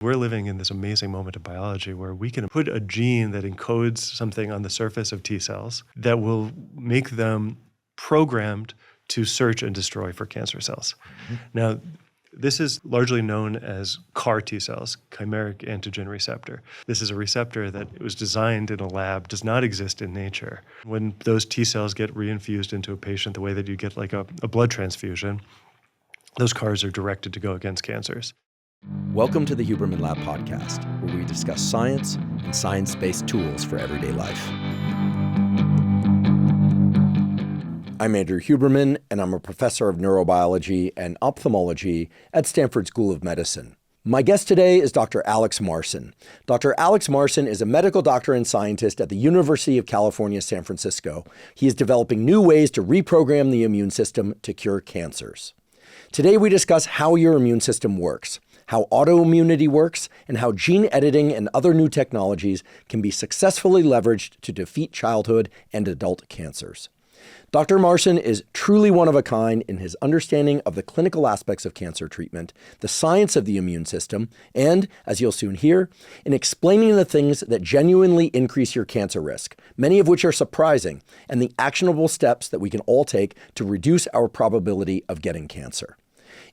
We're living in this amazing moment of biology where we can put a gene that encodes something on the surface of T cells that will make them programmed to search and destroy for cancer cells. Now, this is largely known as CAR T cells, chimeric antigen receptor. This is a receptor that was designed in a lab, does not exist in nature. When those T cells get reinfused into a patient the way that you get like a blood transfusion, those CARs are directed to go against cancers. Welcome to the Huberman Lab podcast, where we discuss science and science-based tools for everyday life. I'm Andrew Huberman, and I'm a professor of neurobiology and ophthalmology at Stanford School of Medicine. My guest today is Dr. Alex Marson. Dr. Alex Marson is a medical doctor and scientist at the University of California, San Francisco. He is developing new ways to reprogram the immune system to cure cancers. Today, we discuss how your immune system works, how autoimmunity works, and how gene editing and other new technologies can be successfully leveraged to defeat childhood and adult cancers. Dr. Marson is truly one of a kind in his understanding of the clinical aspects of cancer treatment, the science of the immune system, and, as you'll soon hear, in explaining the things that genuinely increase your cancer risk, many of which are surprising, and the actionable steps that we can all take to reduce our probability of getting cancer.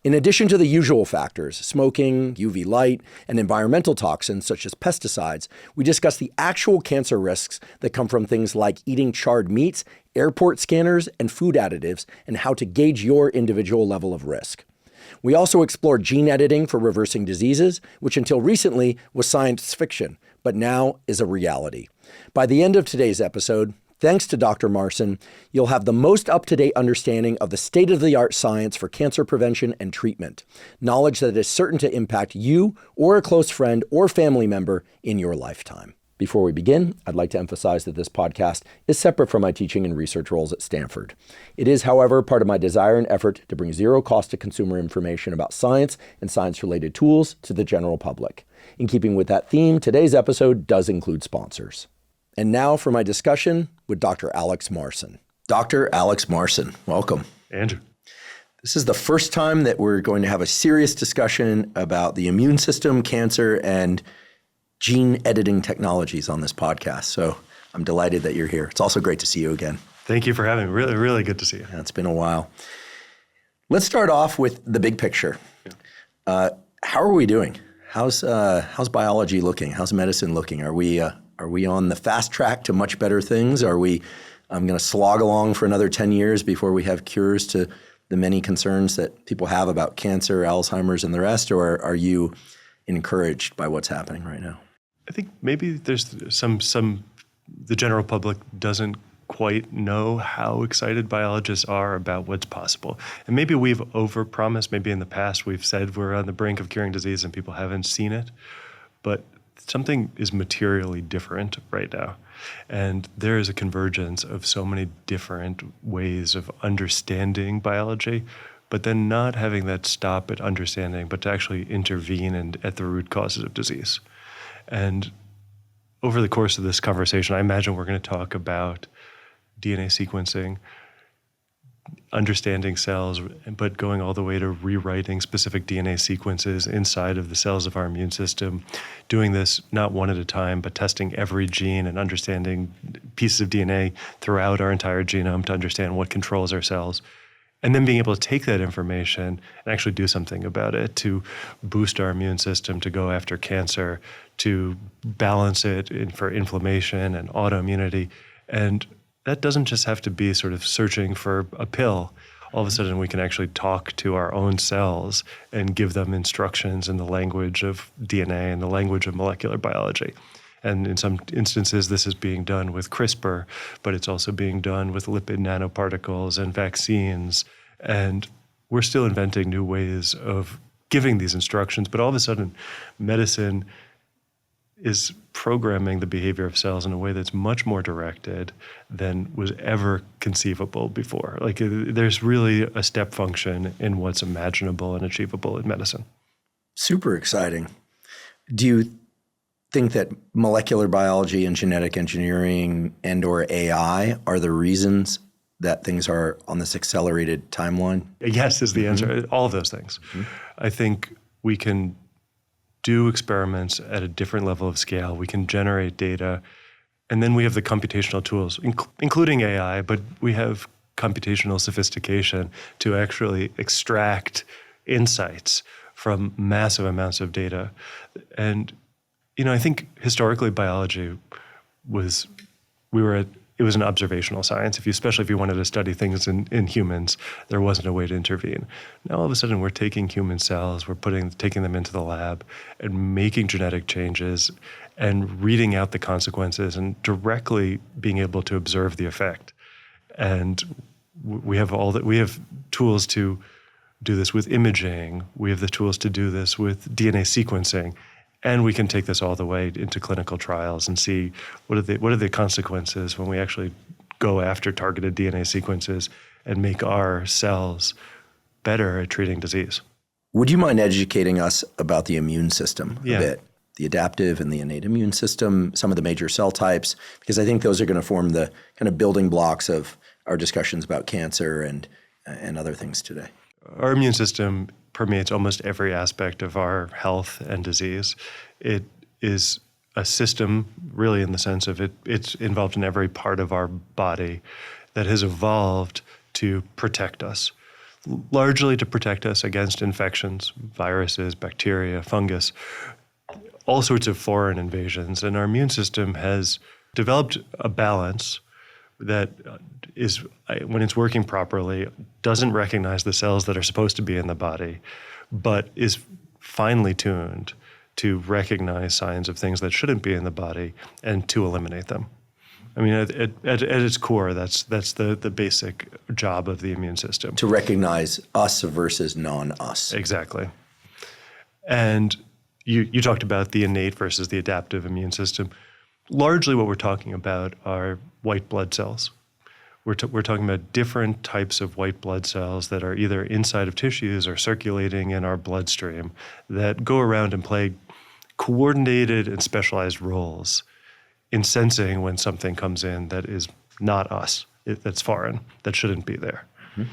In addition to the usual factors, smoking, UV light, and environmental toxins such as pesticides, we discuss the actual cancer risks that come from things like eating charred meats, airport scanners, and food additives, and how to gauge your individual level of risk. We also explore gene editing for reversing diseases, which until recently was science fiction, but now is a reality. By the end of today's episode, thanks to Dr. Marson, you'll have the most up-to-date understanding of the state-of-the-art science for cancer prevention and treatment, knowledge that is certain to impact you or a close friend or family member in your lifetime. Before we begin, I'd like to emphasize that this podcast is separate from my teaching and research roles at Stanford. It is, however, part of my desire and effort to bring zero cost to consumer information about science and science-related tools to the general public. In keeping with that theme, today's episode does include sponsors. And now for my discussion with Dr. Alex Marson. Dr. Alex Marson, welcome. Andrew. This is the first time that we're going to have a serious discussion about the immune system, cancer, and gene editing technologies on this podcast. So I'm delighted that you're here. It's also great to see you again. Thank you for having me. Really, really good to see you. Yeah, it's been a while. Let's start off with the big picture. Yeah. How are we doing? How's biology looking? How's medicine looking? Are we on the fast track to much better things? Are we going to slog along for another 10 years before we have cures to the many concerns that people have about cancer, Alzheimer's, and the rest? Or are you encouraged by what's happening right now? I think maybe there's the general public doesn't quite know how excited biologists are about what's possible. And maybe we've overpromised. Maybe in the past we've said we're on the brink of curing disease and people haven't seen it. But something is materially different right now. And there is a convergence of so many different ways of understanding biology, but then not having that stop at understanding, but to actually intervene at the root causes of disease. And over the course of this conversation, I imagine we're going to talk about DNA sequencing, understanding cells, but going all the way to rewriting specific DNA sequences inside of the cells of our immune system, doing this not one at a time, but testing every gene and understanding pieces of DNA throughout our entire genome to understand what controls our cells. And then being able to take that information and actually do something about it to boost our immune system, to go after cancer, to balance it for inflammation and autoimmunity. And that doesn't just have to be sort of searching for a pill. All of a sudden, we can actually talk to our own cells and give them instructions in the language of DNA and the language of molecular biology. And in some instances, this is being done with CRISPR, but it's also being done with lipid nanoparticles and vaccines. And we're still inventing new ways of giving these instructions, but all of a sudden, medicine is programming the behavior of cells in a way that's much more directed than was ever conceivable before. Like, there's really a step function in what's imaginable and achievable in medicine. Super exciting. Do you think that molecular biology and genetic engineering and or AI are the reasons that things are on this accelerated timeline? Yes is the answer. All of those things. I think we can do experiments at a different level of scale. We can generate data. And then we have the computational tools, including AI, but we have computational sophistication to actually extract insights from massive amounts of data. And, I think historically biology it was an observational science. Especially if you wanted to study things in humans, there wasn't a way to intervene. Now all of a sudden we're taking human cells, we're taking them into the lab and making genetic changes and reading out the consequences and directly being able to observe the effect. And we have tools to do this with imaging. We have the tools to do this with DNA sequencing. And we can take this all the way into clinical trials and see what are the consequences when we actually go after targeted DNA sequences and make our cells better at treating disease. Would you mind educating us about the immune system a bit? The adaptive and the innate immune system, some of the major cell types, because I think those are going to form the kind of building blocks of our discussions about cancer and other things today. Our immune system permeates almost every aspect of our health and disease. It is a system, really, in the sense of it's involved in every part of our body that has evolved to protect us, largely to protect us against infections, viruses, bacteria, fungus, all sorts of foreign invasions. And our immune system has developed a balance that is, when it's working properly, doesn't recognize the cells that are supposed to be in the body, but is finely tuned to recognize signs of things that shouldn't be in the body and to eliminate them. I mean, at its core, that's the basic job of the immune system. To recognize us versus non-us. Exactly. And you talked about the innate versus the adaptive immune system. Largely what we're talking about are white blood cells. We're talking about different types of white blood cells that are either inside of tissues or circulating in our bloodstream that go around and play coordinated and specialized roles in sensing when something comes in that is not us, that's foreign, that shouldn't be there. Mm-hmm.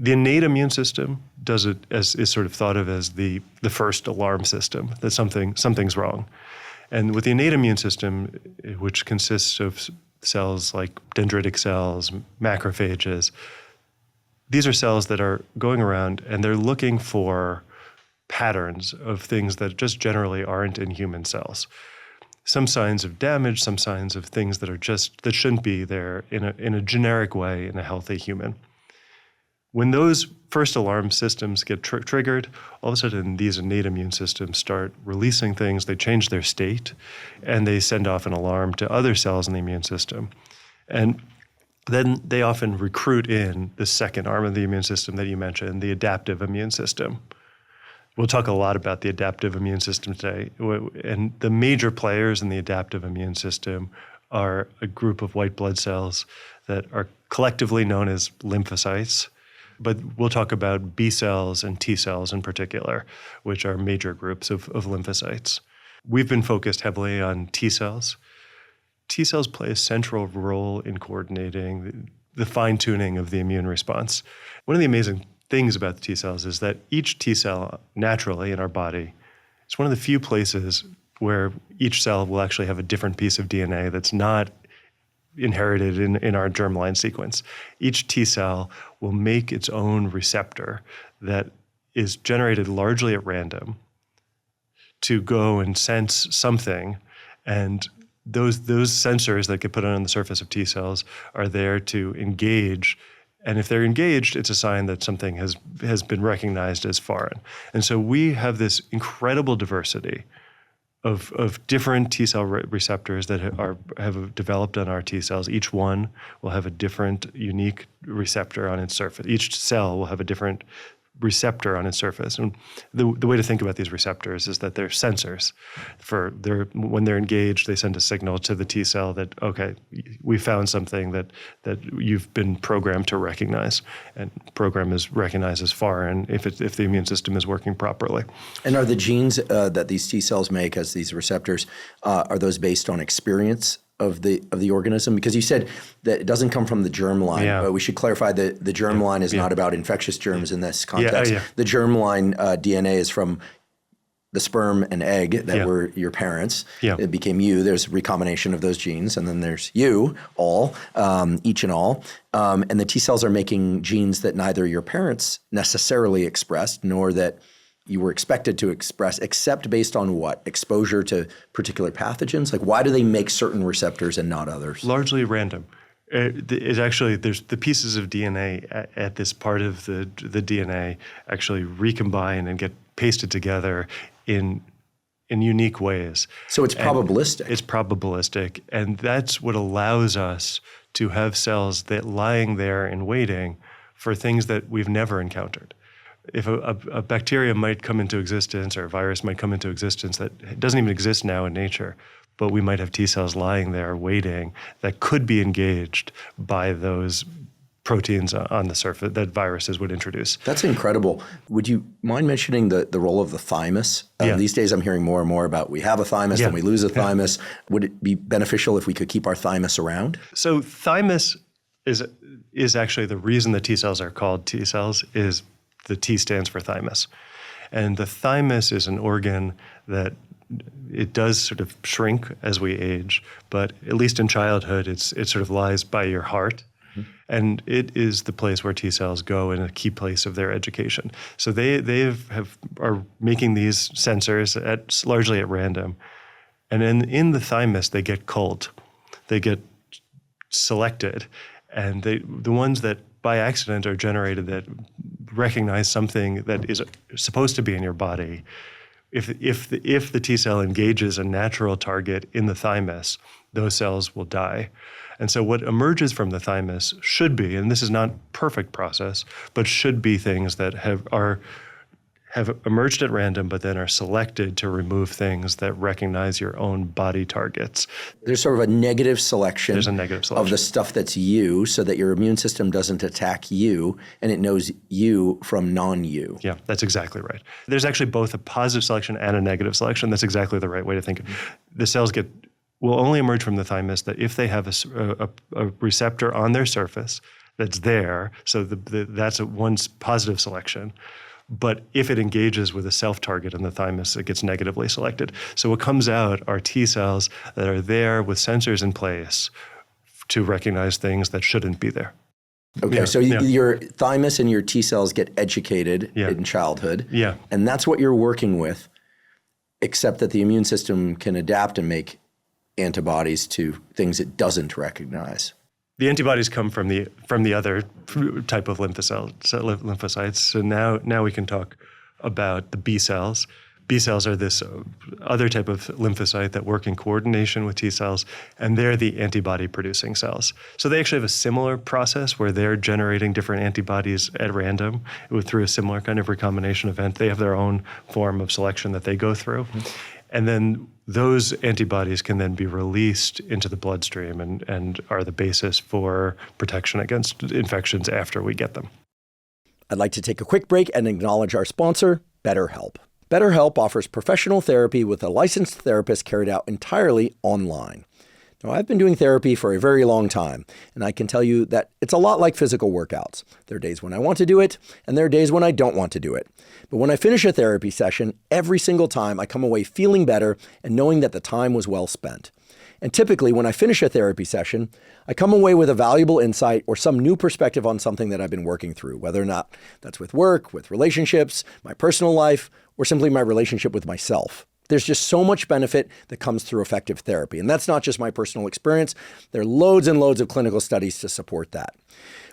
The innate immune system does it as is sort of thought of as the first alarm system, that something's wrong. And with the innate immune system, which consists of cells like dendritic cells, macrophages, these are cells that are going around and they're looking for patterns of things that just generally aren't in human cells. Some signs of damage, some signs of things that shouldn't be there in a generic way in a healthy human. When those first alarm systems get triggered, all of a sudden these innate immune systems start releasing things, they change their state, and they send off an alarm to other cells in the immune system. And then they often recruit in the second arm of the immune system that you mentioned, the adaptive immune system. We'll talk a lot about the adaptive immune system today. And the major players in the adaptive immune system are a group of white blood cells that are collectively known as lymphocytes. But we'll talk about B cells and T cells in particular, which are major groups of lymphocytes. We've been focused heavily on T cells. T cells play a central role in coordinating the fine-tuning of the immune response. One of the amazing things about the T cells is that each T cell naturally in our body is one of the few places where each cell will actually have a different piece of DNA that's not inherited in our germline sequence. Each T cell will make its own receptor that is generated largely at random to go and sense something, and those sensors that get put on the surface of T cells are there to engage. And if they're engaged, it's a sign that something has been recognized as foreign. And so we have this incredible diversity of different T cell receptors that have developed on our T cells. Each one will have a different, unique receptor on its surface. Each cell will have a different receptor on its surface. And the way to think about these receptors is that they're sensors. When they're engaged, they send a signal to the T cell that, okay, we found something that you've been programmed to recognize. And program is recognized as foreign if the immune system is working properly. And are the genes that these T cells make as these receptors, are those based on experience of the organism? Because you said that it doesn't come from the germline, but we should clarify that the germline is not about infectious germs in this context. The germline DNA is from the sperm and egg that were your parents. Yeah. It became you. There's recombination of those genes, and then there's you, all, each and all. And the T cells are making genes that neither your parents necessarily expressed, nor that you were expected to express, except based on what? Exposure to particular pathogens? Like, why do they make certain receptors and not others? Largely random. It's actually, there's the pieces of DNA at this part of the DNA actually recombine and get pasted together in unique ways. So it's probabilistic. It's probabilistic, and that's what allows us to have cells that lying there and waiting for things that we've never encountered. If a bacteria might come into existence or a virus might come into existence that doesn't even exist now in nature, but we might have T cells lying there waiting that could be engaged by those proteins on the surface that viruses would introduce. That's incredible. Would you mind mentioning the role of the thymus? These days I'm hearing more and more about we have a thymus, then we lose a thymus. Would it be beneficial if we could keep our thymus around? So thymus is actually the reason the T cells are called T cells is the T stands for thymus. And the thymus is an organ that it does sort of shrink as we age, but at least in childhood, it sort of lies by your heart. And it is the place where T cells go in a key place of their education. So they are making these sensors largely at random. And in the thymus, they get culled. They get selected. And the ones that by accident are generated that recognize something that is supposed to be in your body, if the T cell engages a natural target in the thymus, those cells will die. And so what emerges from the thymus should be, and this is not a perfect process, but should be things that have emerged at random, but then are selected to remove things that recognize your own body targets. There's sort of a negative selection. There's a negative selection of the stuff that's you, so that your immune system doesn't attack you, and it knows you from non-you. Yeah, that's exactly right. There's actually both a positive selection and a negative selection. That's exactly the right way to think of it. The cells will only emerge from the thymus that if they have a receptor on their surface that's there, so that's one positive selection. But if it engages with a self-target in the thymus, it gets negatively selected. So what comes out are T cells that are there with sensors in place to recognize things that shouldn't be there. Okay, so your thymus and your T cells get educated in childhood. Yeah. And that's what you're working with, except that the immune system can adapt and make antibodies to things it doesn't recognize. The antibodies come from the other type of lymphocytes. So now we can talk about the B cells. B cells are this other type of lymphocyte that work in coordination with T cells, and they're the antibody-producing cells. So they actually have a similar process where they're generating different antibodies at random through a similar kind of recombination event. They have their own form of selection that they go through. And then those antibodies can then be released into the bloodstream and are the basis for protection against infections after we get them. I'd like to take a quick break and acknowledge our sponsor, BetterHelp. BetterHelp offers professional therapy with a licensed therapist carried out entirely online. Now, I've been doing therapy for a very long time, and I can tell you that it's a lot like physical workouts. There are days when I want to do it, and there are days when I don't want to do it. But when I finish a therapy session, every single time I come away feeling better and knowing that the time was well spent. And typically, when I finish a therapy session, I come away with a valuable insight or some new perspective on something that I've been working through, whether or not that's with work, with relationships, my personal life, or simply my relationship with myself. There's just so much benefit that comes through effective therapy. And that's not just my personal experience. There are loads and loads of clinical studies to support that.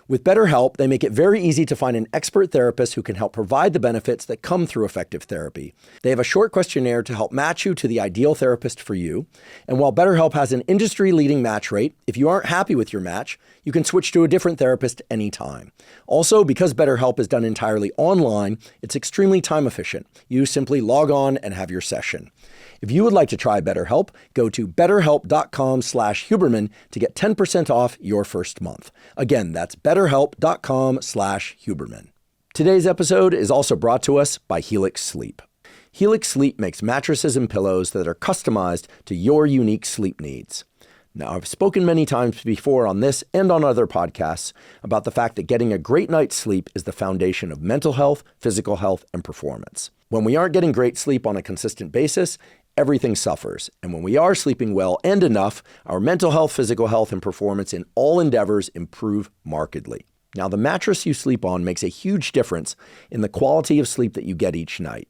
With BetterHelp, they make it very easy to find an expert therapist who can help provide the benefits that come through effective therapy. They have a short questionnaire to help match you to the ideal therapist for you. And while BetterHelp has an industry-leading match rate, if you aren't happy with your match, you can switch to a different therapist anytime. Also, because BetterHelp is done entirely online, it's extremely time efficient. You simply log on and have your session. If you would like to try BetterHelp, go to betterhelp.com/Huberman to get 10% off your first month. Again, that's betterhelp.com/Huberman. Today's episode is also brought to us by Helix Sleep. Helix Sleep makes mattresses and pillows that are customized to your unique sleep needs. Now, I've spoken many times before on this and on other podcasts about the fact that getting a great night's sleep is the foundation of mental health, physical health, and performance. When we aren't getting great sleep on a consistent basis, everything suffers. And when we are sleeping well and enough, our mental health, physical health, and performance in all endeavors improve markedly. Now, the mattress you sleep on makes a huge difference in the quality of sleep that you get each night.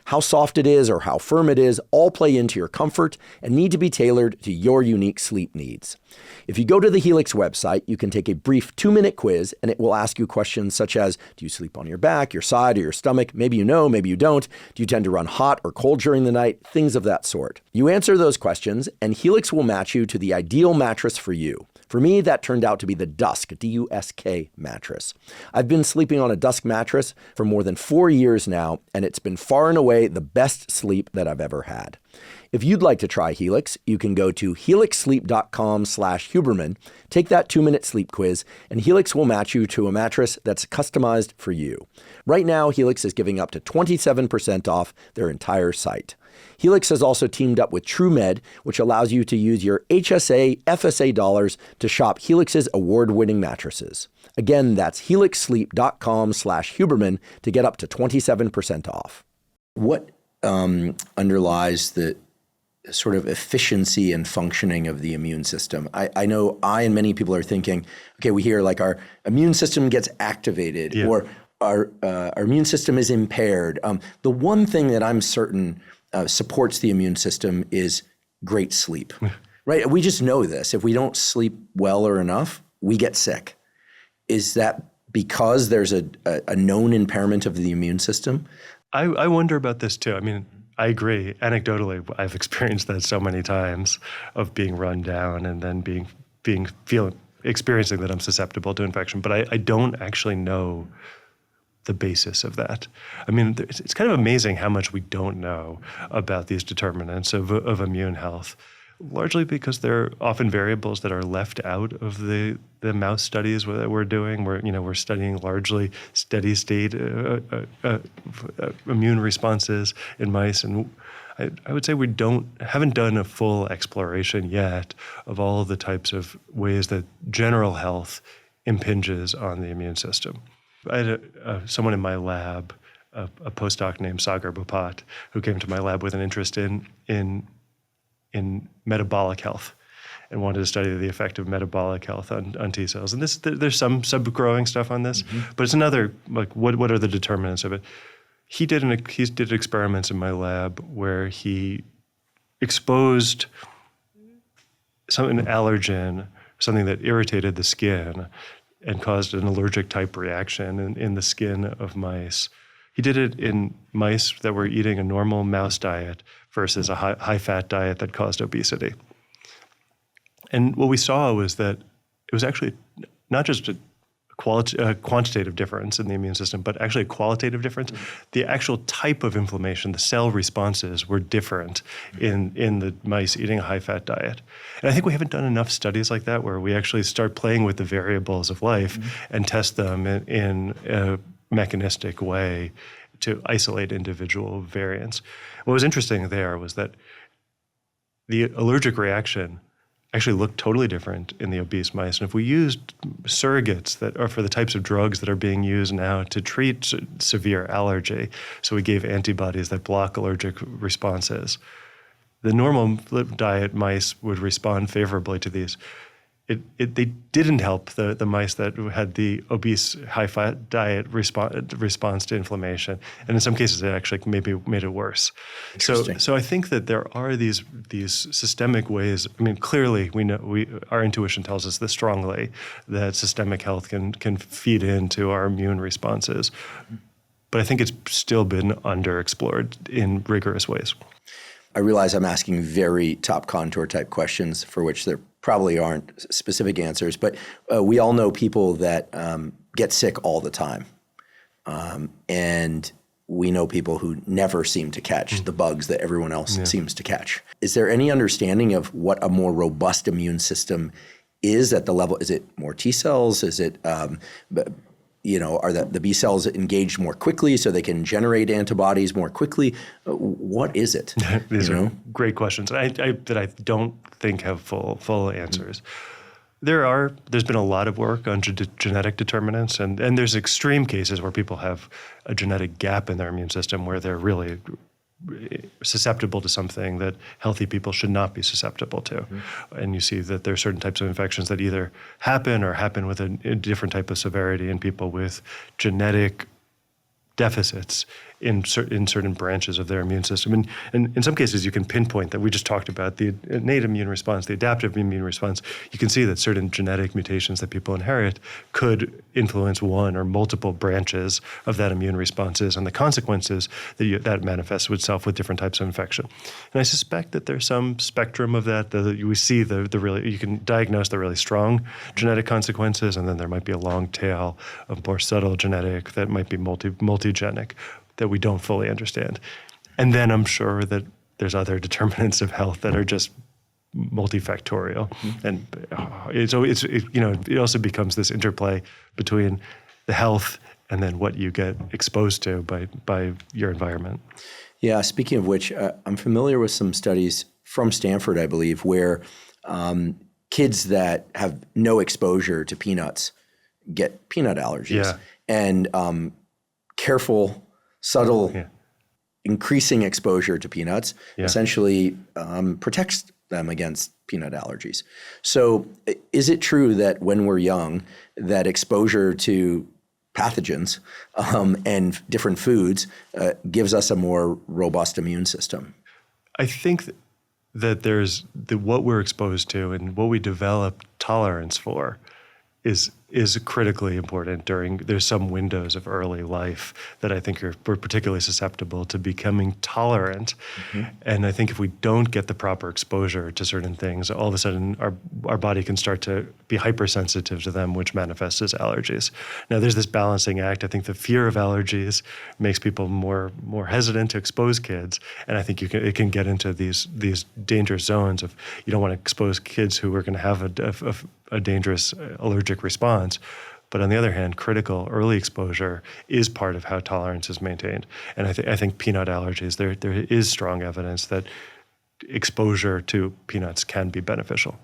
How soft it is or how firm it is all play into your comfort and need to be tailored to your unique sleep needs. If you go to the Helix website, you can take a brief 2-minute quiz and it will ask you questions such as, do you sleep on your back, your side, or your stomach? Maybe you know, maybe you don't. Do you tend to run hot or cold during the night? Things of that sort. You answer those questions and Helix will match you to the ideal mattress for you. For me, that turned out to be the Dusk, D-U-S-K mattress. I've been sleeping on a Dusk mattress for more than 4 years now, and it's been far and away the best sleep that I've ever had. If you'd like to try Helix, you can go to helixsleep.com/Huberman, take that 2-minute sleep quiz, and Helix will match you to a mattress that's customized for you. Right now, Helix is giving up to 27% off their entire site. Helix has also teamed up with TrueMed, which allows you to use your HSA, FSA dollars to shop Helix's award-winning mattresses. Again, that's helixsleep.com/Huberman to get up to 27% off. What underlies the sort of efficiency and functioning of the immune system? I know I and many people are thinking, okay, we hear like our immune system gets activated or our immune system is impaired. The one thing that I'm certain supports the immune system is great sleep, right? We just know this. If we don't sleep well or enough, we get sick. Is that because there's a known impairment of the immune system? I wonder about this too. I mean, I agree. Anecdotally, I've experienced that so many times of being run down and then experiencing that I'm susceptible to infection. But I don't actually know the basis of that. I mean, it's kind of amazing how much we don't know about these determinants of immune health, largely because they're often variables that are left out of the mouse studies that we're doing. We're studying largely steady state immune responses in mice, and I would say we haven't done a full exploration yet of all of the types of ways that general health impinges on the immune system. I had someone in my lab, a postdoc named Sagar Bhupat, who came to my lab with an interest in metabolic health and wanted to study the effect of metabolic health on T cells. And there's some sub-growing stuff on this, but it's another, like, what are the determinants of it? He did experiments in my lab where he exposed an allergen, something that irritated the skin and caused an allergic type reaction in the skin of mice. He did it in mice that were eating a normal mouse diet versus a high-fat diet that caused obesity. And what we saw was that it was actually not just a quantitative difference in the immune system, but actually a qualitative difference. The actual type of inflammation, the cell responses were different in the mice eating a high-fat diet. And I think we haven't done enough studies like that where we actually start playing with the variables of life and test them in a mechanistic way to isolate individual variants. What was interesting there was that the allergic reaction actually looked totally different in the obese mice. And if we used surrogates that are for the types of drugs that are being used now to treat severe allergy, so we gave antibodies that block allergic responses, the normal diet mice would respond favorably to these. They didn't help the mice that had the obese high-fat diet response to inflammation, and in some cases it actually maybe made it worse. So I think that there are these systemic ways. I mean, clearly we know our intuition tells us this strongly that systemic health can feed into our immune responses, but I think it's still been underexplored in rigorous ways. I realize I'm asking very top contour type questions for which there probably aren't specific answers, but we all know people that get sick all the time. And we know people who never seem to catch the bugs that everyone else seems to catch. Is there any understanding of what a more robust immune system is at the level? Is it more T cells? Is it, are the B cells engaged more quickly so they can generate antibodies more quickly? What is it? These are great questions that I don't think have full answers. There's been a lot of work on genetic determinants, and there's extreme cases where people have a genetic gap in their immune system where they're really susceptible to something that healthy people should not be susceptible to. And you see that there are certain types of infections that either happen or happen with a different type of severity in people with genetic deficits in certain branches of their immune system. And in some cases, you can pinpoint that. We just talked about the innate immune response, the adaptive immune response. You can see that certain genetic mutations that people inherit could influence one or multiple branches of that immune responses and the consequences that manifests itself with different types of infection. And I suspect that there's some spectrum of that. We see you can diagnose the really strong genetic consequences, and then there might be a long tail of more subtle genetic that might be multigenic that we don't fully understand. And then I'm sure that there's other determinants of health that are just multifactorial. And it also becomes this interplay between the health and then what you get exposed to by your environment. Yeah, speaking of which, I'm familiar with some studies from Stanford, I believe, where kids that have no exposure to peanuts get peanut allergies. Yeah. And careful, subtle, increasing exposure to peanuts essentially protects them against peanut allergies. So is it true that when we're young, that exposure to pathogens and different foods gives us a more robust immune system? I think that there's what we're exposed to and what we develop tolerance for is critically important there's some windows of early life that I think we're particularly susceptible to becoming tolerant. And I think if we don't get the proper exposure to certain things, all of a sudden our body can start to be hypersensitive to them, which manifests as allergies. Now there's this balancing act. I think the fear of allergies makes people more hesitant to expose kids. And I think it can get into these dangerous zones of you don't want to expose kids who are going to have a dangerous allergic response. But on the other hand, critical early exposure is part of how tolerance is maintained. And I think peanut allergies, there is strong evidence that exposure to peanuts can be beneficial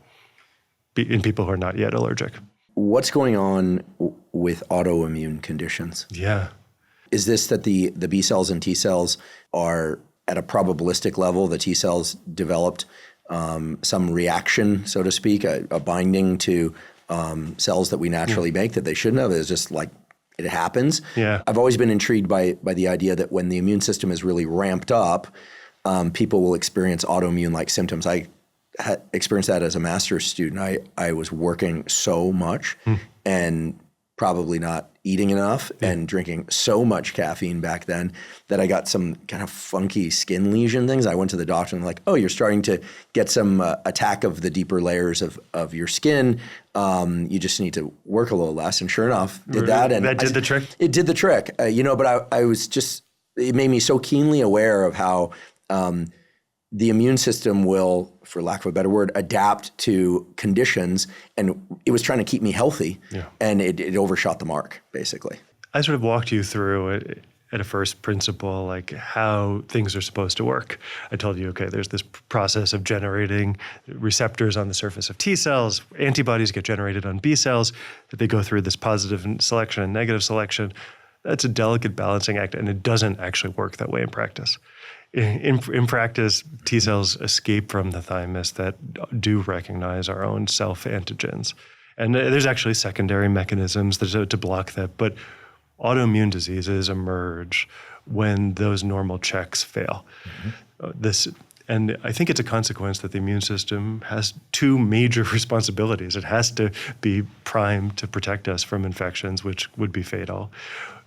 in people who are not yet allergic. What's going on with autoimmune conditions? Yeah. Is this that the B cells and T cells are at a probabilistic level? The T cells developed some reaction, so to speak, a binding to cells that we naturally make that they shouldn't have. It's just like it happens. Yeah. I've always been intrigued by the idea that when the immune system is really ramped up, people will experience autoimmune-like symptoms. I had experienced that as a master's student. I was working so much and probably not eating enough and drinking so much caffeine back then that I got some kind of funky skin lesion things. I went to the doctor and they're like, oh, you're starting to get some attack of the deeper layers of your skin. You just need to work a little less. And sure enough, did that. And that did the trick? It did the trick. But I was just, it made me so keenly aware of how the immune system will, for lack of a better word, adapt to conditions. And it was trying to keep me healthy. Yeah. And it overshot the mark, basically. I sort of walked you through it at a first principle, like how things are supposed to work. I told you, okay, there's this process of generating receptors on the surface of T cells. Antibodies get generated on B cells. That they go through this positive selection and negative selection. That's a delicate balancing act, and it doesn't actually work that way in practice. In practice, T cells escape from the thymus that do recognize our own self-antigens. And there's actually secondary mechanisms to block that. But autoimmune diseases emerge when those normal checks fail. And I think it's a consequence that the immune system has two major responsibilities. It has to be primed to protect us from infections, which would be fatal,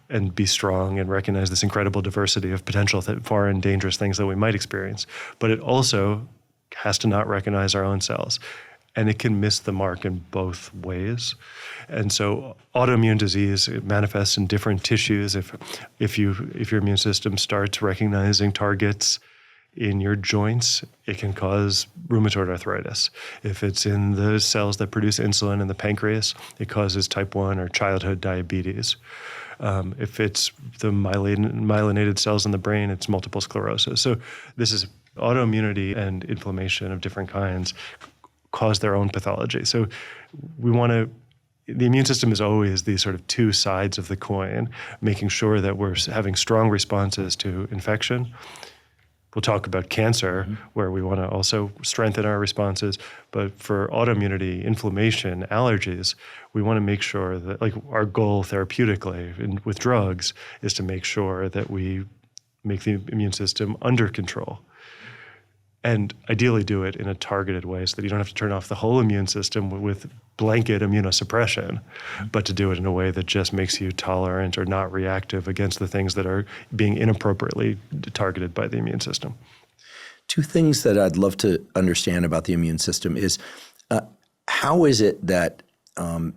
and be strong and recognize this incredible diversity of potential foreign dangerous things that we might experience. But it also has to not recognize our own cells. And it can miss the mark in both ways. And so autoimmune disease, it manifests in different tissues. If your immune system starts recognizing targets in your joints, it can cause rheumatoid arthritis. If it's in the cells that produce insulin in the pancreas, it causes type 1 or childhood diabetes. If it's the myelinated cells in the brain, it's multiple sclerosis. So this is autoimmunity and inflammation of different kinds cause their own pathology. So the immune system is always these sort of two sides of the coin, making sure that we're having strong responses to infection. We'll talk about cancer, where we want to also strengthen our responses. But for autoimmunity, inflammation, allergies, we want to make sure that, like, our goal therapeutically with drugs is to make sure that we make the immune system under control. And ideally do it in a targeted way so that you don't have to turn off the whole immune system with blanket immunosuppression, but to do it in a way that just makes you tolerant or not reactive against the things that are being inappropriately targeted by the immune system. Two things that I'd love to understand about the immune system is how is it that an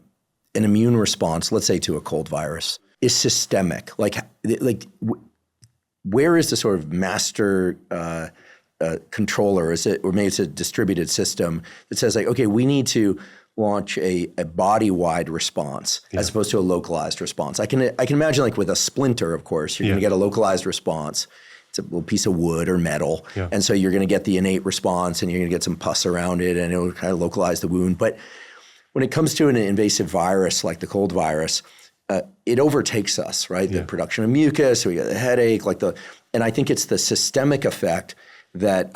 immune response, let's say to a cold virus, is systemic? Like where is the sort of master controller? Is it, or maybe it's a distributed system that says, like, okay, we need to launch a body-wide response as opposed to a localized response. I can imagine, like, with a splinter, of course, you're going to get a localized response. It's a little piece of wood or metal, and so you're going to get the innate response, and you're going to get some pus around it, and it'll kind of localize the wound. But when it comes to an invasive virus like the cold virus, it overtakes us, right? The production of mucus, so we get the headache, and I think it's the systemic effect that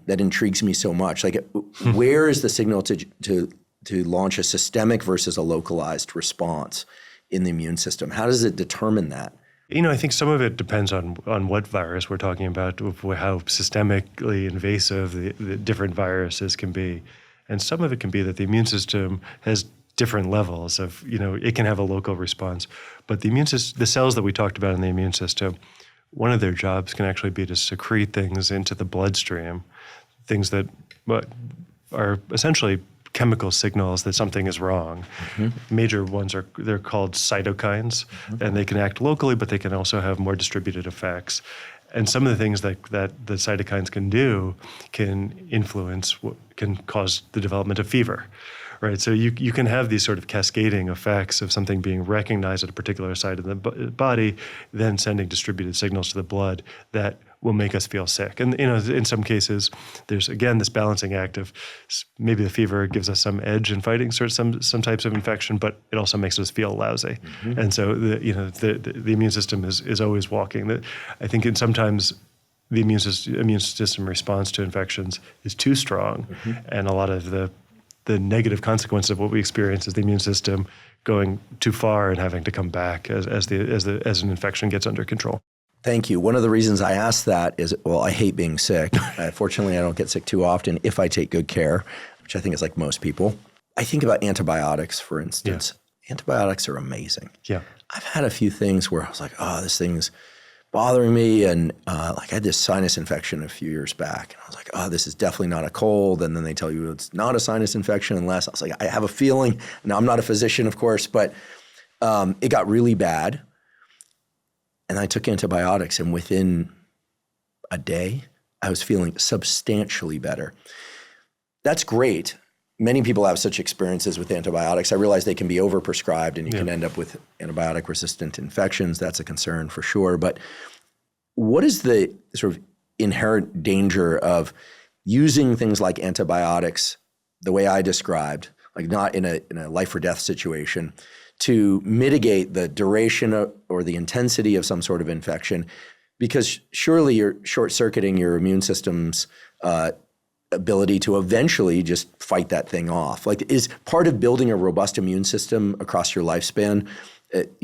intrigues me so much. Like, where is the signal to launch a systemic versus a localized response in the immune system? How does it determine that? I think some of it depends on what virus we're talking about, how systemically invasive the different viruses can be. And some of it can be that the immune system has different levels of, it can have a local response. But the cells that we talked about in the immune system, one of their jobs can actually be to secrete things into the bloodstream, things that are essentially chemical signals that something is wrong. Major ones they're called cytokines, and they can act locally, but they can also have more distributed effects. And some of the things that the cytokines can do can cause the development of fever. Right, so you can have these sort of cascading effects of something being recognized at a particular site of the body, then sending distributed signals to the blood that will make us feel sick. And in some cases, there's again this balancing act of maybe the fever gives us some edge in fighting some types of infection, but it also makes us feel lousy. And so the immune system is always walking. I think sometimes the immune system response to infections is too strong, and a lot of the negative consequence of what we experience is the immune system going too far and having to come back as an infection gets under control. Thank you. One of the reasons I asked that is, I hate being sick. Fortunately, I don't get sick too often if I take good care, which I think is like most people. I think about antibiotics, for instance. Antibiotics are amazing. I've had a few things where I was like, this thing's bothering me. And I had this sinus infection a few years back. And I was like, this is definitely not a cold. And then they tell you it's not a sinus infection unless, I was like, I have a feeling. Now, I'm not a physician, of course, but it got really bad. And I took antibiotics, and within a day, I was feeling substantially better. That's great. Many people have such experiences with antibiotics. I realize they can be overprescribed, and you can end up with antibiotic-resistant infections. That's a concern for sure. But what is the sort of inherent danger of using things like antibiotics the way I described, like not in a life or death situation, to mitigate the duration or the intensity of some sort of infection? Because surely you're short-circuiting your immune system's ability to eventually just fight that thing off. Like, is part of building a robust immune system across your lifespan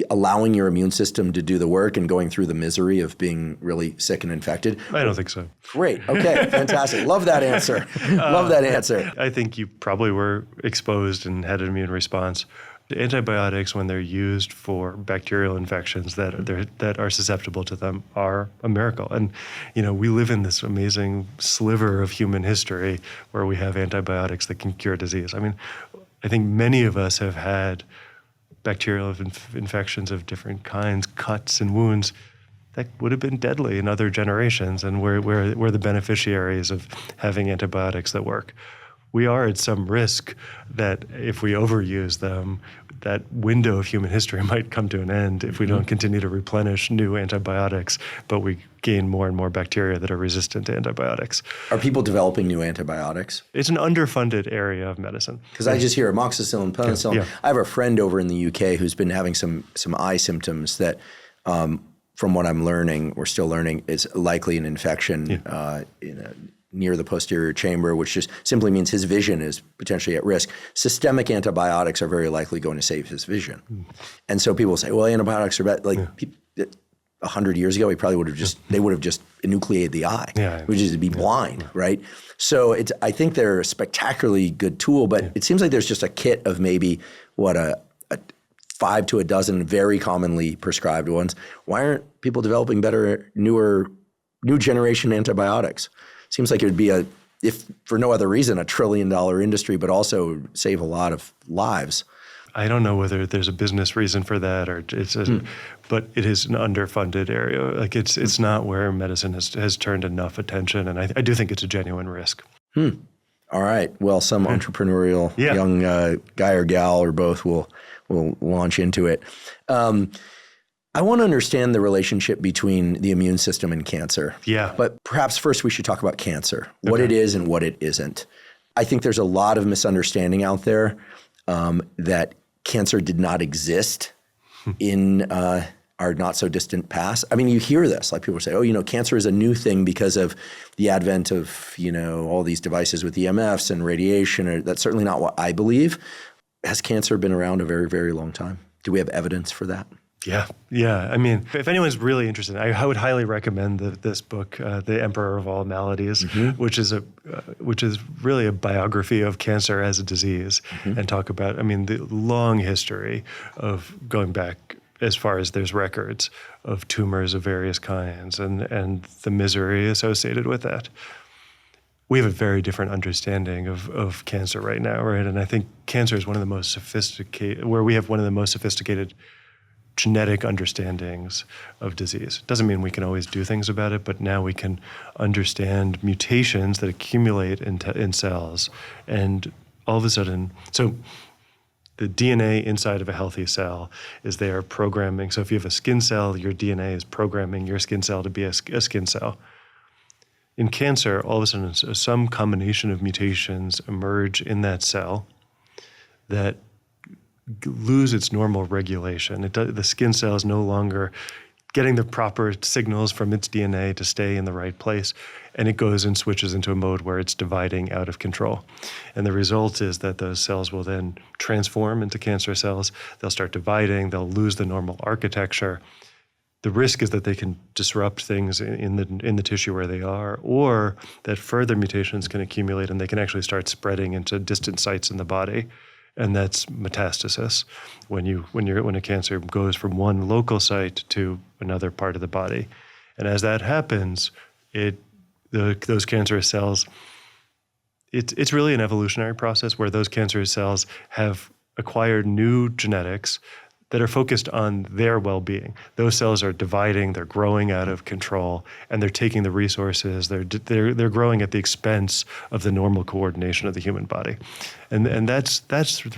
allowing your immune system to do the work and going through the misery of being really sick and infected? I don't think so. Great. Okay. Fantastic. Love that answer. Love that answer. I think you probably were exposed and had an immune response. Antibiotics, when they're used for bacterial infections that are susceptible to them, are a miracle. And we live in this amazing sliver of human history where we have antibiotics that can cure disease. I mean, I think many of us have had bacterial infections of different kinds, cuts and wounds, that would have been deadly in other generations, and we're the beneficiaries of having antibiotics that work. We are at some risk that if we overuse them, that window of human history might come to an end if we don't continue to replenish new antibiotics, but we gain more and more bacteria that are resistant to antibiotics. Are people developing new antibiotics? It's an underfunded area of medicine. Because I just hear amoxicillin, penicillin. Yeah. I have a friend over in the UK who's been having some eye symptoms that, from what I'm learning, we're still learning, is likely an infection near the posterior chamber, which just simply means his vision is potentially at risk. Systemic antibiotics are very likely going to save his vision. And so people say, well, antibiotics are bad. 100 years ago, they would have just enucleated the eye, which is to be blind, right? So I think they're a spectacularly good tool, but it seems like there's just a kit of maybe a 5 to a dozen very commonly prescribed ones. Why aren't people developing better, new generation antibiotics? Seems like it would be if for no other reason, $1 trillion industry, but also save a lot of lives. I don't know whether there's a business reason for that, or but it is an underfunded area. Like it's not where medicine has turned enough attention, and I do think it's a genuine risk. All right. Well, some entrepreneurial young guy or gal or both will launch into it. I want to understand the relationship between the immune system and cancer. Yeah. But perhaps first we should talk about cancer, what it is and what it isn't. I think there's a lot of misunderstanding out there that cancer did not exist in our not so distant past. I mean, you hear this, like people say, cancer is a new thing because of the advent of, all these devices with EMFs and radiation. That's certainly not what I believe. Has cancer been around a very, very long time? Do we have evidence for that? Yeah. I mean, if anyone's really interested, I would highly recommend this book, The Emperor of All Maladies, which is really a biography of cancer as a disease, and talk about, the long history of going back as far as there's records of tumors of various kinds and the misery associated with that. We have a very different understanding of cancer right now, right? And I think cancer is one of the most sophisticated genetic understandings of disease. Doesn't mean we can always do things about it, but now we can understand mutations that accumulate in cells. And all of a sudden, so the DNA inside of a healthy cell is there programming. So if you have a skin cell, your DNA is programming your skin cell to be a skin cell. In cancer, all of a sudden, some combination of mutations emerge in that cell that lose its normal regulation. The skin cell is no longer getting the proper signals from its DNA to stay in the right place, and it goes and switches into a mode where it's dividing out of control. And the result is that those cells will then transform into cancer cells. They'll start dividing. They'll lose the normal architecture. The risk is that they can disrupt things in the tissue where they are, or that further mutations can accumulate and they can actually start spreading into distant sites in the body. And that's metastasis, when a cancer goes from one local site to another part of the body. And as that happens, those cancerous cells, it's really an evolutionary process where those cancerous cells have acquired new genetics that are focused on their well-being. Those cells are dividing, they're growing out of control, and they're taking the resources. They're growing at the expense of the normal coordination of the human body, and that's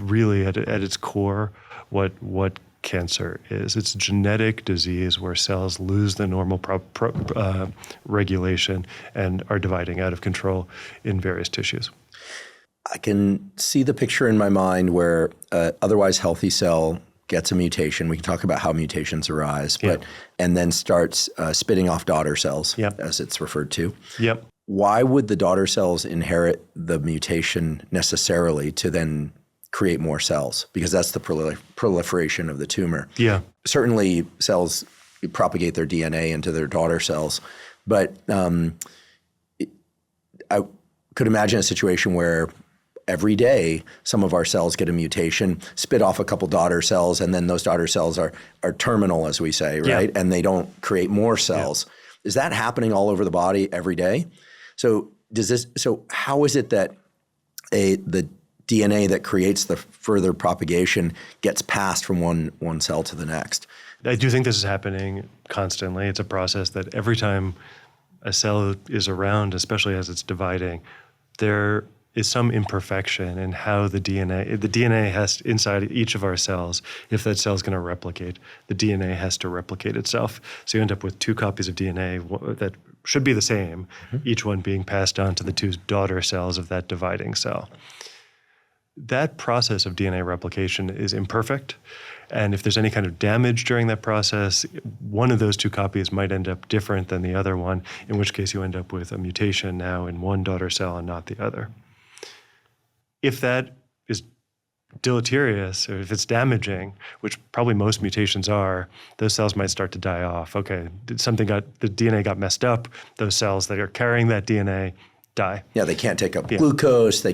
really at its core what cancer is. It's a genetic disease where cells lose the normal regulation and are dividing out of control in various tissues. I can see the picture in my mind where otherwise healthy cell gets a mutation. We can talk about how mutations arise, and then starts spitting off daughter cells, as it's referred to. Yep. Why would the daughter cells inherit the mutation necessarily to then create more cells? Because that's the proliferation of the tumor. Yeah. Certainly cells propagate their DNA into their daughter cells, but I could imagine a situation where every day, some of our cells get a mutation, spit off a couple daughter cells, and then those daughter cells are terminal, as we say, right? And they don't create more cells. Is that happening all over the body every day? So how is it that the DNA that creates the further propagation gets passed from one cell to the next. I do think this is happening constantly. It's a process that every time a cell is around, especially as it's dividing, there is some imperfection in how the DNA has, inside each of our cells, if that cell is going to replicate, the DNA has to replicate itself. So you end up with two copies of DNA that should be the same, each one being passed on to the two daughter cells of that dividing cell. That process of DNA replication is imperfect. And if there's any kind of damage during that process, one of those two copies might end up different than the other one, in which case you end up with a mutation now in one daughter cell and not the other. If that is deleterious, or if it's damaging, which probably most mutations are, those cells might start to die off. Okay, the DNA got messed up, those cells that are carrying that DNA die. Yeah, they can't take up glucose, they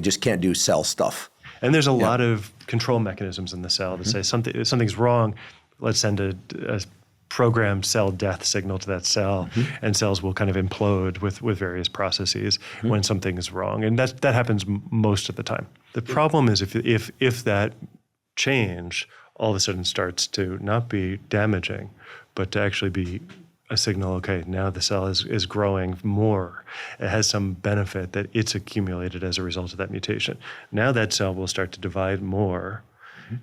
just can't do cell stuff. And there's a lot of control mechanisms in the cell that say if something's wrong, let's send a programmed cell death signal to that cell, and cells will kind of implode with various processes when something is wrong. And that happens most of the time. The problem is if that change all of a sudden starts to not be damaging, but to actually be a signal, okay, now the cell is growing more. It has some benefit that it's accumulated as a result of that mutation. Now that cell will start to divide more,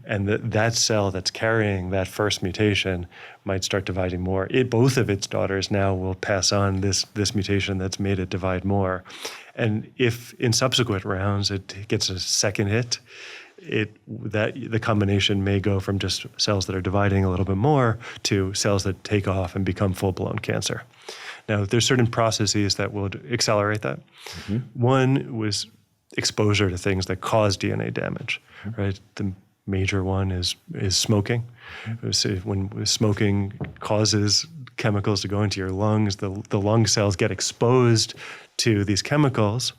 and that cell that's carrying that first mutation might start dividing more. Both of its daughters now will pass on this mutation that's made it divide more. And if in subsequent rounds it gets a second hit, the combination may go from just cells that are dividing a little bit more to cells that take off and become full-blown cancer. Now, there's certain processes that will accelerate that. One was exposure to things that cause DNA damage, right? The major one is smoking. So when smoking causes chemicals to go into your lungs, the lung cells get exposed to these chemicals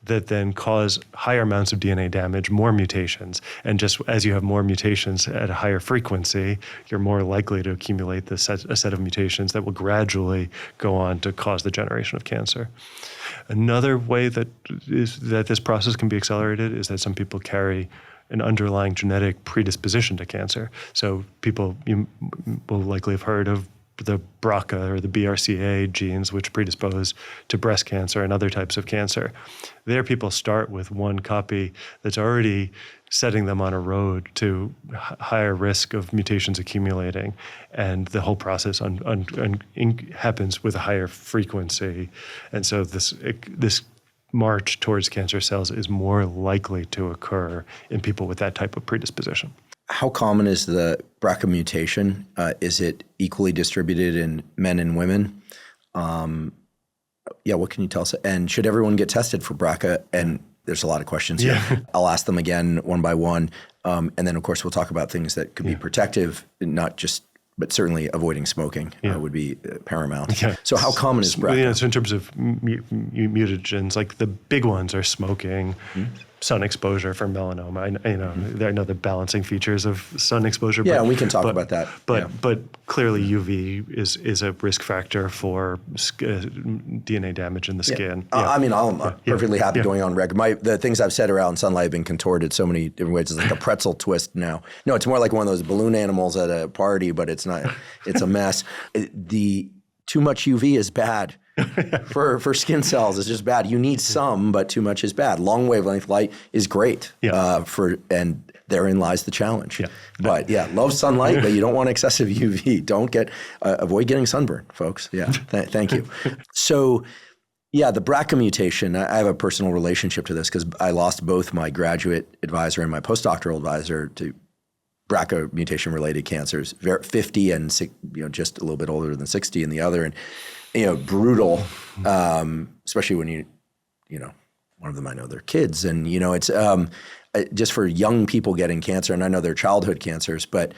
that then cause higher amounts of DNA damage, more mutations. And just as you have more mutations at a higher frequency, you're more likely to accumulate a set of mutations that will gradually go on to cause the generation of cancer. Another way that this process can be accelerated is that some people carry an underlying genetic predisposition to cancer. So you will likely have heard of the BRCA or the BRCA genes, which predispose to breast cancer and other types of cancer. There, people start with one copy that's already setting them on a road to higher risk of mutations accumulating, and the whole process happens with a higher frequency. And so this march towards cancer cells is more likely to occur in people with that type of predisposition. How common is the BRCA mutation? Is it equally distributed in men and women? What can you tell us? And should everyone get tested for BRCA? And there's a lot of questions here. I'll ask them again one by one. And then, of course, we'll talk about things that could be protective, but certainly avoiding smoking would be paramount. Yeah. So how common is BRCA? So in terms of mutagens, like the big ones are smoking, sun exposure for melanoma. I know the balancing features of sun exposure. Yeah, and we can talk about that. But clearly UV is a risk factor for DNA damage in the skin. I'm perfectly happy going on record. The things I've said around sunlight have been contorted so many different ways. It's like a pretzel twist now. No, it's more like one of those balloon animals at a party, but it's not. It's a mess. Too much UV is bad. For skin cells, it's just bad. You need some, but too much is bad. Long wavelength light is great. And therein lies the challenge. But love sunlight, but you don't want excessive UV. Avoid getting sunburn, folks. Thank you. So, the BRCA mutation, I have a personal relationship to this because I lost both my graduate advisor and my postdoctoral advisor to BRCA mutation-related cancers, 50 and just a little bit older than 60 in the other. And brutal, especially when one of them, I know they're kids, and it's just for young people getting cancer, and I know they're childhood cancers, but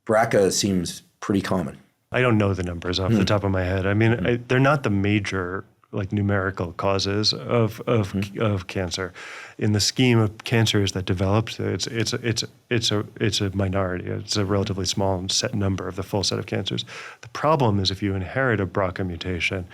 BRCA seems pretty common. I don't know the numbers off the top of my head. I mean, they're not the major numerical causes of cancer. In the scheme of cancers that developed, it's a minority. It's a relatively small set number of the full set of cancers. The problem is if you inherit a BRCA mutation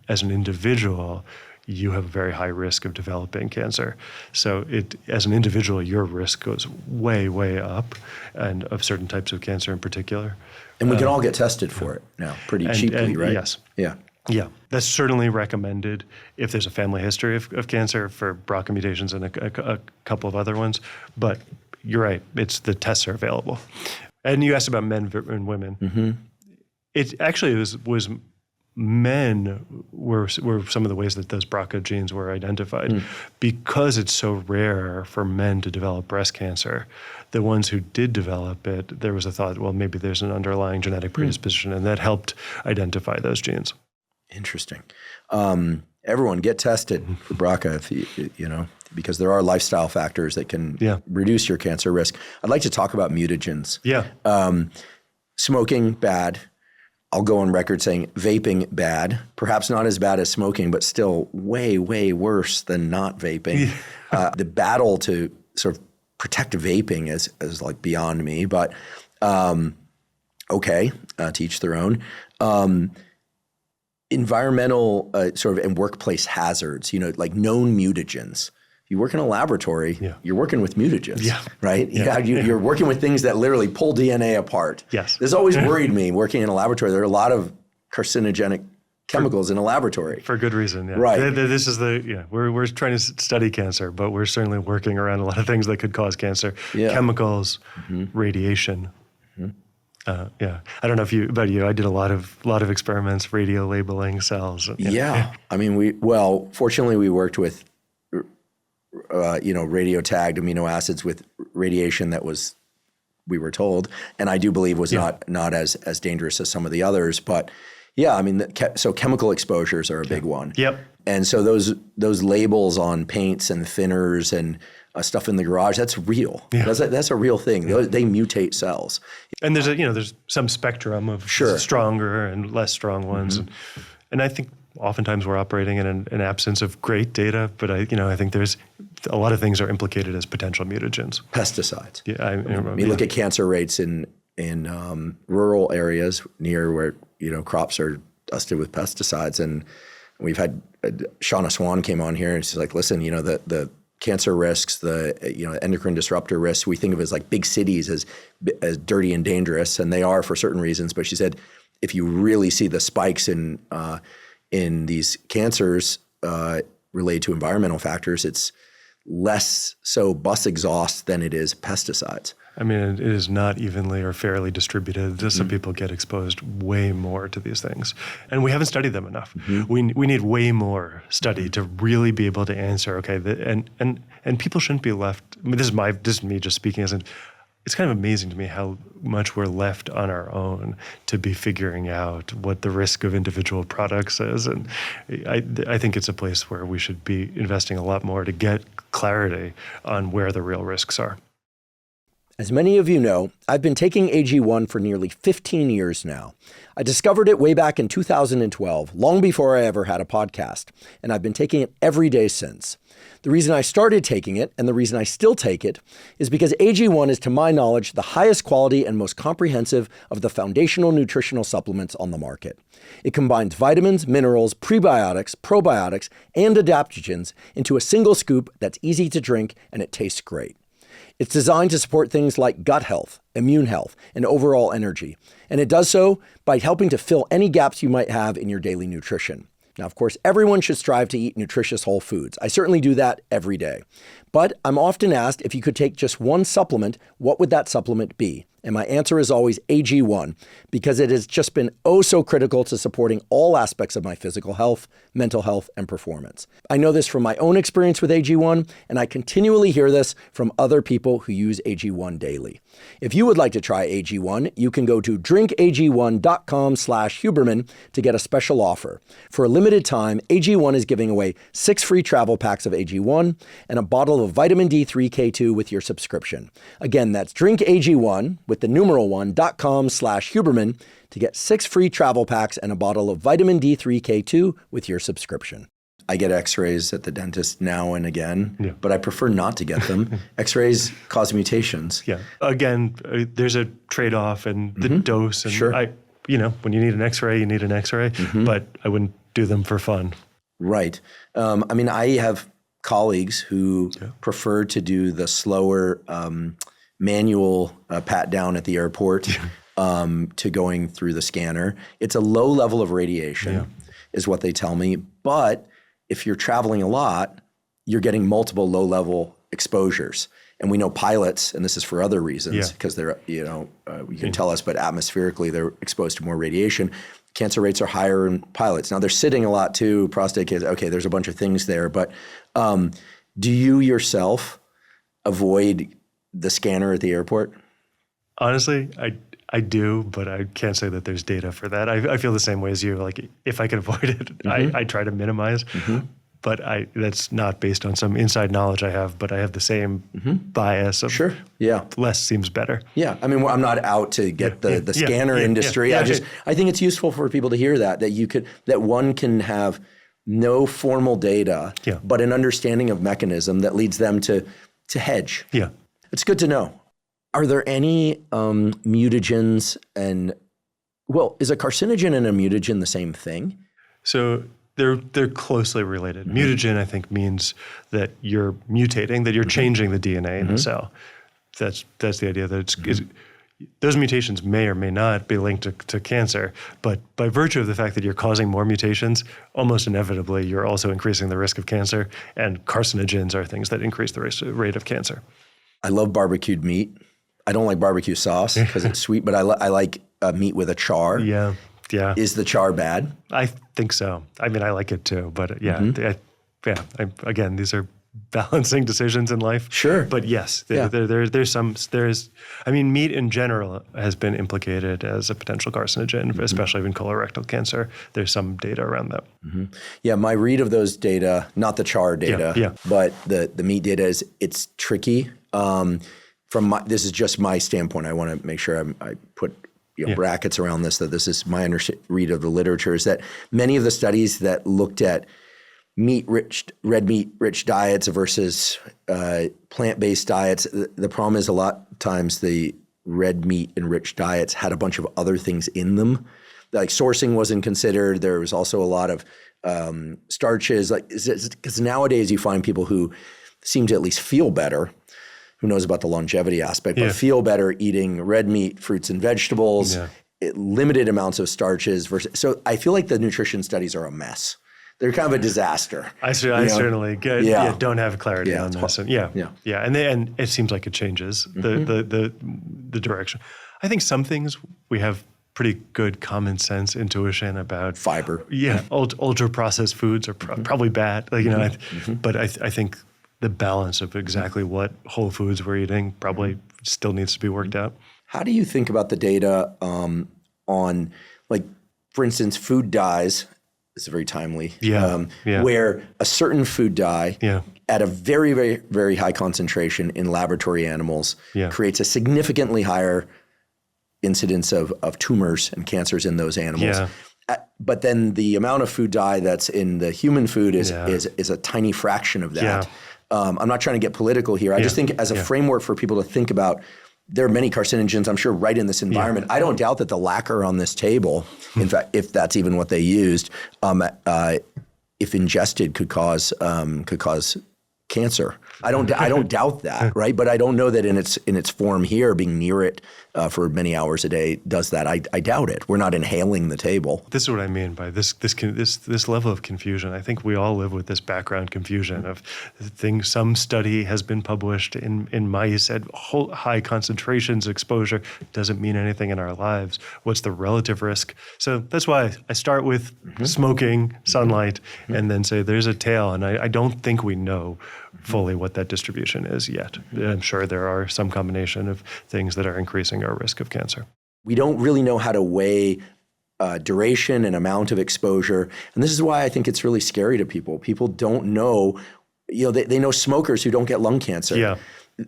as an individual, you have a very high risk of developing cancer. So as an individual, your risk goes way, way up, and of certain types of cancer in particular. And we can all get tested for it now pretty cheaply, right? Yes. Yeah. Yeah, that's certainly recommended if there's a family history of cancer for BRCA mutations and a couple of other ones. But you're right, the tests are available. And you asked about men and women. Mm-hmm. It actually was men were some of the ways that those BRCA genes were identified. Because it's so rare for men to develop breast cancer. The ones who did develop it, there was a thought, well, maybe there's an underlying genetic predisposition, and that helped identify those genes. Interesting. Everyone get tested for BRCA if you know, because there are lifestyle factors that can reduce your cancer risk. I'd like to talk about mutagens. Yeah. Smoking, bad. I'll go on record saying vaping, bad. Perhaps not as bad as smoking, but still way, way worse than not vaping. The battle to sort of protect vaping is like beyond me, but okay, to each their own. Environmental sort of and workplace hazards, you know, like known mutagens. You work in a laboratory, you're working with mutagens, right? You're working with things that literally pull DNA apart. Yes. This always worried me working in a laboratory. There are a lot of carcinogenic chemicals in a laboratory. For good reason, yeah. Right. This is we're trying to study cancer, but we're certainly working around a lot of things that could cause cancer. Yeah. Chemicals, radiation. I don't know about you. I did a lot of experiments, radio labeling cells. I mean, fortunately we worked with, radio tagged amino acids with radiation that was, we were told, and I do believe was not as dangerous as some of the others. But I mean, so chemical exposures are a big one. Yep. And so those labels on paints and thinners and stuff in the garage, that's real. Yeah. That's a real thing. Yeah. They mutate cells. And there's some spectrum of stronger and less strong ones. Mm-hmm. And I think oftentimes we're operating in an absence of great data, but I think there's a lot of things are implicated as potential mutagens. Pesticides. Yeah, you look at cancer rates in rural areas near where crops are dusted with pesticides, and we've had Shauna Swan came on here and she's like, listen, the cancer risks, the endocrine disruptor risks, we think of as like big cities as dirty and dangerous, and they are for certain reasons. But she said, if you really see the spikes in these cancers related to environmental factors, it's less so bus exhaust than it is pesticides. I mean, it is not evenly or fairly distributed. Some people get exposed way more to these things. And we haven't studied them enough. Mm-hmm. We need way more study to really be able to answer, okay, and people shouldn't be left, this is me just speaking it's kind of amazing to me how much we're left on our own to be figuring out what the risk of individual products is. And I think it's a place where we should be investing a lot more to get clarity on where the real risks are. As many of you know, I've been taking AG1 for nearly 15 years now. I discovered it way back in 2012, long before I ever had a podcast, and I've been taking it every day since. The reason I started taking it, and the reason I still take it, is because AG1 is, to my knowledge, the highest quality and most comprehensive of the foundational nutritional supplements on the market. It combines vitamins, minerals, prebiotics, probiotics, and adaptogens into a single scoop that's easy to drink, and it tastes great. It's designed to support things like gut health, immune health, and overall energy. And it does so by helping to fill any gaps you might have in your daily nutrition. Now, of course, everyone should strive to eat nutritious whole foods. I certainly do that every day. But I'm often asked if you could take just one supplement, what would that supplement be? And my answer is always AG1, because it has just been oh so critical to supporting all aspects of my physical health, mental health, and performance. I know this from my own experience with AG1, and I continually hear this from other people who use AG1 daily. If you would like to try AG1, you can go to drinkag1.com/Huberman to get a special offer. For a limited time, AG1 is giving away 6 free travel packs of AG1 and a bottle of vitamin D3K2 with your subscription. Again, that's drinkag1 with the numeral 1.com/Huberman to get 6 free travel packs and a bottle of vitamin D3K2 with your subscription. I get x-rays at the dentist now and again, but I prefer not to get them. X-rays cause mutations. Yeah. Again, there's a trade-off and the dose. And when you need an x-ray, you need an x-ray, but I wouldn't do them for fun. Right. I mean, I have colleagues who prefer to do the slower manual pat down at the airport to going through the scanner. It's a low level of radiation is what they tell me. But if you're traveling a lot, you're getting multiple low level exposures. And we know pilots, and this is for other reasons, because they're, you can tell us, but atmospherically they're exposed to more radiation. Cancer rates are higher in pilots. Now they're sitting a lot too, prostate cancer. Okay, there's a bunch of things there. But do you yourself avoid the scanner at the airport? Honestly, I do, but I can't say that there's data for that. I feel the same way as you. Like if I can avoid it, I try to minimize. But that's not based on some inside knowledge I have, but I have the same bias of less seems better. Yeah. I mean, I'm not out to get the scanner industry. I think it's useful for people to hear that one can have no formal data, but an understanding of mechanism that leads them to hedge. Yeah. It's good to know. Are there any mutagens is a carcinogen and a mutagen the same thing? So they're closely related. Mutagen, I think, means that you're mutating, that you're changing the DNA in the cell. That's the idea that those mutations may or may not be linked to cancer, but by virtue of the fact that you're causing more mutations, almost inevitably you're also increasing the risk of cancer, and carcinogens are things that increase the rate of cancer. I love barbecued meat. I don't like barbecue sauce because it's sweet, but I like meat with a char. Yeah. Is the char bad? I think so. I mean, I like it too, but again, these are balancing decisions in life. Sure. But yes, meat in general has been implicated as a potential carcinogen, especially in colorectal cancer. There's some data around that. Yeah, my read of those data, not the char data, but the meat data is it's tricky. This is just my standpoint. I want to make sure I put brackets around this, that this is my read of the literature, is that many of the studies that looked at red meat-rich diets versus plant-based diets, the problem is a lot of times the red meat-enriched diets had a bunch of other things in them. Like sourcing wasn't considered. There was also a lot of starches. Because nowadays you find people who seem to at least feel better. Who knows about the longevity aspect, but feel better eating red meat, fruits and vegetables, limited amounts of starches. So I feel like the nutrition studies are a mess. They're kind of a disaster. I certainly don't have clarity on this. And and it seems like it changes the direction. I think some things we have pretty good common sense intuition about. Fiber. Yeah, ultra processed foods are probably bad. But I think the balance of exactly what whole foods we're eating probably still needs to be worked out. How do you think about the data on, for instance, food dyes? This is very timely. Where a certain food dye at a very, very, very high concentration in laboratory animals creates a significantly higher incidence of tumors and cancers in those animals. But then the amount of food dye that's in the human food is a tiny fraction of that. I'm not trying to get political here. I just think as a framework for people to think about, there are many carcinogens, I'm sure, right in this environment. I don't doubt that the lacquer on this table, in fact, if that's even what they used, if ingested could cause cancer. I don't doubt that, right? But I don't know that in its form here, being near it for many hours a day does that. I doubt it. We're not inhaling the table. This is what I mean by this level of confusion. I think we all live with this background confusion of things. Some study has been published in mice at high concentrations exposure. Doesn't mean anything in our lives. What's the relative risk? So that's why I start with smoking, sunlight, and then say there's a tail. And I don't think we know fully what that distribution is yet. I'm sure there are some combination of things that are increasing our risk of cancer. We don't really know how to weigh duration and amount of exposure. And this is why I think it's really scary to people. People don't know, they know smokers who don't get lung cancer. Yeah,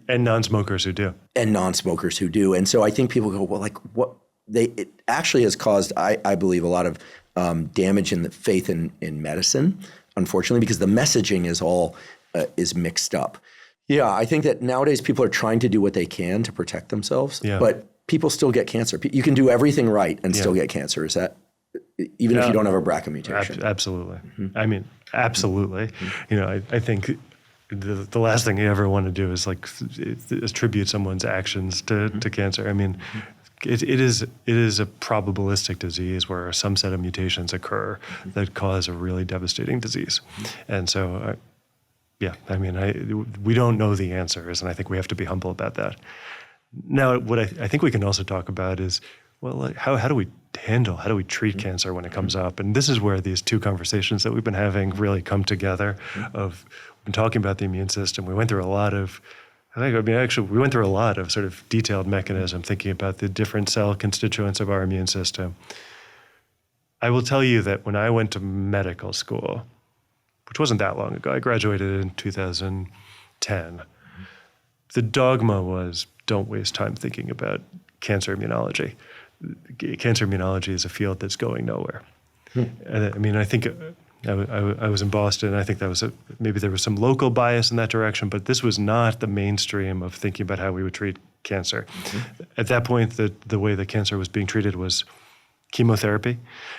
and non-smokers who do. And so I think people go, well, it actually has caused, I believe, a lot of damage in the faith in medicine, unfortunately, because the messaging is all is mixed up. Yeah, I think that nowadays people are trying to do what they can to protect themselves, but people still get cancer. You can do everything right and still get cancer. Is that even if you don't have a BRCA mutation. Absolutely. I mean, absolutely. I think the last thing you ever want to do is attribute someone's actions to cancer. I mean, it is a probabilistic disease where some set of mutations occur that cause a really devastating disease. And so, we don't know the answers, and I think we have to be humble about that. Now, what I think we can also talk about is, well, how do we treat cancer when it comes up? And this is where these two conversations that we've been having really come together. We've been talking about the immune system. We went through a lot of sort of detailed mechanism, thinking about the different cell constituents of our immune system. I will tell you that when I went to medical school, which wasn't that long ago, I graduated in 2010, the dogma was, don't waste time thinking about cancer immunology. Cancer immunology is a field that's going nowhere. And I mean, I think I was in Boston. I think maybe there was some local bias in that direction, but this was not the mainstream of thinking about how we would treat cancer. At that point, the way that cancer was being treated was chemotherapy,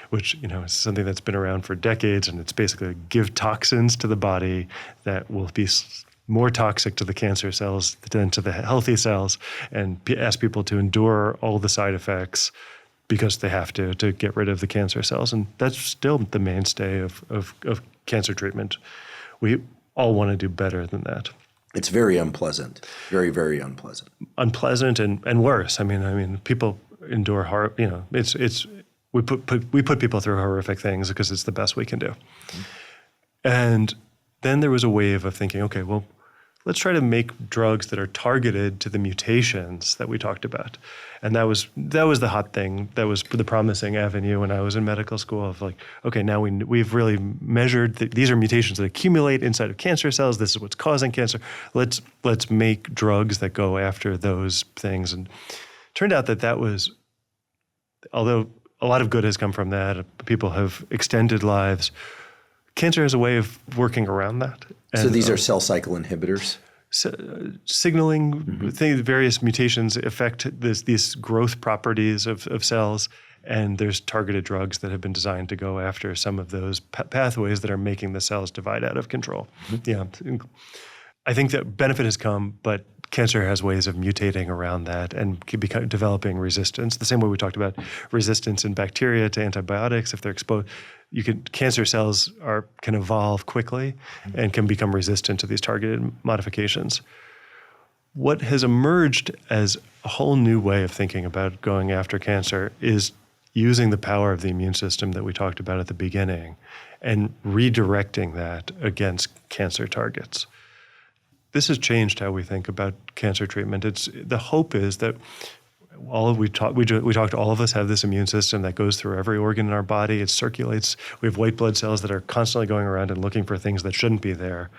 which is something that's been around for decades, and it's basically give toxins to the body that will be more toxic to the cancer cells than to the healthy cells, and ask people to endure all the side effects because they have to get rid of the cancer cells. And that's still the mainstay of cancer treatment. We all want to do better than that. It's very unpleasant, very, very unpleasant. Unpleasant and worse. I mean, people endure horror. We put people through horrific things because it's the best we can do. And then there was a wave of thinking, okay, well, let's try to make drugs that are targeted to the mutations that we talked about. And that was the hot thing. That was the promising avenue when I was in medical school of okay, now we've really measured these are mutations that accumulate inside of cancer cells. This is what's causing cancer. Let's make drugs that go after those things. And it turned out that was, although a lot of good has come from that, people have extended lives, cancer has a way of working around that. So these are cell cycle inhibitors? Signaling, various mutations affect these growth properties of cells, and there's targeted drugs that have been designed to go after some of those pathways that are making the cells divide out of control. Yeah, I think that benefit has come, but cancer has ways of mutating around that and developing resistance. The same way we talked about resistance in bacteria to antibiotics. If they're exposed, cancer cells can evolve quickly and can become resistant to these targeted modifications. What has emerged as a whole new way of thinking about going after cancer is using the power of the immune system that we talked about at the beginning and redirecting that against cancer targets. This has changed how we think about cancer treatment. The hope is that all of us have this immune system that goes through every organ in our body. It circulates. We have white blood cells that are constantly going around and looking for things that shouldn't be there.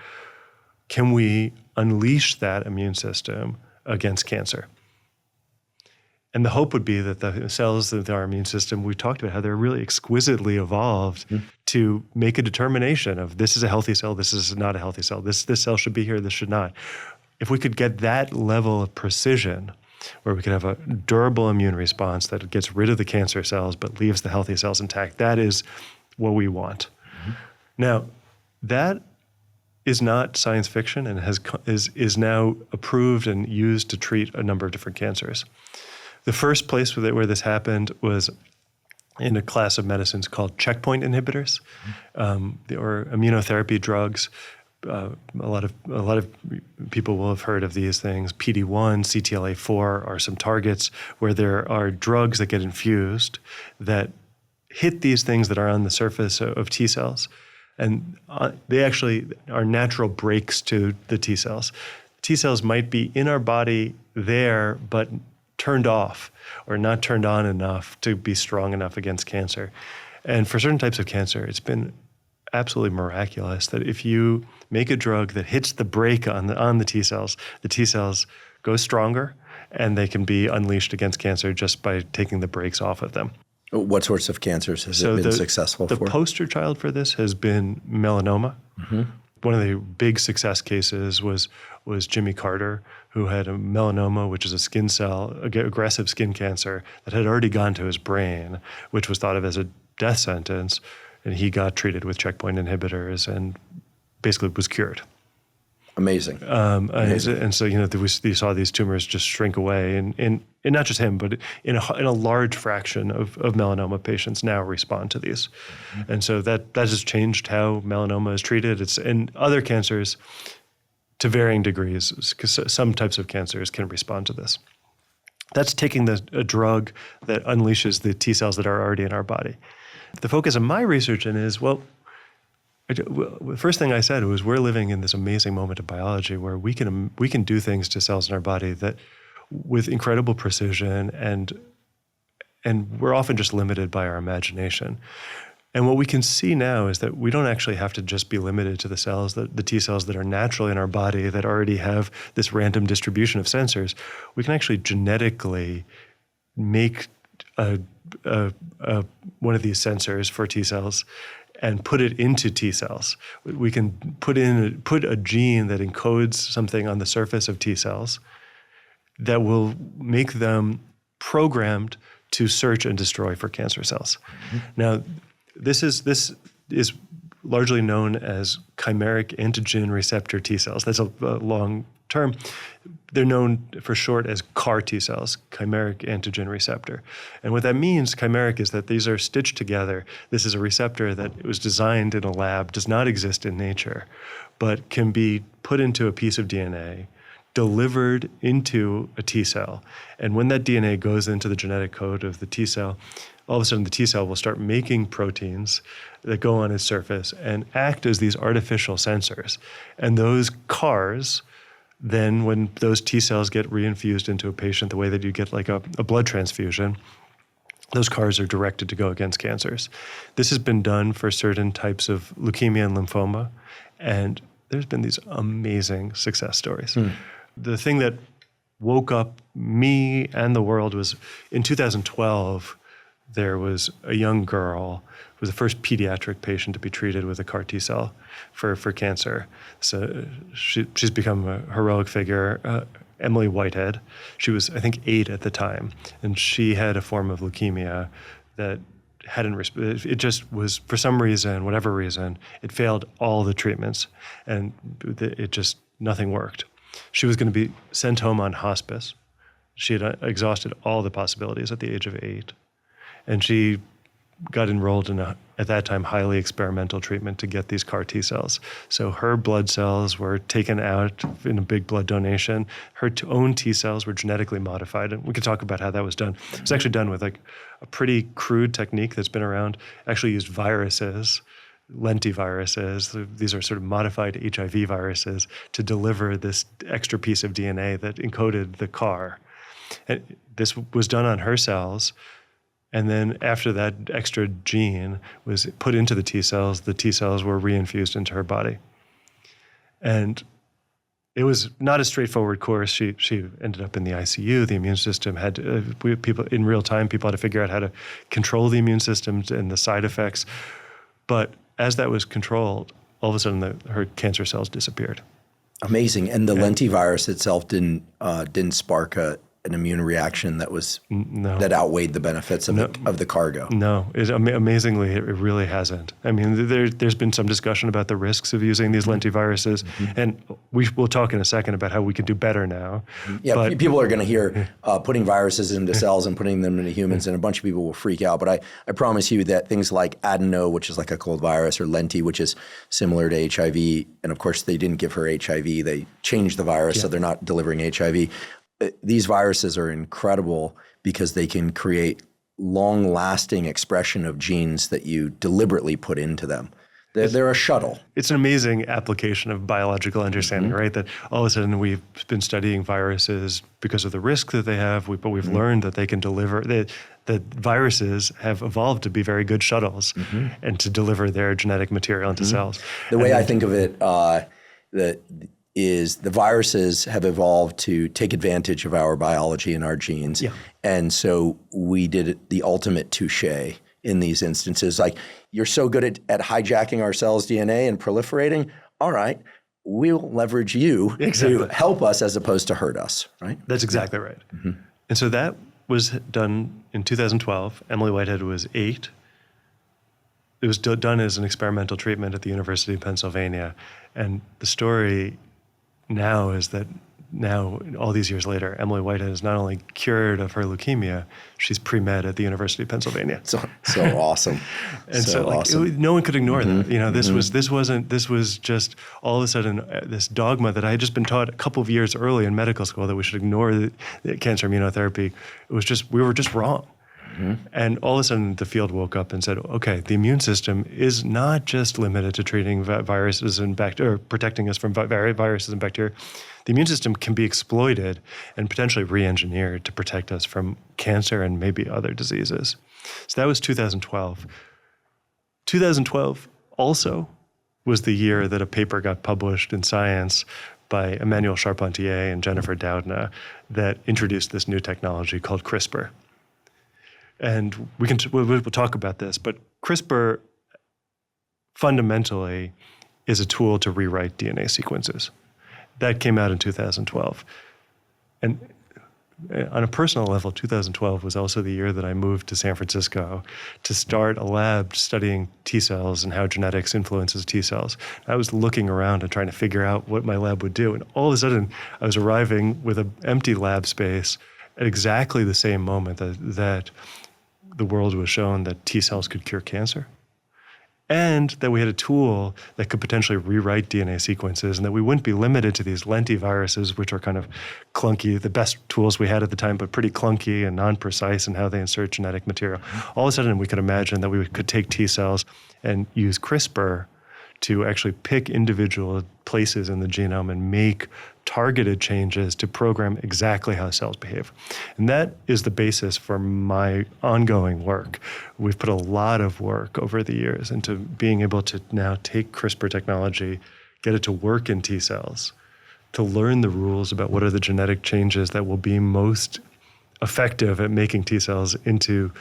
Can we unleash that immune system against cancer? And the hope would be that the cells of our immune system, we talked about how they're really exquisitely evolved to make a determination of this is a healthy cell, this is not a healthy cell, this cell should be here, this should not. If we could get that level of precision, where we could have a durable immune response that gets rid of the cancer cells but leaves the healthy cells intact, that is what we want. Now, that is not science fiction and is now approved and used to treat a number of different cancers. The first place where this happened was in a class of medicines called checkpoint inhibitors, or immunotherapy drugs. A lot of people will have heard of these things. PD-1, CTLA-4 are some targets where there are drugs that get infused that hit these things that are on the surface of T cells, and they actually are natural breaks to the T cells. T cells might be in our body there, but turned off or not turned on enough to be strong enough against cancer. And for certain types of cancer, it's been absolutely miraculous that if you make a drug that hits the brake on the T cells go stronger and they can be unleashed against cancer just by taking the brakes off of them. What sorts of cancers has it been successful for? The poster child for this has been melanoma. One of the big success cases was Jimmy Carter, who had a melanoma, which is a skin cell, aggressive skin cancer that had already gone to his brain, which was thought of as a death sentence, and he got treated with checkpoint inhibitors and basically was cured. Amazing. And so, you saw these tumors just shrink away, and not just him, but in a large fraction of melanoma patients now respond to these. And so that has changed how melanoma is treated. It's in other cancers to varying degrees, because some types of cancers can respond to this. That's taking a drug that unleashes the T cells that are already in our body. The focus of my research is, the first thing I said was we're living in this amazing moment of biology where we can do things to cells in our body that with incredible precision, and we're often just limited by our imagination. And what we can see now is that we don't actually have to just be limited to the cells, the T cells that are naturally in our body that already have this random distribution of sensors. We can actually genetically make one of these sensors for T cells and put it into T cells. We can put a gene that encodes something on the surface of T cells that will make them programmed to search and destroy for cancer cells. Now, this is largely known as chimeric antigen receptor T cells. That's a long term. They're known for short as CAR T cells, chimeric antigen receptor. And what that means, chimeric, is that these are stitched together. This is a receptor that was designed in a lab, does not exist in nature, but can be put into a piece of DNA, delivered into a T cell. And when that DNA goes into the genetic code of the T cell, all of a sudden the T cell will start making proteins that go on its surface and act as these artificial sensors. And those CARs, then when those T cells get reinfused into a patient the way that you get like a blood transfusion, those CARs are directed to go against cancers. This has been done for certain types of leukemia and lymphoma, and there's been these amazing success stories. The thing that woke up me and the world was in 2012, there was a young girl who was the first pediatric patient to be treated with a CAR T cell for cancer. So she's become a heroic figure, Emily Whitehead. She was, I think, 8 at the time, and she had a form of leukemia that it just was, for some reason, whatever reason, it failed all the treatments, and nothing worked. She was going to be sent home on hospice. She had exhausted all the possibilities at the age of 8. And she got enrolled in at that time, highly experimental treatment to get these CAR T cells. So her blood cells were taken out in a big blood donation. Her own T cells were genetically modified. And we could talk about how that was done. It was actually done with like a pretty crude technique that's been around, actually used viruses, lentiviruses. These are sort of modified HIV viruses to deliver this extra piece of DNA that encoded the CAR. And this was done on her cells. And then after that extra gene was put into the T cells were reinfused into her body. And it was not a straightforward course. She ended up in the ICU. The immune system had people in real time. People had to figure out how to control the immune system and the side effects. But as that was controlled, all of a sudden her cancer cells disappeared. Amazing. And the lentivirus itself didn't spark an immune reaction that outweighed the benefits of the cargo. No, amazingly, it really hasn't. I mean, there's been some discussion about the risks of using these lentiviruses, and we'll talk in a second about how we can do better now. Yeah, but people are going to hear putting viruses into cells and putting them into humans, and a bunch of people will freak out. But I promise you that things like adeno, which is like a cold virus, or lenti, which is similar to HIV, and of course they didn't give her HIV. They changed the virus, so they're not delivering HIV. These viruses are incredible because they can create long-lasting expression of genes that you deliberately put into them. They're a shuttle. It's an amazing application of biological understanding, right? That all of a sudden we've been studying viruses because of the risk that they have, but we've learned that they can deliver, that viruses have evolved to be very good shuttles and to deliver their genetic material into cells. The way I think of it, is the viruses have evolved to take advantage of our biology and our genes. Yeah. And so we did the ultimate touche in these instances. Like, you're so good at hijacking our cells' DNA and proliferating. All right, we'll leverage you to help us as opposed to hurt us, right? That's exactly right. And so that was done in 2012. Emily Whitehead was 8. it was done as an experimental treatment at the University of Pennsylvania. And the story now is that now, all these years later, Emily Whitehead is not only cured of her leukemia, she's pre-med at the University of Pennsylvania. So awesome. And awesome. No one could ignore that. This was just all of a sudden this dogma that I had just been taught a couple of years early in medical school that we should ignore the cancer immunotherapy. It was just, we were just wrong. And all of a sudden, the field woke up and said, okay, the immune system is not just limited to treating viruses and bacteria, or protecting us from viruses and bacteria. The immune system can be exploited and potentially re-engineered to protect us from cancer and maybe other diseases. So that was 2012. 2012 also was the year that a paper got published in Science by Emmanuel Charpentier and Jennifer Doudna that introduced this new technology called CRISPR. And we'll talk about this, but CRISPR fundamentally is a tool to rewrite DNA sequences. That came out in 2012. And on a personal level, 2012 was also the year that I moved to San Francisco to start a lab studying T cells and how genetics influences T cells. I was looking around and trying to figure out what my lab would do. And all of a sudden, I was arriving with an empty lab space at exactly the same moment that the world was shown that T cells could cure cancer, and that we had a tool that could potentially rewrite DNA sequences, and that we wouldn't be limited to these lentiviruses, which are kind of clunky, the best tools we had at the time, but pretty clunky and non-precise in how they insert genetic material. All of a sudden, we could imagine that we could take T cells and use CRISPR to actually pick individual places in the genome and make targeted changes to program exactly how cells behave. And that is the basis for my ongoing work. We've put a lot of work over the years into being able to now take CRISPR technology, get it to work in T cells, to learn the rules about what are the genetic changes that will be most effective at making T cells into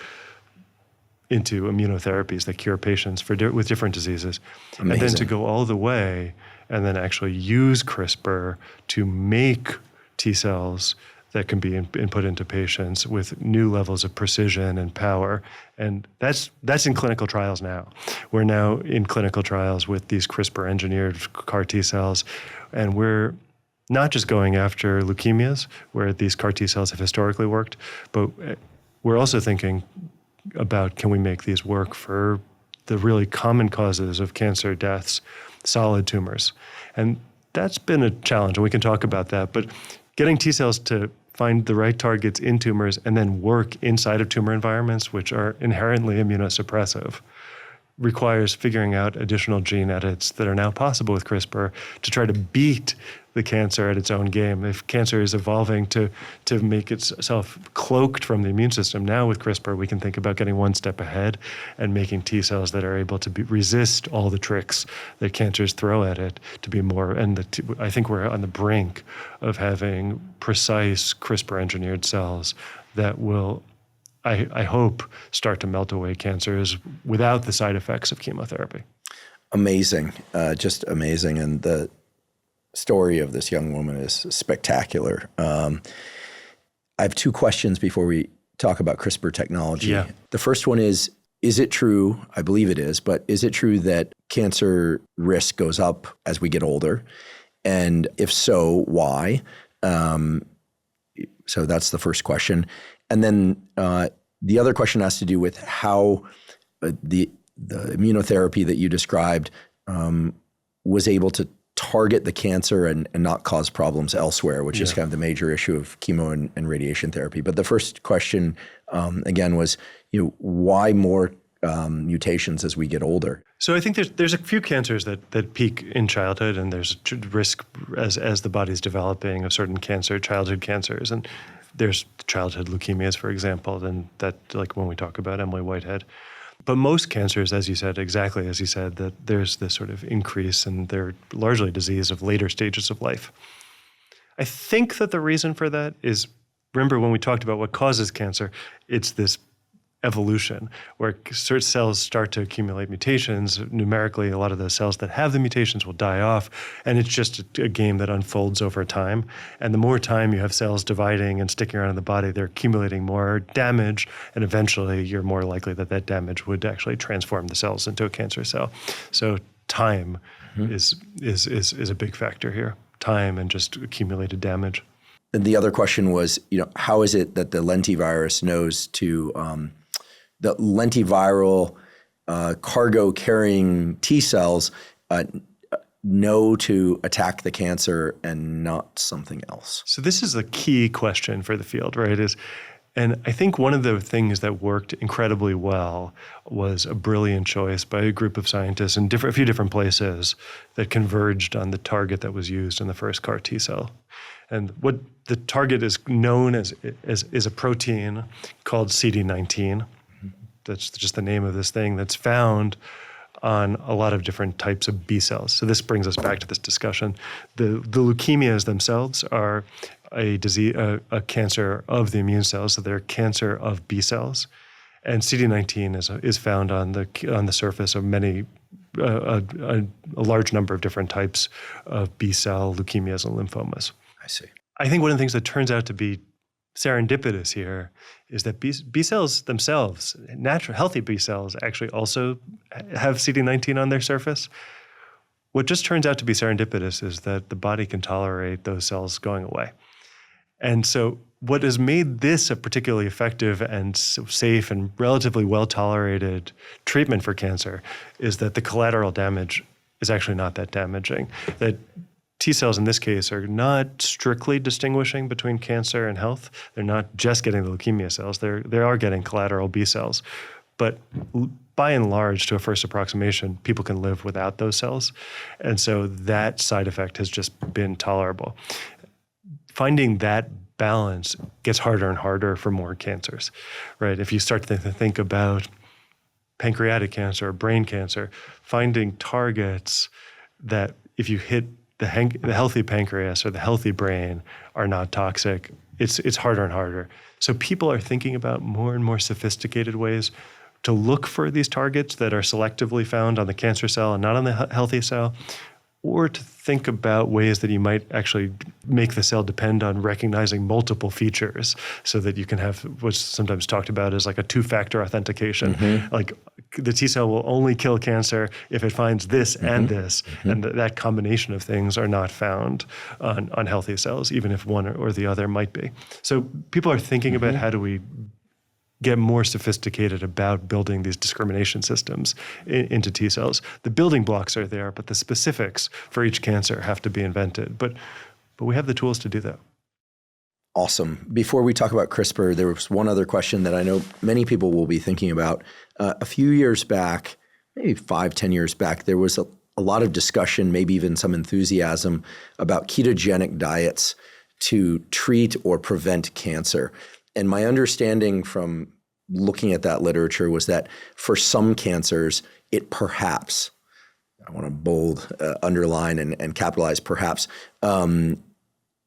immunotherapies that cure patients with different diseases. Amazing. And then to go all the way and then actually use CRISPR to make T cells that can be input into patients with new levels of precision and power. And that's in clinical trials now. We're now in clinical trials with these CRISPR-engineered CAR T cells, and we're not just going after leukemias, where these CAR T cells have historically worked, but we're also thinking about, can we make these work for the really common causes of cancer deaths, solid tumors? And that's been a challenge, and we can talk about that. But getting T cells to find the right targets in tumors and then work inside of tumor environments, which are inherently immunosuppressive, requires figuring out additional gene edits that are now possible with CRISPR to try to beat the cancer at its own game. If cancer is evolving to make itself cloaked from the immune system, now with CRISPR, we can think about getting one step ahead and making T cells that are able to resist all the tricks that cancers throw at it to be more, I think we're on the brink of having precise CRISPR-engineered cells that will, I hope, start to melt away cancers without the side effects of chemotherapy. Amazing, just amazing. And the story of this young woman is spectacular. I have two questions before we talk about CRISPR technology. Yeah. The first one is it true, I believe it is, but is it true that cancer risk goes up as we get older? And if so, why? So that's the first question. And then the other question has to do with how the immunotherapy that you described was able to target the cancer and not cause problems elsewhere, which is kind of the major issue of chemo and radiation therapy. But the first question, again, was, why more mutations as we get older? So I think there's a few cancers that peak in childhood, and there's risk as the body's developing of certain childhood cancers. And there's childhood leukemias, for example, and that, like when we talk about Emily Whitehead. But most cancers, as you said, exactly as you said, that there's this sort of increase, and they're largely disease of later stages of life. I think that the reason for that is, remember when we talked about what causes cancer, it's this evolution, where certain cells start to accumulate mutations. Numerically, a lot of those cells that have the mutations will die off, and it's just a game that unfolds over time. And the more time you have cells dividing and sticking around in the body, they're accumulating more damage, and eventually you're more likely that that damage would actually transform the cells into a cancer cell. So time is a big factor here. Time and just accumulated damage. And the other question was, how is it that the lentivirus knows to the lentiviral cargo-carrying T cells know to attack the cancer and not something else? So this is a key question for the field, right? And I think one of the things that worked incredibly well was a brilliant choice by a group of scientists in a few different places that converged on the target that was used in the first CAR T cell. And what the target is known as is a protein called CD19. That's just the name of this thing that's found on a lot of different types of B cells. So this brings us back to this discussion. The leukemias themselves are a disease, a cancer of the immune cells. So they're cancer of B cells, and CD19 is found on the surface of many a large number of different types of B cell leukemias and lymphomas. I see. I think one of the things that turns out to be serendipitous here is that B cells themselves, natural healthy B cells, actually also have CD19 on their surface. What just turns out to be serendipitous is that the body can tolerate those cells going away. And so what has made this a particularly effective and safe and relatively well-tolerated treatment for cancer is that the collateral damage is actually not that damaging. That T cells in this case are not strictly distinguishing between cancer and health. They're not just getting the leukemia cells. They are getting collateral B cells. But by and large, to a first approximation, people can live without those cells. And so that side effect has just been tolerable. Finding that balance gets harder and harder for more cancers, right? If you start to think about pancreatic cancer or brain cancer, finding targets that if you hit the healthy pancreas or the healthy brain are not toxic, it's harder and harder. So people are thinking about more and more sophisticated ways to look for these targets that are selectively found on the cancer cell and not on the healthy cell, or to think about ways that you might actually make the cell depend on recognizing multiple features so that you can have what's sometimes talked about as like a two-factor authentication. Like the T cell will only kill cancer if it finds this and this, and that combination of things are not found on healthy cells, even if one or the other might be. So people are thinking about how do we get more sophisticated about building these discrimination systems into T cells. The building blocks are there, but the specifics for each cancer have to be invented. But we have the tools to do that. Awesome. Before we talk about CRISPR, there was one other question that I know many people will be thinking about. A few years back, maybe 5-10 years back, there was a lot of discussion, maybe even some enthusiasm about ketogenic diets to treat or prevent cancer. And my understanding from looking at that literature was that for some cancers, it perhaps, I want to bold, underline and capitalize perhaps,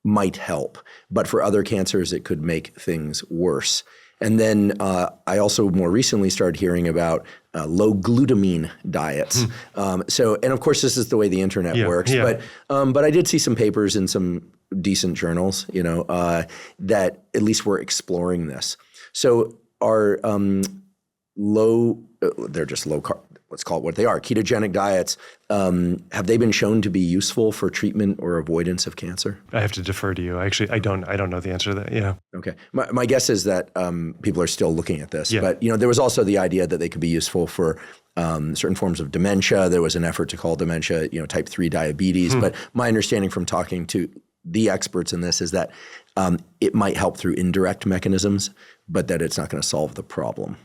might help. But for other cancers, it could make things worse. And then I also more recently started hearing about low glutamine diets. And of course, this is the way the internet works. But I did see some papers in some decent journals, that at least were exploring this. So are they're just low carb, let's call it what they are, ketogenic diets, have they been shown to be useful for treatment or avoidance of cancer? I have to defer to you. Actually, I don't know the answer to that. Yeah. Okay. My guess is that people are still looking at this. But there was also the idea that they could be useful for certain forms of dementia. There was an effort to call dementia, type 3 diabetes. But my understanding from talking to the experts in this is that it might help through indirect mechanisms, but that it's not going to solve the problem.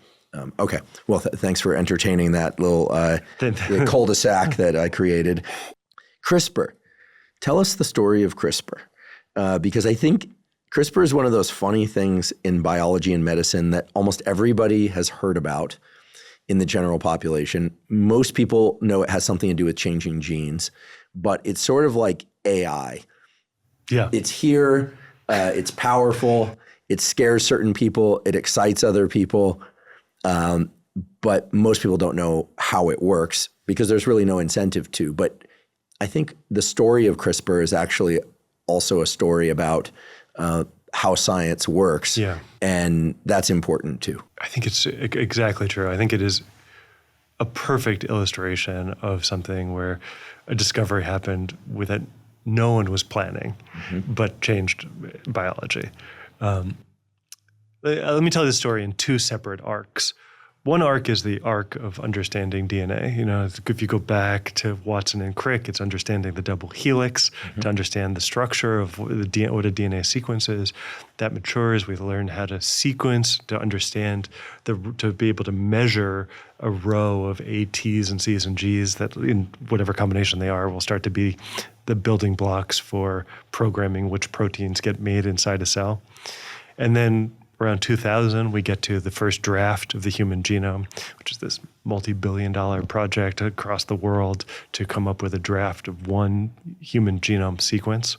Okay. Well, thanks for entertaining that little cul-de-sac that I created. CRISPR. Tell us the story of CRISPR, because I think CRISPR is one of those funny things in biology and medicine that almost everybody has heard about in the general population. Most people know it has something to do with changing genes, but it's sort of like AI. Yeah. It's here, it's powerful, it scares certain people, it excites other people. But most people don't know how it works because there's really no incentive to. But I think the story of CRISPR is actually also a story about how science works. Yeah. And that's important too. I think it's exactly true. I think it is a perfect illustration of something where a discovery happened that no one was planning, but changed biology. Let me tell this story in two separate arcs. One arc is the arc of understanding DNA. You know, if you go back to Watson and Crick, it's understanding the double helix, to understand the structure of what a DNA sequence is. That matures. We learn how to sequence, to understand, to be able to measure a row of A, T's, and C's and G's that, in whatever combination they are, will start to be the building blocks for programming which proteins get made inside a cell. And then around 2000, we get to the first draft of the human genome, which is this multi-billion-dollar project across the world to come up with a draft of one human genome sequence,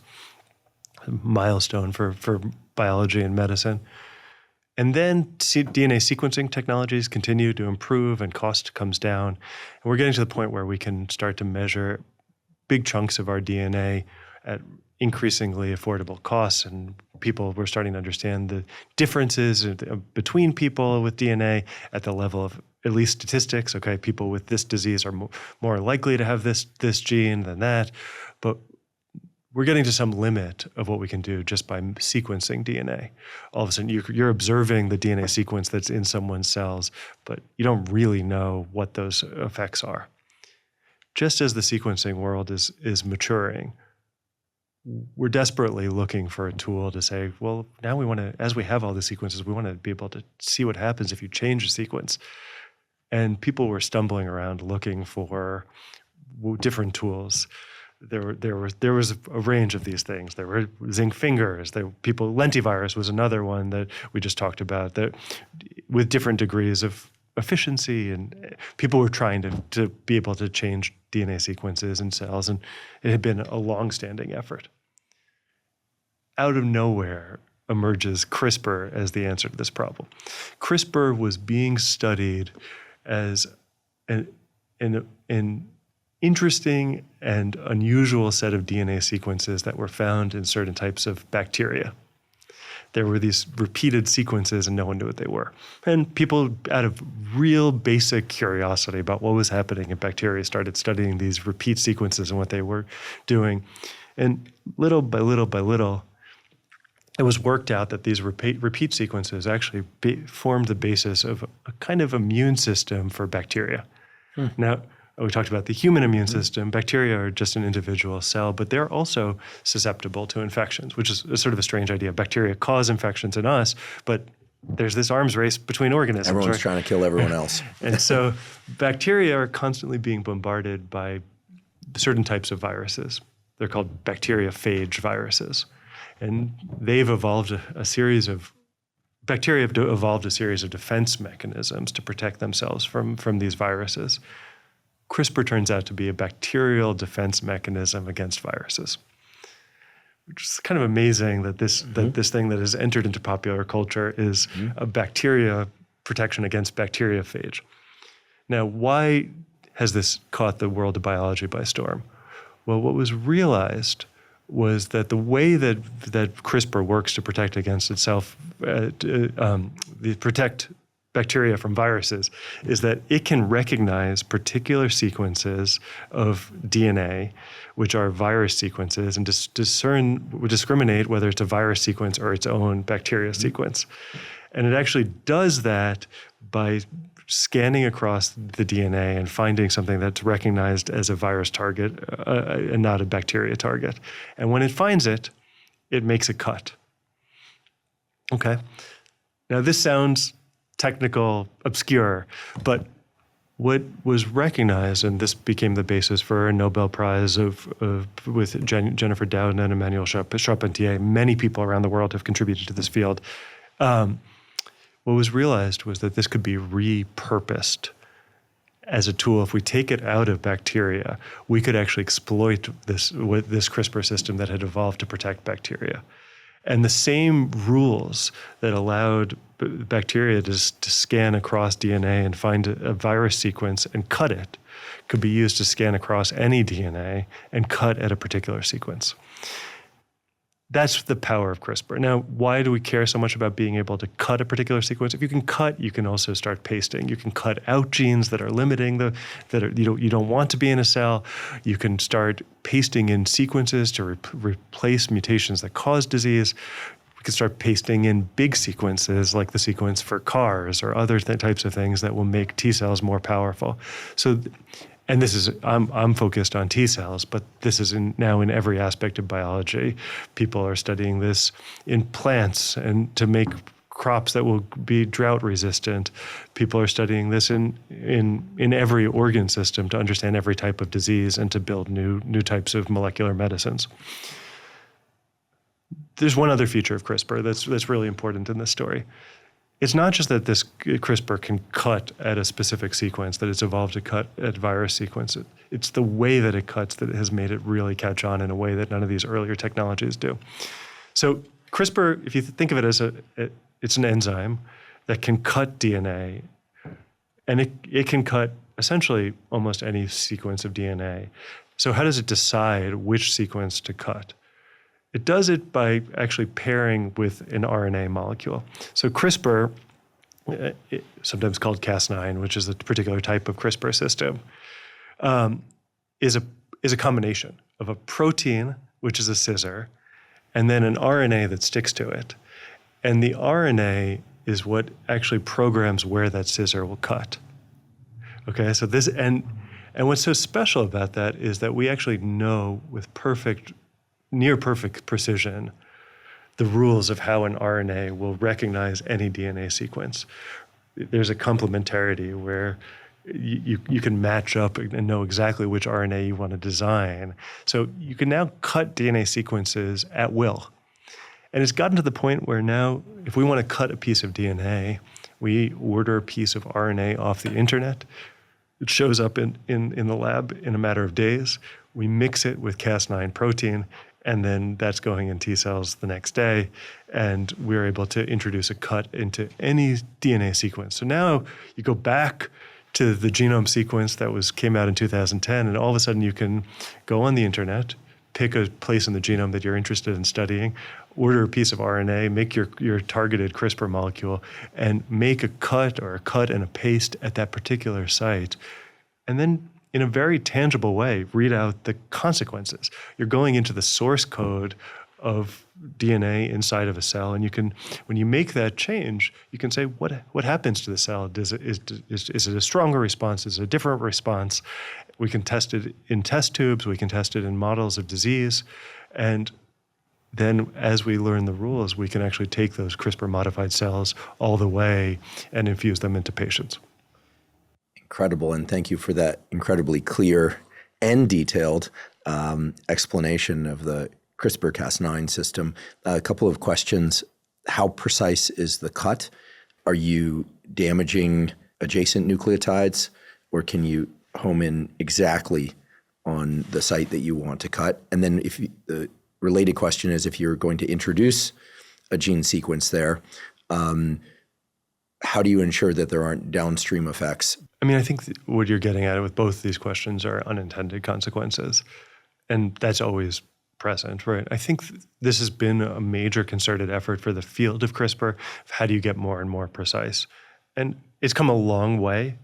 a milestone for biology and medicine. And then DNA sequencing technologies continue to improve and cost comes down. And we're getting to the point where we can start to measure big chunks of our DNA at increasingly affordable costs, and people were starting to understand the differences between people with DNA at the level of at least statistics. Okay, people with this disease are more likely to have this gene than that, but we're getting to some limit of what we can do just by sequencing DNA. All of a sudden, you're observing the DNA sequence that's in someone's cells, but you don't really know what those effects are. Just as the sequencing world is maturing, we're desperately looking for a tool to say, well, now we want to, as we have all the sequences, we want to be able to see what happens if you change a sequence. And people were stumbling around looking for different tools. There was a range of these things. There were zinc fingers. Lentivirus was another one that we just talked about, that with different degrees of efficiency, and people were trying to be able to change DNA sequences in cells, and it had been a long-standing effort. Out of nowhere emerges CRISPR as the answer to this problem. CRISPR was being studied as an interesting and unusual set of DNA sequences that were found in certain types of bacteria. There were these repeated sequences and no one knew what they were. And people, out of real basic curiosity about what was happening in bacteria, started studying these repeat sequences and what they were doing. And little by little by little, it was worked out that these repeat sequences actually formed the basis of a kind of immune system for bacteria. Now, we talked about the human immune system. Bacteria are just an individual cell, but they're also susceptible to infections, which is sort of a strange idea. Bacteria cause infections in us, but there's this arms race between organisms. Everyone's trying to kill everyone else. And so bacteria are constantly being bombarded by certain types of viruses. They're called bacteriophage viruses. And they've evolved bacteria have evolved a series of defense mechanisms to protect themselves from these viruses. CRISPR turns out to be a bacterial defense mechanism against viruses, which is kind of amazing that this thing that has entered into popular culture is a bacteria protection against bacteriophage. Now, why has this caught the world of biology by storm? Well, what was realized was that the way that CRISPR works to protect against itself, protect bacteria from viruses, is that it can recognize particular sequences of DNA, which are virus sequences, and discriminate whether it's a virus sequence or its own bacteria sequence. And it actually does that by scanning across the DNA and finding something that's recognized as a virus target and not a bacteria target. And when it finds it, it makes a cut. Okay. Now this sounds technical, obscure, but what was recognized, and this became the basis for a Nobel Prize with Jennifer Doudna and Emmanuel Charpentier. Many people around the world have contributed to this field. What was realized was that this could be repurposed as a tool. If we take it out of bacteria, we could actually exploit this CRISPR system that had evolved to protect bacteria. And the same rules that allowed bacteria to scan across DNA and find a virus sequence and cut it could be used to scan across any DNA and cut at a particular sequence. That's the power of CRISPR. Now, why do we care so much about being able to cut a particular sequence? If you can cut, you can also start pasting. You can cut out genes that are limiting you don't want to be in a cell. You can start pasting in sequences to replace mutations that cause disease. We can start pasting in big sequences like the sequence for CARs or other types of things that will make T cells more powerful. And this is, I'm focused on T cells, but this is now in every aspect of biology. People are studying this in plants and to make crops that will be drought resistant. People are studying this in every organ system to understand every type of disease and to build new types of molecular medicines. There's one other feature of CRISPR that's really important in this story. It's not just that this CRISPR can cut at a specific sequence, that it's evolved to cut at virus sequences. It's the way that it cuts that has made it really catch on in a way that none of these earlier technologies do. So CRISPR, if you think of it as it's an enzyme that can cut DNA, and it can cut essentially almost any sequence of DNA. So how does it decide which sequence to cut? It does it by actually pairing with an RNA molecule. So CRISPR, sometimes called Cas9, which is a particular type of CRISPR system, is a combination of a protein, which is a scissor, and then an RNA that sticks to it. And the RNA is what actually programs where that scissor will cut. Okay, so this, and what's so special about that is that we actually know with near perfect precision the rules of how an RNA will recognize any DNA sequence. There's a complementarity where you can match up and know exactly which RNA you want to design. So you can now cut DNA sequences at will. And it's gotten to the point where now, if we want to cut a piece of DNA, we order a piece of RNA off the internet. It shows up in the lab in a matter of days. We mix it with Cas9 protein, and then that's going in T cells the next day, and we're able to introduce a cut into any DNA sequence. So now you go back to the genome sequence that came out in 2010, and all of a sudden you can go on the internet, pick a place in the genome that you're interested in studying, order a piece of RNA, make your targeted CRISPR molecule, and make a cut or a cut and a paste at that particular site. And then in a very tangible way, read out the consequences. You're going into the source code of DNA inside of a cell, and you can, when you make that change, you can say, what happens to the cell? Is it a stronger response? Is it a different response? We can test it in test tubes. We can test it in models of disease. And then as we learn the rules, we can actually take those CRISPR-modified cells all the way and infuse them into patients. Incredible, and thank you for that incredibly clear and detailed explanation of the CRISPR-Cas9 system. A couple of questions. How precise is the cut? Are you damaging adjacent nucleotides, or can you home in exactly on the site that you want to cut? And then the related question is, if you're going to introduce a gene sequence there, how do you ensure that there aren't downstream effects? I mean, I think what you're getting at with both these questions are unintended consequences, and that's always present, right? I think this has been a major concerted effort for the field of CRISPR. How do you get more and more precise? And it's come a long way,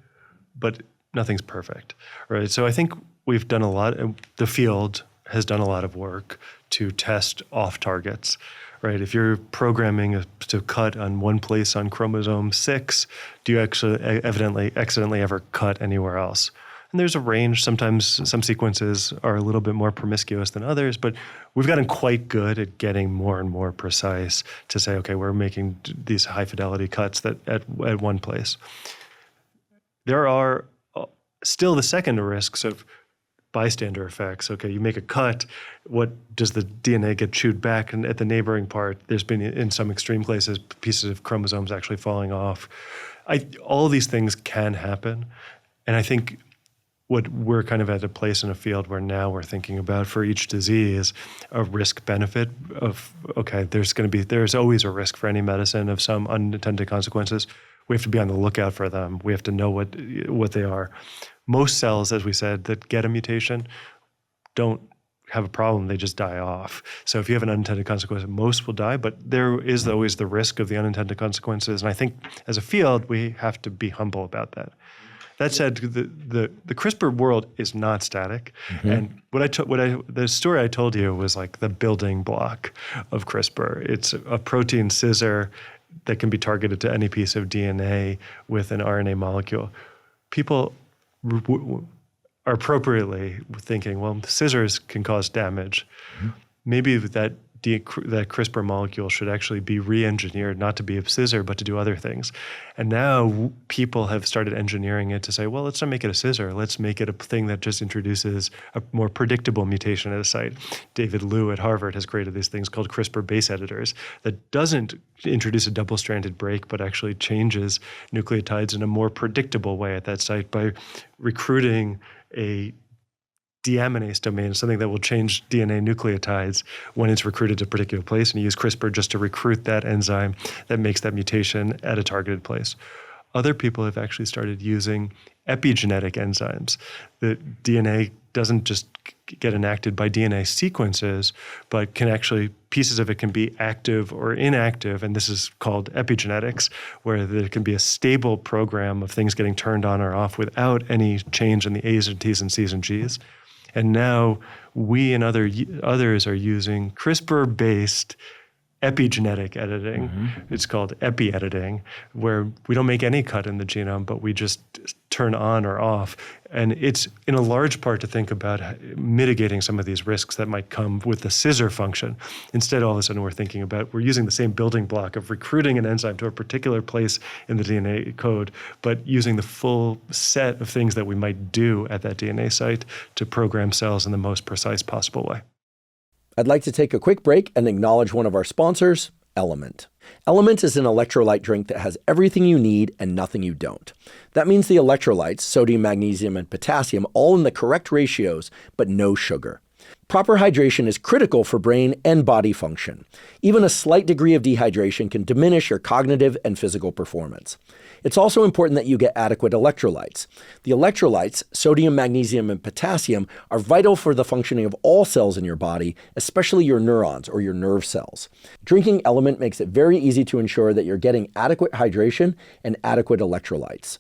but nothing's perfect, right? So I think we've done a lot. The field has done a lot of work to test off targets, right? If you're programming to cut on one place on chromosome 6, do you actually accidentally ever cut anywhere else? And there's a range. Sometimes some sequences are a little bit more promiscuous than others, but we've gotten quite good at getting more and more precise to say, okay, we're making these high fidelity cuts at one place. There are still the second risks of bystander effects. Okay, you make a cut. What does the DNA get chewed back? And at the neighboring part, there's been, in some extreme places, pieces of chromosomes actually falling off. All these things can happen. And I think what we're kind of at a place in a field where now we're thinking about for each disease a risk benefit of, okay, there's always a risk for any medicine of some unintended consequences. We have to be on the lookout for them. We have to know what they are. Most cells, as we said, that get a mutation don't have a problem. They just die off. So if you have an unintended consequence, most will die, but there is always the risk of the unintended consequences. And I think as a field, we have to be humble about that. That said, the CRISPR world is not static, and the story I told you was like the building block of CRISPR. It's a protein scissor that can be targeted to any piece of DNA with an RNA molecule. People are appropriately thinking, well, scissors can cause damage. Maybe that CRISPR molecule should actually be re-engineered, not to be a scissor, but to do other things. And now people have started engineering it to say, well, let's not make it a scissor. Let's make it a thing that just introduces a more predictable mutation at a site. David Liu at Harvard has created these things called CRISPR base editors that doesn't introduce a double-stranded break, but actually changes nucleotides in a more predictable way at that site by recruiting a deaminase domain, something that will change DNA nucleotides when it's recruited to a particular place, and you use CRISPR just to recruit that enzyme that makes that mutation at a targeted place. Other people have actually started using epigenetic enzymes. The DNA doesn't just get enacted by DNA sequences, but pieces of it can be active or inactive, and this is called epigenetics, where there can be a stable program of things getting turned on or off without any change in the A's and T's and C's and G's. And now we and others are using CRISPR-based epigenetic editing. It's called epi-editing, where we don't make any cut in the genome, but we just turn on or off. And it's in a large part to think about mitigating some of these risks that might come with the scissor function. Instead, all of a sudden, we're using the same building block of recruiting an enzyme to a particular place in the DNA code, but using the full set of things that we might do at that DNA site to program cells in the most precise possible way. I'd like to take a quick break and acknowledge one of our sponsors, LMNT. LMNT is an electrolyte drink that has everything you need and nothing you don't. That means the electrolytes, sodium, magnesium, and potassium, all in the correct ratios, but no sugar. Proper hydration is critical for brain and body function. Even a slight degree of dehydration can diminish your cognitive and physical performance. It's also important that you get adequate electrolytes. The electrolytes, sodium, magnesium, and potassium, are vital for the functioning of all cells in your body, especially your neurons or your nerve cells. Drinking LMNT makes it very easy to ensure that you're getting adequate hydration and adequate electrolytes.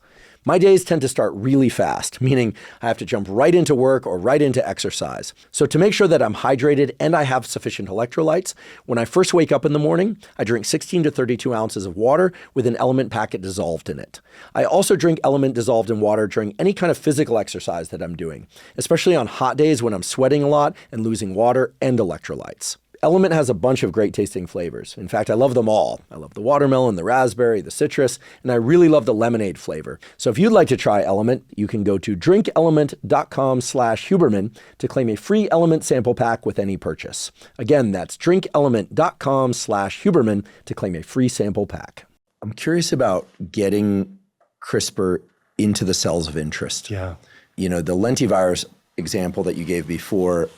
My days tend to start really fast, meaning I have to jump right into work or right into exercise. So to make sure that I'm hydrated and I have sufficient electrolytes, when I first wake up in the morning, I drink 16 to 32 ounces of water with an LMNT packet dissolved in it. I also drink LMNT dissolved in water during any kind of physical exercise that I'm doing, especially on hot days when I'm sweating a lot and losing water and electrolytes. LMNT has a bunch of great tasting flavors. In fact, I love them all. I love the watermelon, the raspberry, the citrus, and I really love the lemonade flavor. So if you'd like to try LMNT, you can go to drinkelement.com/Huberman to claim a free LMNT sample pack with any purchase. Again, that's drinkelement.com/Huberman to claim a free sample pack. I'm curious about getting CRISPR into the cells of interest. Yeah. The lentivirus example that you gave before,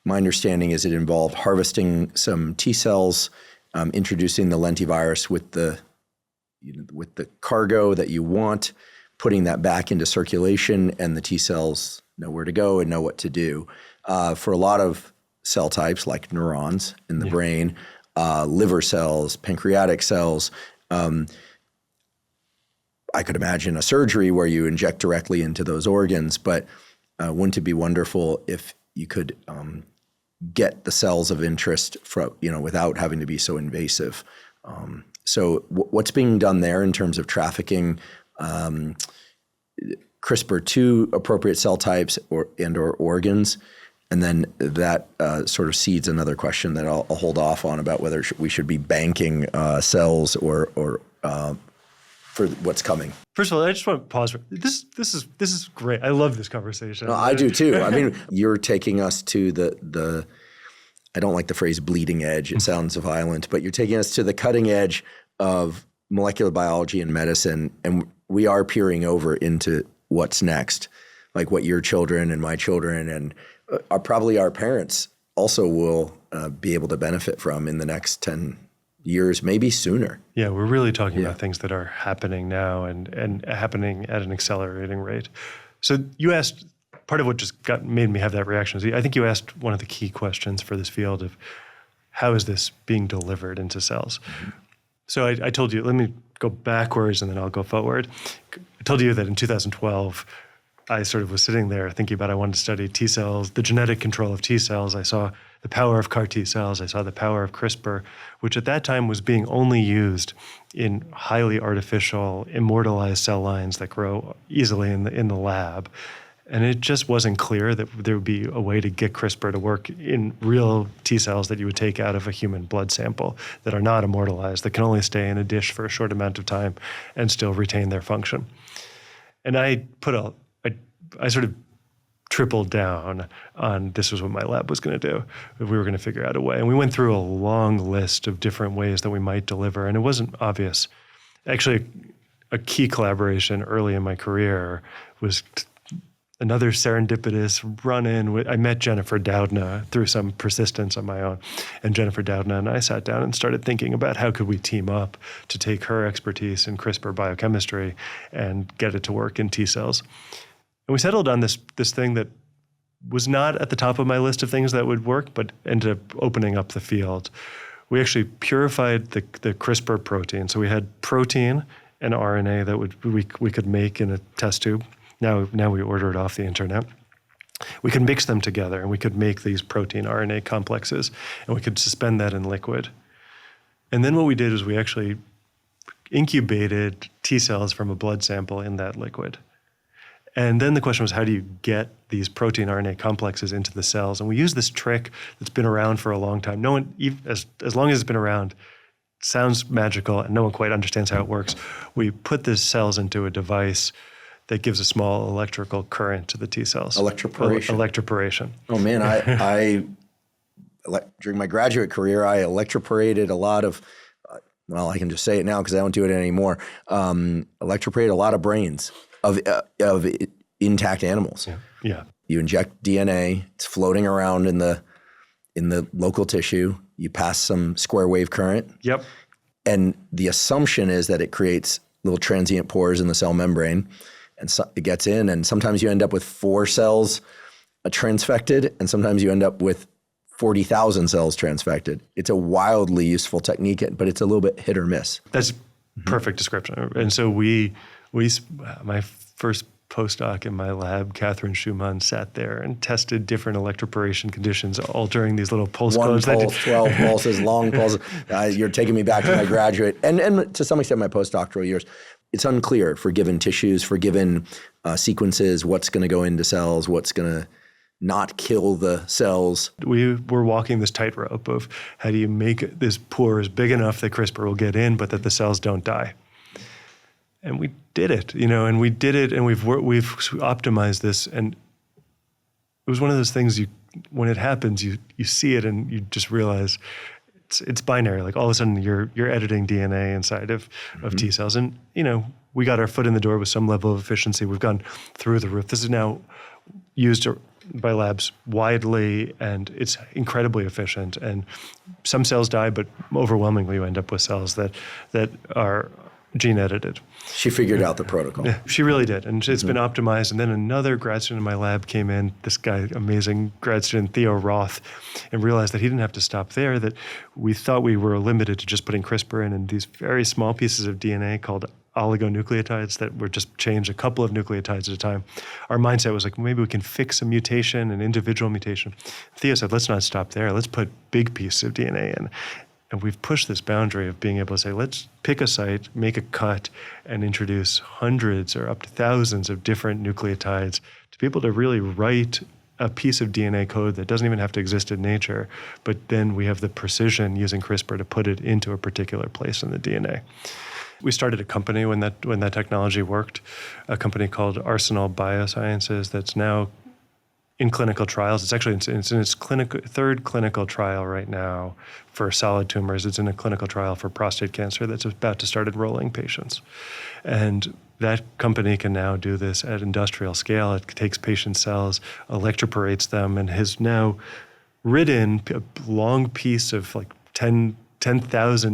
my understanding is it involved harvesting some T cells, introducing the lentivirus with the cargo that you want, putting that back into circulation, and the T cells know where to go and know what to do. For a lot of cell types, like neurons in the brain, liver cells, pancreatic cells, I could imagine a surgery where you inject directly into those organs, but wouldn't it be wonderful if you could get the cells of interest without having to be so invasive? So what's being done there in terms of trafficking CRISPR to appropriate cell types or organs? And then that sort of seeds another question that I'll hold off on about whether we should be banking cells or for what's coming. First of all, I just want to pause for this. This is great. I love this conversation. No, I do too. I mean, you're taking us to the I don't like the phrase bleeding edge. It sounds violent, but you're taking us to the cutting edge of molecular biology and medicine, and we are peering over into what's next. like what your children and my children and probably our parents also will be able to benefit from in the next 10 years, maybe sooner. Yeah, we're really talking about things that are happening now and happening at an accelerating rate. So you asked, part of what just made me have that reaction is I think you asked one of the key questions for this field of how is this being delivered into cells? Mm-hmm. So I told you, let me go backwards and then I'll go forward. I told you that in 2012, I sort of was sitting there thinking about I wanted to study T cells, the genetic control of T cells. I saw the power of CAR T cells. I saw the power of CRISPR, which at that time was being only used in highly artificial, immortalized cell lines that grow easily in the lab. And it just wasn't clear that there would be a way to get CRISPR to work in real T cells that you would take out of a human blood sample that are not immortalized, that can only stay in a dish for a short amount of time and still retain their function. And I sort of tripled down on this was what my lab was going to do. We were going to figure out a way. And we went through a long list of different ways that we might deliver, and it wasn't obvious. Actually, a key collaboration early in my career was another serendipitous run-in. I met Jennifer Doudna through some persistence on my own. And Jennifer Doudna and I sat down and started thinking about how could we team up to take her expertise in CRISPR biochemistry and get it to work in T cells. And we settled on this thing that was not at the top of my list of things that would work, but ended up opening up the field. We actually purified the CRISPR protein. So we had protein and RNA that we could make in a test tube. Now we order it off the internet. We could mix them together and we could make these protein RNA complexes and we could suspend that in liquid. And then what we did is we actually incubated T cells from a blood sample in that liquid. And then the question was, how do you get these protein RNA complexes into the cells? And we use this trick that's been around for a long time. No one, as long as it's been around, it sounds magical and no one quite understands how it works. We put the cells into a device that gives a small electrical current to the T cells. Electroporation. Oh man, I during my graduate career, I electroporated a lot of, well, I can just say it now because I don't do it anymore. Electroporated a lot of brains of intact animals. Yeah. You inject DNA, it's floating around in the local tissue. You pass some square wave current. Yep. And the assumption is that it creates little transient pores in the cell membrane. And so it gets in, and sometimes you end up with 4 cells transfected, and sometimes you end up with 40,000 cells transfected. It's a wildly useful technique, but it's a little bit hit or miss. That's perfect description. And so my first postdoc in my lab, Catherine Schumann, sat there and tested different electroporation conditions all during these little pulse codes. 1 pulse, 12 pulses, long pulses. You're taking me back to my graduate and to some extent my postdoctoral years. It's unclear for given tissues, for given sequences, what's going to go into cells, what's going to not kill the cells. We were walking this tightrope of how do you make this pores big enough that CRISPR will get in, but that the cells don't die. And we did it, and we did it, and we've optimized this, and it was one of those things. When it happens, you see it, and you just realize it's binary. Like all of a sudden, you're editing DNA inside of T cells, and we got our foot in the door with some level of efficiency. We've gone through the roof. This is now used by labs widely, and it's incredibly efficient. And some cells die, but overwhelmingly, you end up with cells that are gene edited. She figured out the protocol. Yeah, she really did. And it's been optimized. And then another grad student in my lab came in, this guy, amazing grad student, Theo Roth, and realized that he didn't have to stop there, that we thought we were limited to just putting CRISPR in and these very small pieces of DNA called oligonucleotides that were just changed a couple of nucleotides at a time. Our mindset was like, maybe we can fix a mutation, an individual mutation. Theo said, let's not stop there. Let's put big pieces of DNA in. And we've pushed this boundary of being able to say, let's pick a site, make a cut, and introduce hundreds or up to thousands of different nucleotides to be able to really write a piece of DNA code that doesn't even have to exist in nature, but then we have the precision using CRISPR to put it into a particular place in the DNA. We started a company when that technology worked, a company called Arsenal Biosciences that's now in clinical trials. It's actually in its third clinical trial right now for solid tumors. It's in a clinical trial for prostate cancer that's about to start enrolling patients. And that company can now do this at industrial scale. It takes patient cells, electroporates them, and has now written a long piece of like 10,000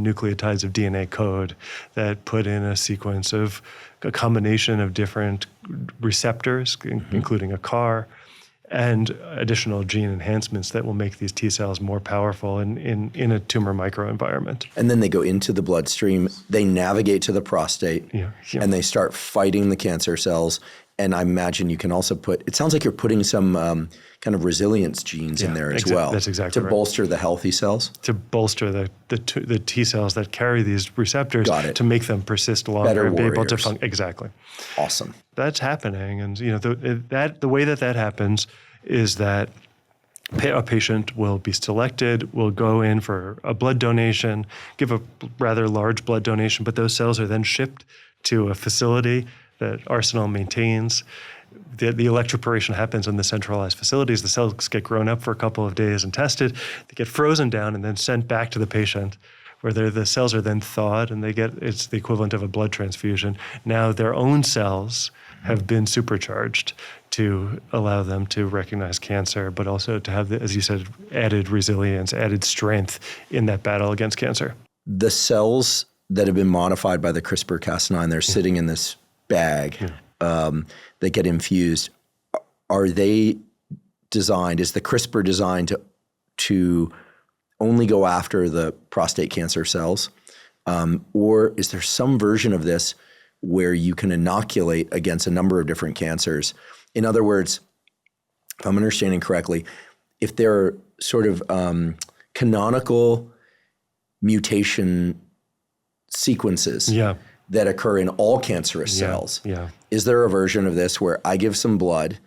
nucleotides of DNA code that put in a sequence of a combination of different receptors, including a CAR, and additional gene enhancements that will make these T cells more powerful in a tumor microenvironment. And then they go into the bloodstream, they navigate to the prostate, and they start fighting the cancer cells. And I imagine you can also it sounds like you're putting some kind of resilience genes in there as well. That's exactly to right. bolster the healthy cells? To bolster the T cells that carry these receptors to make them persist longer Better and be able to warriors. function. Exactly. Awesome. That's happening. And the way that happens is that a patient will be selected, will go in for a blood donation, give a rather large blood donation, but those cells are then shipped to a facility that Arsenal maintains. The electroporation happens in the centralized facilities. The cells get grown up for a couple of days and tested. They get frozen down and then sent back to the patient, where the cells are then thawed, and it's the equivalent of a blood transfusion. Now their own cells have been supercharged to allow them to recognize cancer, but also to have, as you said, added resilience, added strength in that battle against cancer. The cells that have been modified by the CRISPR-Cas9, they're sitting in this bag. They get infused. Are they designed? Is the CRISPR designed to only go after the prostate cancer cells, or is there some version of this where you can inoculate against a number of different cancers? In other words, if I'm understanding correctly, if there are sort of canonical mutation sequences that occur in all cancerous cells. Is there a version of this where I give some blood,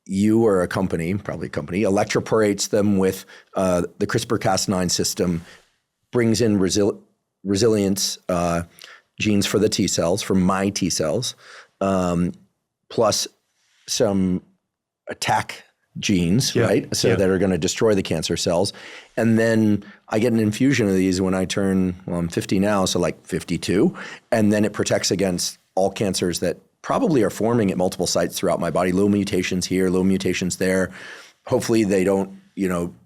you or probably a company, electroporates them with the CRISPR-Cas9 system, brings in resilience genes for the T cells, for my T cells, plus some attack genes, right? So that are going to destroy the cancer cells. And then I get an infusion of these when I turn, I'm 50 now, so like 52. And then it protects against all cancers that probably are forming at multiple sites throughout my body, little mutations here, little mutations there. Hopefully they don't,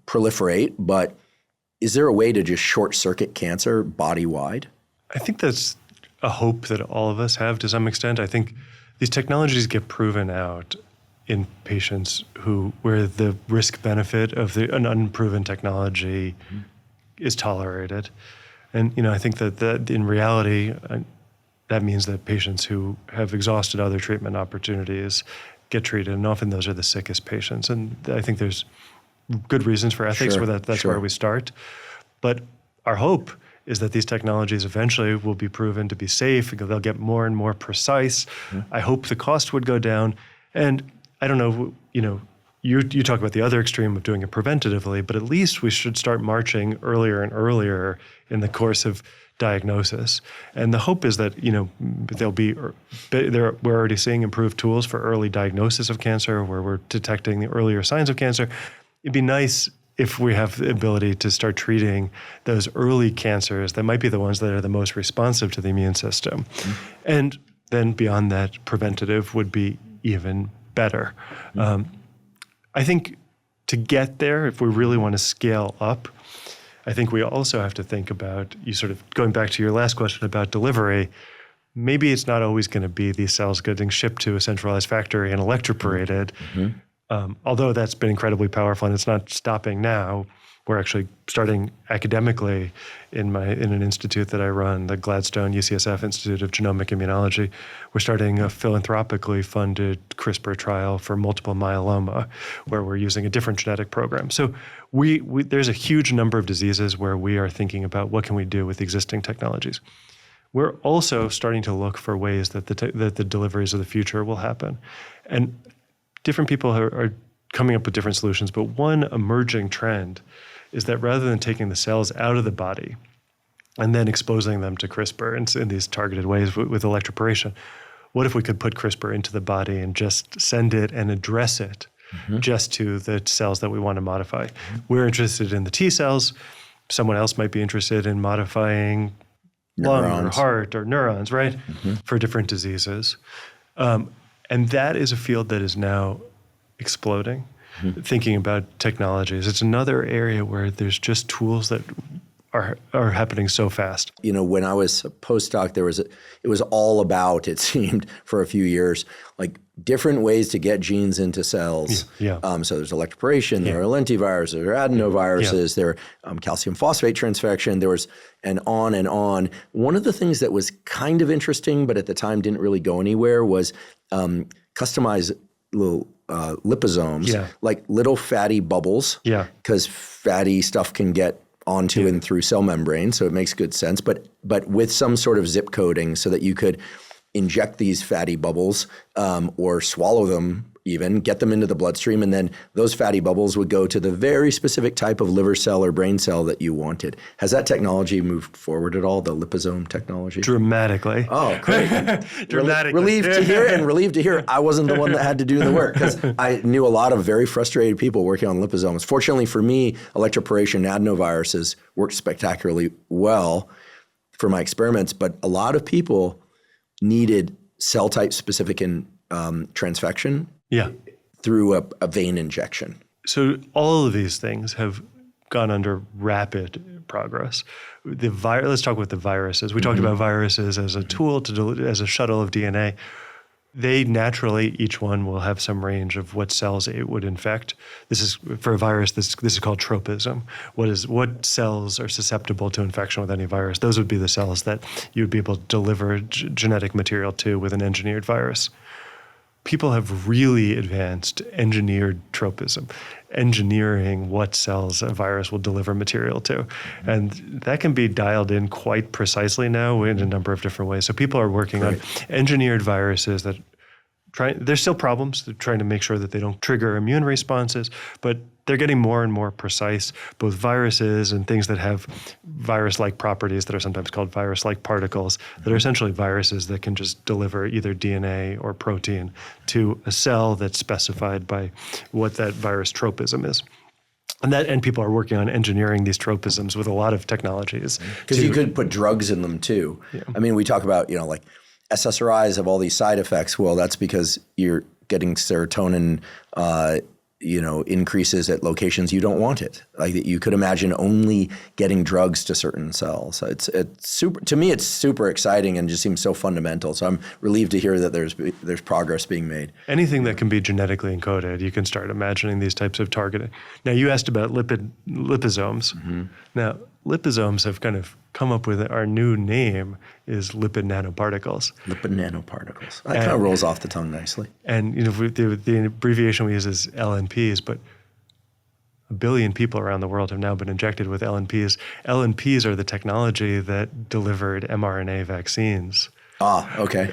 proliferate, but is there a way to just short circuit cancer body-wide? I think that's a hope that all of us have to some extent. I think these technologies get proven out in patients where the risk benefit of an unproven technology is tolerated. And, I think that in reality, that means that patients who have exhausted other treatment opportunities get treated, and often those are the sickest patients. And I think there's good reasons for ethics where that's where we start. But our hope is that these technologies eventually will be proven to be safe. They'll get more and more precise. I hope the cost would go down. And I don't know, you talk about the other extreme of doing it preventatively, but at least we should start marching earlier and earlier in the course of diagnosis. And the hope is that, we're already seeing improved tools for early diagnosis of cancer, where we're detecting the earlier signs of cancer. It'd be nice if we have the ability to start treating those early cancers that might be the ones that are the most responsive to the immune system. And then beyond that, preventative would be even better. I think to get there, if we really want to scale up, I think we also have to think about, you sort of going back to your last question about delivery, maybe it's not always going to be these cells getting shipped to a centralized factory and electroporated. Although that's been incredibly powerful and it's not stopping now. We're actually starting academically in an institute that I run, the Gladstone UCSF Institute of Genomic Immunology. We're starting a philanthropically funded CRISPR trial for multiple myeloma, where we're using a different genetic program. So there's a huge number of diseases where we are thinking about what can we do with existing technologies. We're also starting to look for ways that the deliveries of the future will happen. And different people are coming up with different solutions, but one emerging trend is that rather than taking the cells out of the body and then exposing them to CRISPR in these targeted ways with electroporation, what if we could put CRISPR into the body and just send it and address it just to the cells that we want to modify? We're interested in the T cells. Someone else might be interested in modifying lung or Neurons. heart or neurons, right? For different diseases. And that is a field that is now exploding. Thinking about technologies, it's another area where there's just tools that are happening so fast. You know, when I was a postdoc, it was all about, it seemed, for a few years, like different ways to get genes into cells. So there's electroporation, there are lentiviruses, there are adenoviruses, there are calcium phosphate transfection, there was and on and on. One of the things that was kind of interesting, but at the time didn't really go anywhere, was customized little liposomes, like little fatty bubbles, because fatty stuff can get onto and through cell membrane, so it makes good sense. But with some sort of zip coding, so that you could inject these fatty bubbles or swallow them, even get them into the bloodstream, and then those fatty bubbles would go to the very specific type of liver cell or brain cell that you wanted. Has that technology moved forward at all, the liposome technology? Dramatically. Oh, great. Dramatically. Relieved to hear, and relieved to hear I wasn't the one that had to do the work, because I knew a lot of very frustrated people working on liposomes. Fortunately for me, electroporation adenoviruses worked spectacularly well for my experiments, but a lot of people needed cell type specific transfection through a vein injection. So all of these things have gone under rapid progress. Let's talk about the viruses. We talked about viruses as a tool as a shuttle of DNA. They naturally, each one will have some range of what cells it would infect. This is, for a virus, this is called tropism. What cells are susceptible to infection with any virus? Those would be the cells that you would be able to deliver genetic material to with an engineered virus. People have really advanced engineered tropism, engineering what cells a virus will deliver material to. And that can be dialed in quite precisely now in a number of different ways. So people are working on engineered viruses that there's still problems. They're trying to make sure that they don't trigger immune responses, but they're getting more and more precise, both viruses and things that have virus-like properties that are sometimes called virus-like particles, that are essentially viruses that can just deliver either DNA or protein to a cell that's specified by what that virus tropism is. And people are working on engineering these tropisms with a lot of technologies. Because you could put drugs in them too. I mean, we talk about, like SSRIs have all these side effects. Well, that's because you're getting serotonin increases at locations you don't want it. Like you could imagine only getting drugs to certain cells. So it's super, to me, it's super exciting and just seems so fundamental. So I'm relieved to hear that there's progress being made. Anything that can be genetically encoded, you can start imagining these types of targeting. Now, you asked about liposomes. Now, liposomes have kind of come up with our new name is lipid nanoparticles. Lipid nanoparticles. That kind of rolls off the tongue nicely. And the abbreviation we use is LNPs, but 1 billion people around the world have now been injected with LNPs. LNPs are the technology that delivered mRNA vaccines. Okay.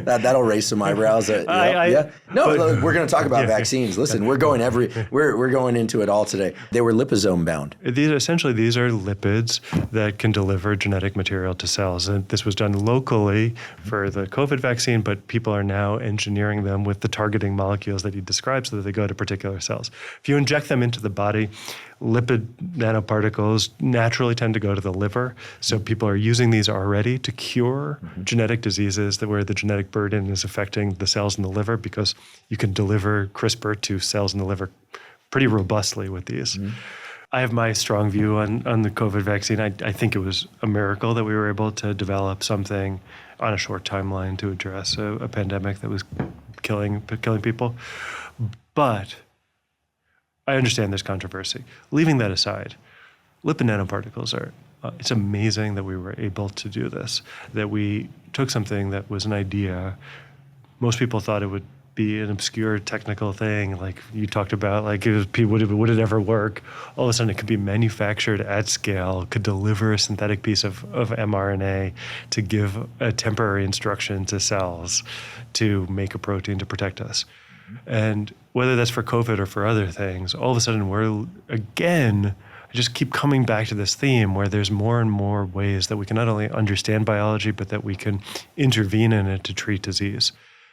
That'll raise some eyebrows. We're going to talk about vaccines. Listen, we're going into it all today. They were liposome bound. These are lipids that can deliver genetic material to cells. And this was done locally for the COVID vaccine, but people are now engineering them with the targeting molecules that he described so that they go to particular cells. If you inject them into the body, lipid nanoparticles naturally tend to go to the liver. So people are using these already to cure genetic diseases where the genetic burden is affecting the cells in the liver, because you can deliver CRISPR to cells in the liver pretty robustly with these. I have my strong view on the COVID vaccine. I think it was a miracle that we were able to develop something on a short timeline to address a pandemic that was killing people. But I understand there's controversy. Leaving that aside, lipid nanoparticles it's amazing that we were able to do this, that we took something that was an idea. Most people thought it would be an obscure technical thing, like you talked about, like would it ever work? All of a sudden it could be manufactured at scale, could deliver a synthetic piece of mRNA to give a temporary instruction to cells to make a protein to protect us. And whether that's for COVID or for other things, all of a sudden I just keep coming back to this theme where there's more and more ways that we can not only understand biology, but that we can intervene in it to treat disease.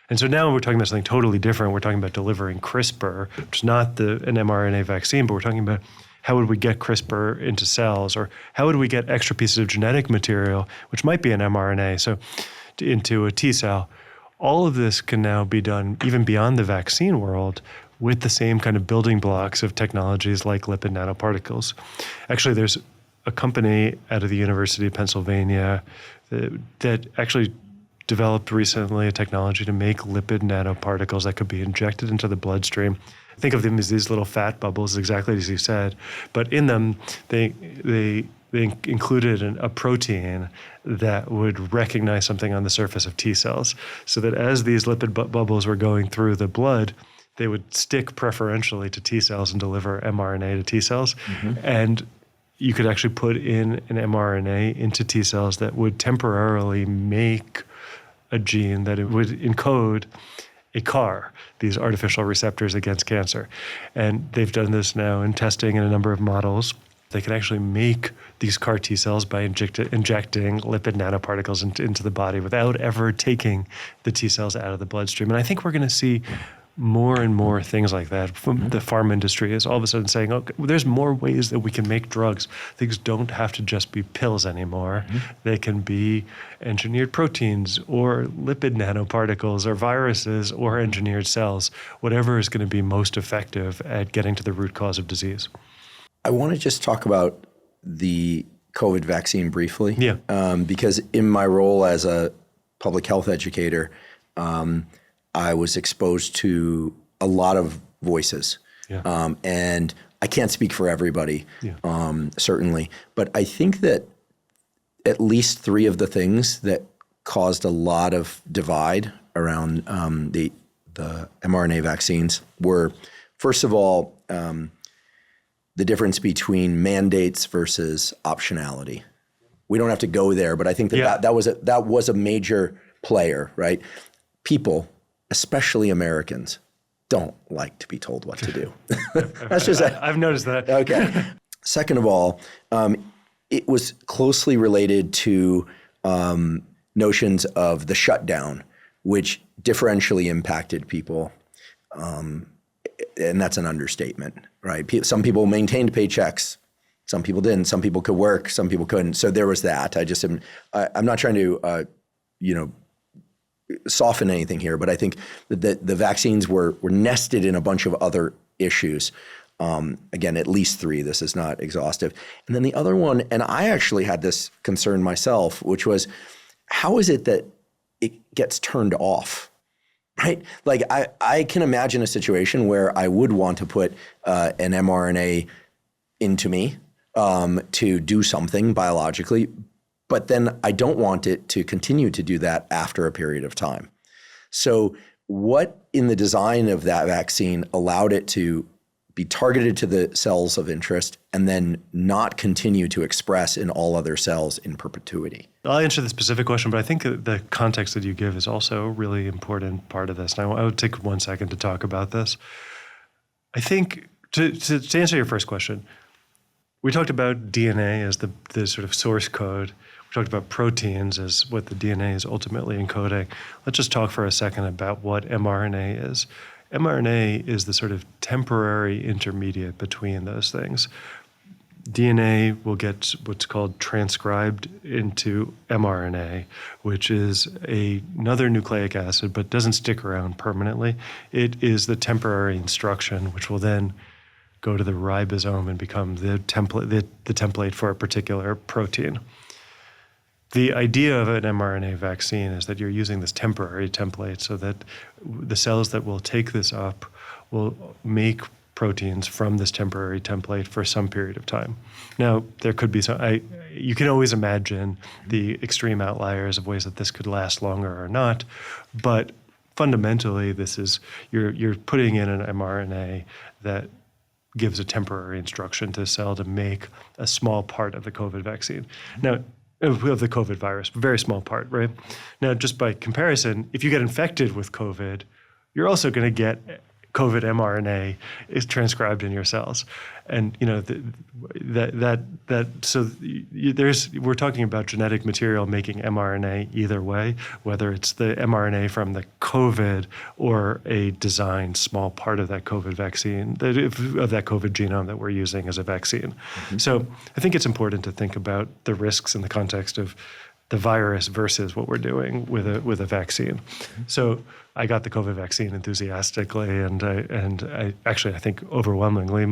And so now we're talking about something totally different. We're talking about delivering CRISPR, which is not an mRNA vaccine, but we're talking about how would we get CRISPR into cells, or how would we get extra pieces of genetic material, which might be an mRNA, so into a T cell. All of this can now be done even beyond the vaccine world with the same kind of building blocks of technologies like lipid nanoparticles. Actually, there's a company out of the University of Pennsylvania that actually developed recently a technology to make lipid nanoparticles that could be injected into the bloodstream. Think of them as these little fat bubbles, exactly as you said, but in them they included a protein that would recognize something on the surface of T cells, so that as these lipid bubbles were going through the blood, they would stick preferentially to T cells and deliver mRNA to T cells. And you could actually put in an mRNA into T cells that would temporarily make a gene that it would encode a CAR, these artificial receptors against cancer. And they've done this now in testing in a number of models. They can actually make these CAR T cells by injecting lipid nanoparticles into the body without ever taking the T cells out of the bloodstream. And I think we're going to see more and more things like that from the pharma industry is all of a sudden saying, okay, there's more ways that we can make drugs. Things don't have to just be pills anymore. They can be engineered proteins or lipid nanoparticles or viruses or engineered cells, whatever is going to be most effective at getting to the root cause of disease. I want to just talk about the COVID vaccine briefly. Yeah. Because in my role as a public health educator, I was exposed to a lot of voices. Yeah. And I can't speak for everybody, Yeah. certainly. But I think that at least three of the things that caused a lot of divide around the mRNA vaccines were, first of all, the difference between mandates versus optionality. We don't have to go there, but I think that was a major player, right? People, especially Americans, don't like to be told what to do. That's just I've noticed that. Okay. Second of all, it was closely related to notions of the shutdown, which differentially impacted people. And that's an understatement, right? Some people maintained paychecks. Some people didn't. Some people could work. Some people couldn't. So there was that. I'm not trying to, soften anything here, but I think that the vaccines were nested in a bunch of other issues. Again, at least three. This is not exhaustive. And then the other one, and I actually had this concern myself, which was, how is it that it gets turned off? Right? Like I can imagine a situation where I would want to put an mRNA into me to do something biologically, but then I don't want it to continue to do that after a period of time. So what in the design of that vaccine allowed it to be targeted to the cells of interest and then not continue to express in all other cells in perpetuity? I'll answer the specific question, but I think the context that you give is also a really important part of this. And I would take 1 second to talk about this. I think to answer your first question, we talked about DNA as the sort of source code. We talked about proteins as what the DNA is ultimately encoding. Let's just talk for a second about what mRNA is. mRNA is the sort of temporary intermediate between those things. DNA will get what's called transcribed into mRNA, which is another nucleic acid, but doesn't stick around permanently. It is the temporary instruction, which will then go to the ribosome and become the template for a particular protein. The idea of an mRNA vaccine is that you're using this temporary template so that the cells that will take this up will make proteins from this temporary template for some period of time. Now, there could be you can always imagine the extreme outliers of ways that this could last longer or not, but fundamentally this is, you're putting in an mRNA that gives a temporary instruction to a cell to make a small part of the COVID vaccine. Now, of the COVID virus, a very small part, right? Now, just by comparison, if you get infected with COVID, you're also going to get COVID mRNA is transcribed in your cells, and that we're talking about genetic material making mRNA either way, whether it's the mRNA from the COVID or a designed small part of that COVID vaccine, of that COVID genome that we're using as a vaccine. Mm-hmm. So I think it's important to think about the risks in the context of the virus versus what we're doing with a vaccine. Mm-hmm. So I got the COVID vaccine enthusiastically, and I think overwhelmingly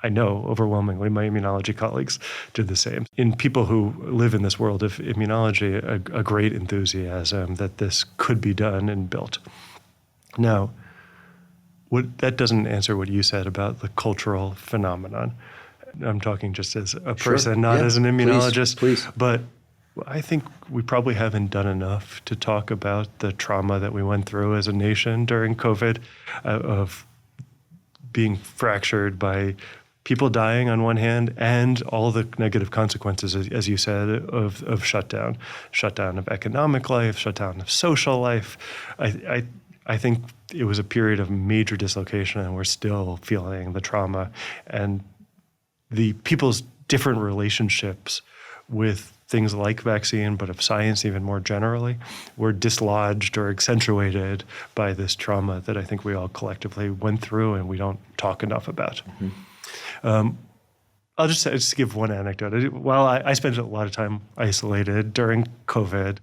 I know overwhelmingly my immunology colleagues did the same. In people who live in this world of immunology, a great enthusiasm that this could be done and built. Now, that doesn't answer what you said about the cultural phenomenon. I'm talking just as a person, not as an immunologist. Please. But I think we probably haven't done enough to talk about the trauma that we went through as a nation during COVID, of being fractured by people dying on one hand and all the negative consequences, as you said, of shutdown of economic life, shutdown of social life. I think it was a period of major dislocation, and we're still feeling the trauma. And the people's different relationships with things like vaccine, but of science even more generally, were dislodged or accentuated by this trauma that I think we all collectively went through and we don't talk enough about. Mm-hmm. I'll just give one anecdote. While I spent a lot of time isolated during COVID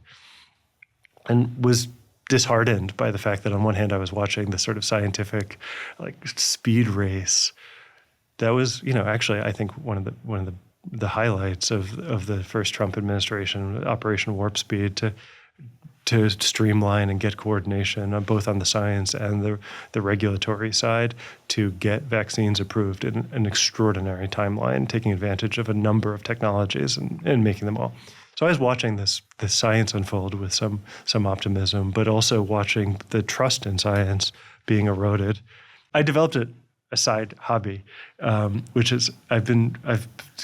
and was disheartened by the fact that on one hand I was watching this sort of scientific speed race that was, actually I think one of the highlights of the first Trump administration, Operation Warp Speed, to streamline and get coordination both on the science and the regulatory side to get vaccines approved in an extraordinary timeline, taking advantage of a number of technologies and making them all. So I was watching this science unfold with some optimism, but also watching the trust in science being eroded. I developed a side hobby, which is I've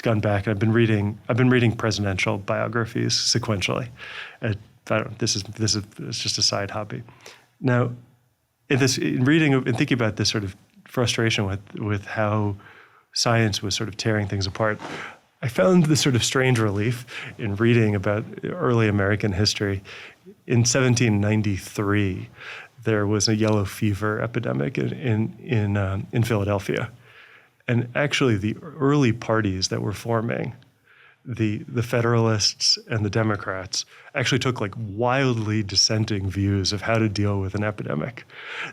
gone back and I've been reading presidential biographies sequentially. This is it's just a side hobby. Now, in reading and thinking about this sort of frustration with how science was sort of tearing things apart, I found this sort of strange relief in reading about early American history. In 1793, there was a yellow fever epidemic in Philadelphia. And actually the early parties that were forming, the Federalists and the Democrats, actually took wildly dissenting views of how to deal with an epidemic.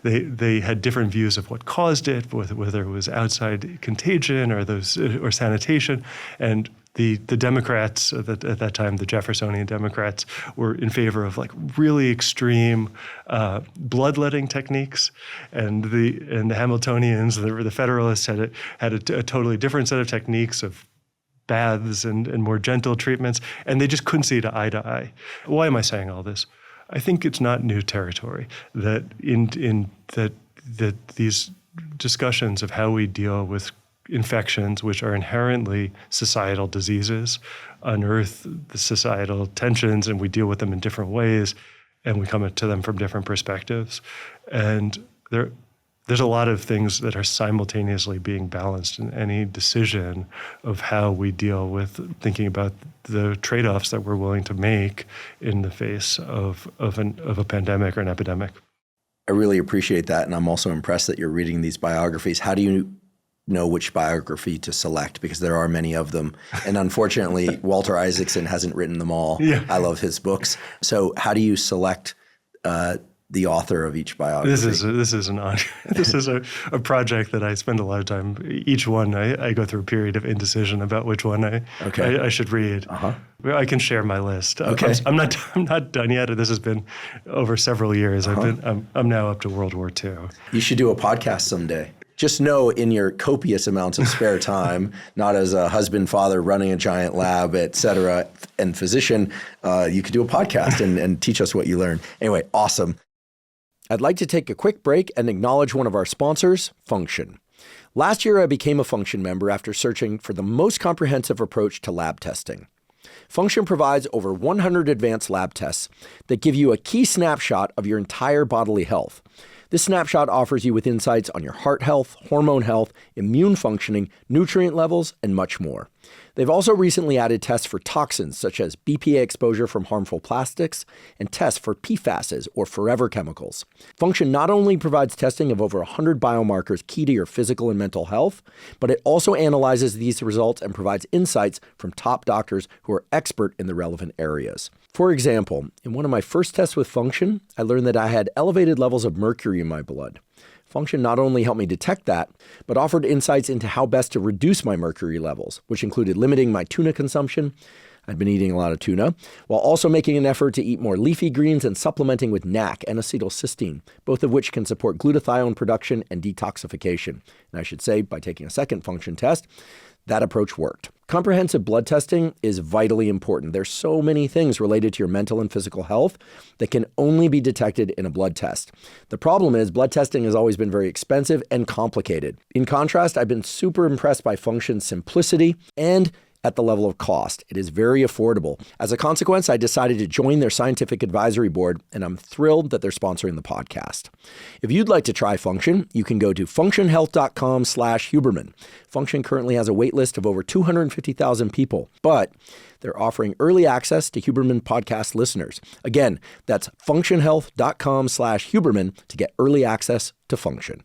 They had different views of what caused it, whether it was outside contagion or sanitation. And the Democrats at that time, the Jeffersonian Democrats, were in favor of really extreme bloodletting techniques, and the Hamiltonians, the Federalists, had a totally different set of techniques of baths and more gentle treatments, and they just couldn't see eye to eye. Why am I saying all this? I think it's not new territory that that these discussions of how we deal with infections, which are inherently societal diseases, unearth the societal tensions, and we deal with them in different ways, and we come to them from different perspectives. And there's a lot of things that are simultaneously being balanced in any decision of how we deal with thinking about the trade-offs that we're willing to make in the face of a pandemic or an epidemic. I really appreciate that, and I'm also impressed that you're reading these biographies. How do you know which biography to select? Because there are many of them. And unfortunately, Walter Isaacson hasn't written them all. Yeah. I love his books. So how do you select the author of each biography? This is a project that I spend a lot of time. Each one, I go through a period of indecision about which one I should read. Uh-huh. I can share my list. Okay. I'm not done yet. This has been over several years. Uh-huh. I'm now up to World War II. You should do a podcast someday. Just know in your copious amounts of spare time, not as a husband, father, running a giant lab, et cetera, and physician, you could do a podcast and teach us what you learned. Anyway, awesome. I'd like to take a quick break and acknowledge one of our sponsors, Function. Last year, I became a Function member after searching for the most comprehensive approach to lab testing. Function provides over 100 advanced lab tests that give you a key snapshot of your entire bodily health. This snapshot offers you with insights on your heart health, hormone health, immune functioning, nutrient levels, and much more. They've also recently added tests for toxins such as BPA exposure from harmful plastics and tests for PFASs or forever chemicals. Function not only provides testing of over 100 biomarkers key to your physical and mental health, but it also analyzes these results and provides insights from top doctors who are expert in the relevant areas. For example, in one of my first tests with Function, I learned that I had elevated levels of mercury in my blood. Function not only helped me detect that, but offered insights into how best to reduce my mercury levels, which included limiting my tuna consumption. I'd been eating a lot of tuna, while also making an effort to eat more leafy greens and supplementing with NAC and acetylcysteine, both of which can support glutathione production and detoxification. And I should say, by taking a second Function test, that approach worked. Comprehensive blood testing is vitally important. There's so many things related to your mental and physical health that can only be detected in a blood test. The problem is blood testing has always been very expensive and complicated. In contrast, I've been super impressed by Function's simplicity and at the level of cost. It is very affordable. As a consequence, I decided to join their scientific advisory board, and I'm thrilled that they're sponsoring the podcast. If you'd like to try Function, you can go to functionhealth.com/Huberman. Function currently has a wait list of over 250,000 people, but they're offering early access to Huberman podcast listeners. Again, that's functionhealth.com/Huberman to get early access to Function.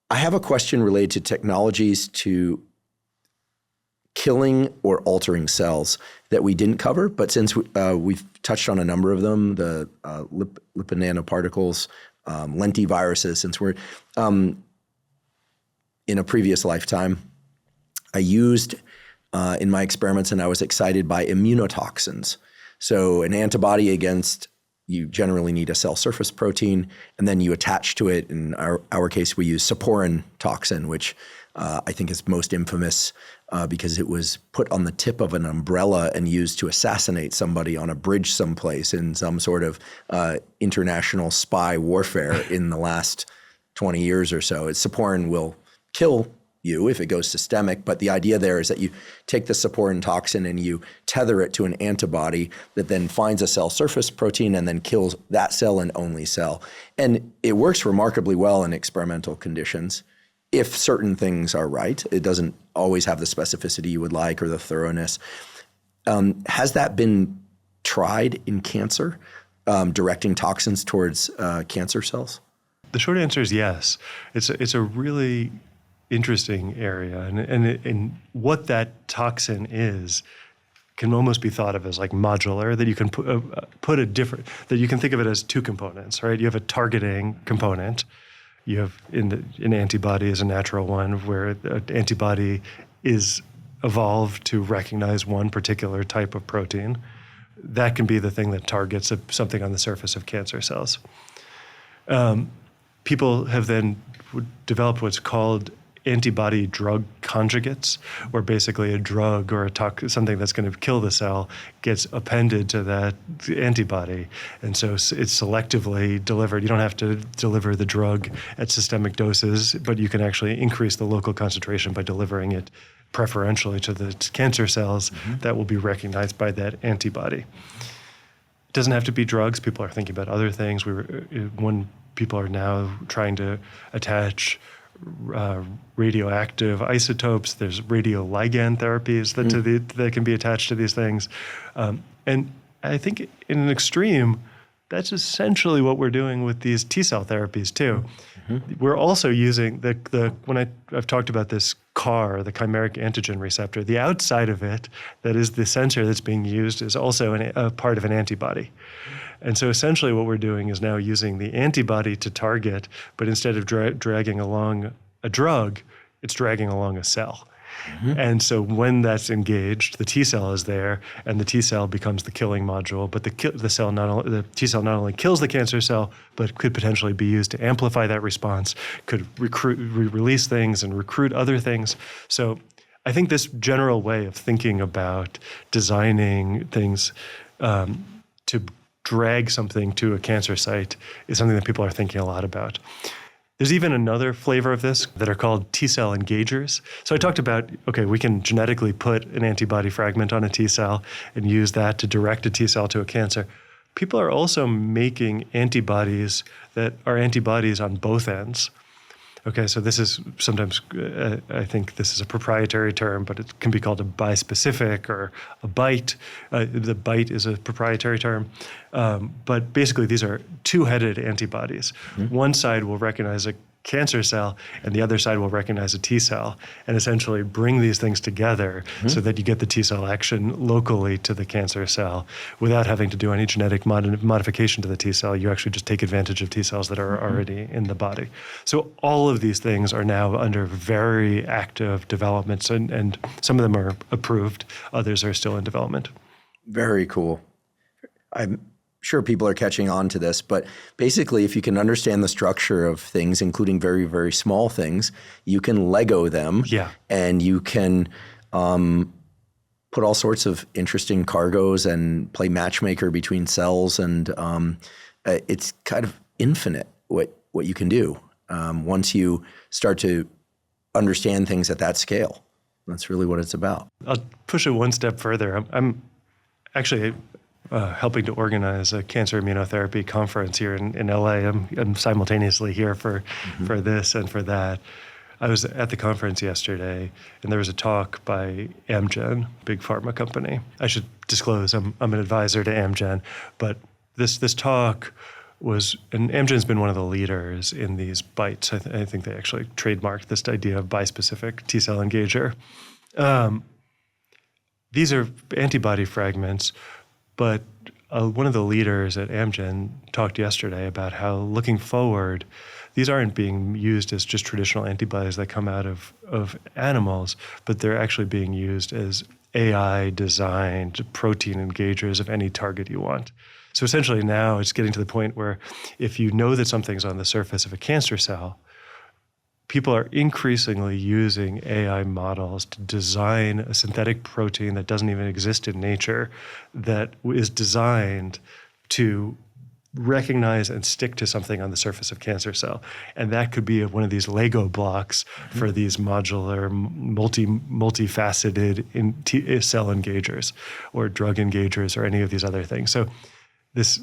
I have a question related to technologies to killing or altering cells that we didn't cover, but since we've touched on a number of them, the lipid nanoparticles, lentiviruses, since we're in a previous lifetime, I used in my experiments, and I was excited by immunotoxins. So an antibody against, you generally need a cell surface protein, and then you attach to it. In our case, we use saporin toxin, which I think is most infamous because it was put on the tip of an umbrella and used to assassinate somebody on a bridge someplace in some sort of international spy warfare in the last 20 years or so. Saporin will kill you if it goes systemic, but the idea there is that you take the saporin toxin and you tether it to an antibody that then finds a cell surface protein and then kills that cell and only cell. And it works remarkably well in experimental conditions. If certain things are right, it doesn't always have the specificity you would like or the thoroughness. Has that been tried in cancer, directing toxins towards cancer cells? The short answer is yes. It's a really interesting area, and what that toxin is can almost be thought of as like modular, that you can put a different, that you can think of it as two components, right? You have a targeting component. You have an antibody is a natural one, where the antibody is evolved to recognize one particular type of protein. That can be the thing that targets something on the surface of cancer cells. People have then developed what's called antibody drug conjugates, where basically a drug or something that's going to kill the cell gets appended to that antibody. And so it's selectively delivered. You don't have to deliver the drug at systemic doses, but you can actually increase the local concentration by delivering it preferentially to the cancer cells that will be recognized by that antibody. It doesn't have to be drugs. People are thinking about other things. People are now trying to attach radioactive isotopes. There's radioligand therapies that can be attached to these things. And I think in an extreme, that's essentially what we're doing with these T-cell therapies too. We're also using when I've talked about this CAR, the chimeric antigen receptor, the outside of it, that is the sensor that's being used, is also a part of an antibody. And so essentially what we're doing is now using the antibody to target, but instead of dragging along a drug, it's dragging along a cell. And so when that's engaged, the T cell is there, and the T cell becomes the killing module. But the T cell not only kills the cancer cell, but could potentially be used to amplify that response, could release things and recruit other things. So I think this general way of thinking about designing things to drag something to a cancer site is something that people are thinking a lot about. There's even another flavor of this that are called T-cell engagers. So I talked about, we can genetically put an antibody fragment on a T-cell and use that to direct a T-cell to a cancer. People are also making antibodies that are antibodies on both ends. Okay, so this is sometimes, I think this is a proprietary term, but it can be called a bispecific or a BiTE. The BiTE is a proprietary term. But basically, these are two-headed antibodies. One side will recognize a cancer cell, and the other side will recognize a T cell, and essentially bring these things together so that you get the T cell action locally to the cancer cell without having to do any genetic modification to the T cell. You actually just take advantage of T cells that are already in the body. So all of these things are now under very active developments, and some of them are approved, others are still in development. Very cool. I'm sure people are catching on to this, but basically if you can understand the structure of things, including very, very small things, you can Lego them and you can put all sorts of interesting cargos and play matchmaker between cells, and it's kind of infinite what you can do once you start to understand things at that scale. That's really what it's about. I'll push it one step further. I'm actually helping to organize a cancer immunotherapy conference here in LA. I'm simultaneously here for this and for that. I was at the conference yesterday, and there was a talk by Amgen, big pharma company. I should disclose I'm an advisor to Amgen, but this talk was, and Amgen's been one of the leaders in these BiTEs. I think they actually trademarked this idea of bispecific T-cell engager. These are antibody fragments, but one of the leaders at Amgen talked yesterday about how, looking forward, these aren't being used as just traditional antibodies that come out of animals, but they're actually being used as AI-designed protein engagers of any target you want. So essentially now it's getting to the point where if you know that something's on the surface of a cancer cell, people are increasingly using AI models to design a synthetic protein that doesn't even exist in nature, that is designed to recognize and stick to something on the surface of cancer cell. And that could be one of these Lego blocks for these modular, multifaceted cell engagers or drug engagers or any of these other things. So this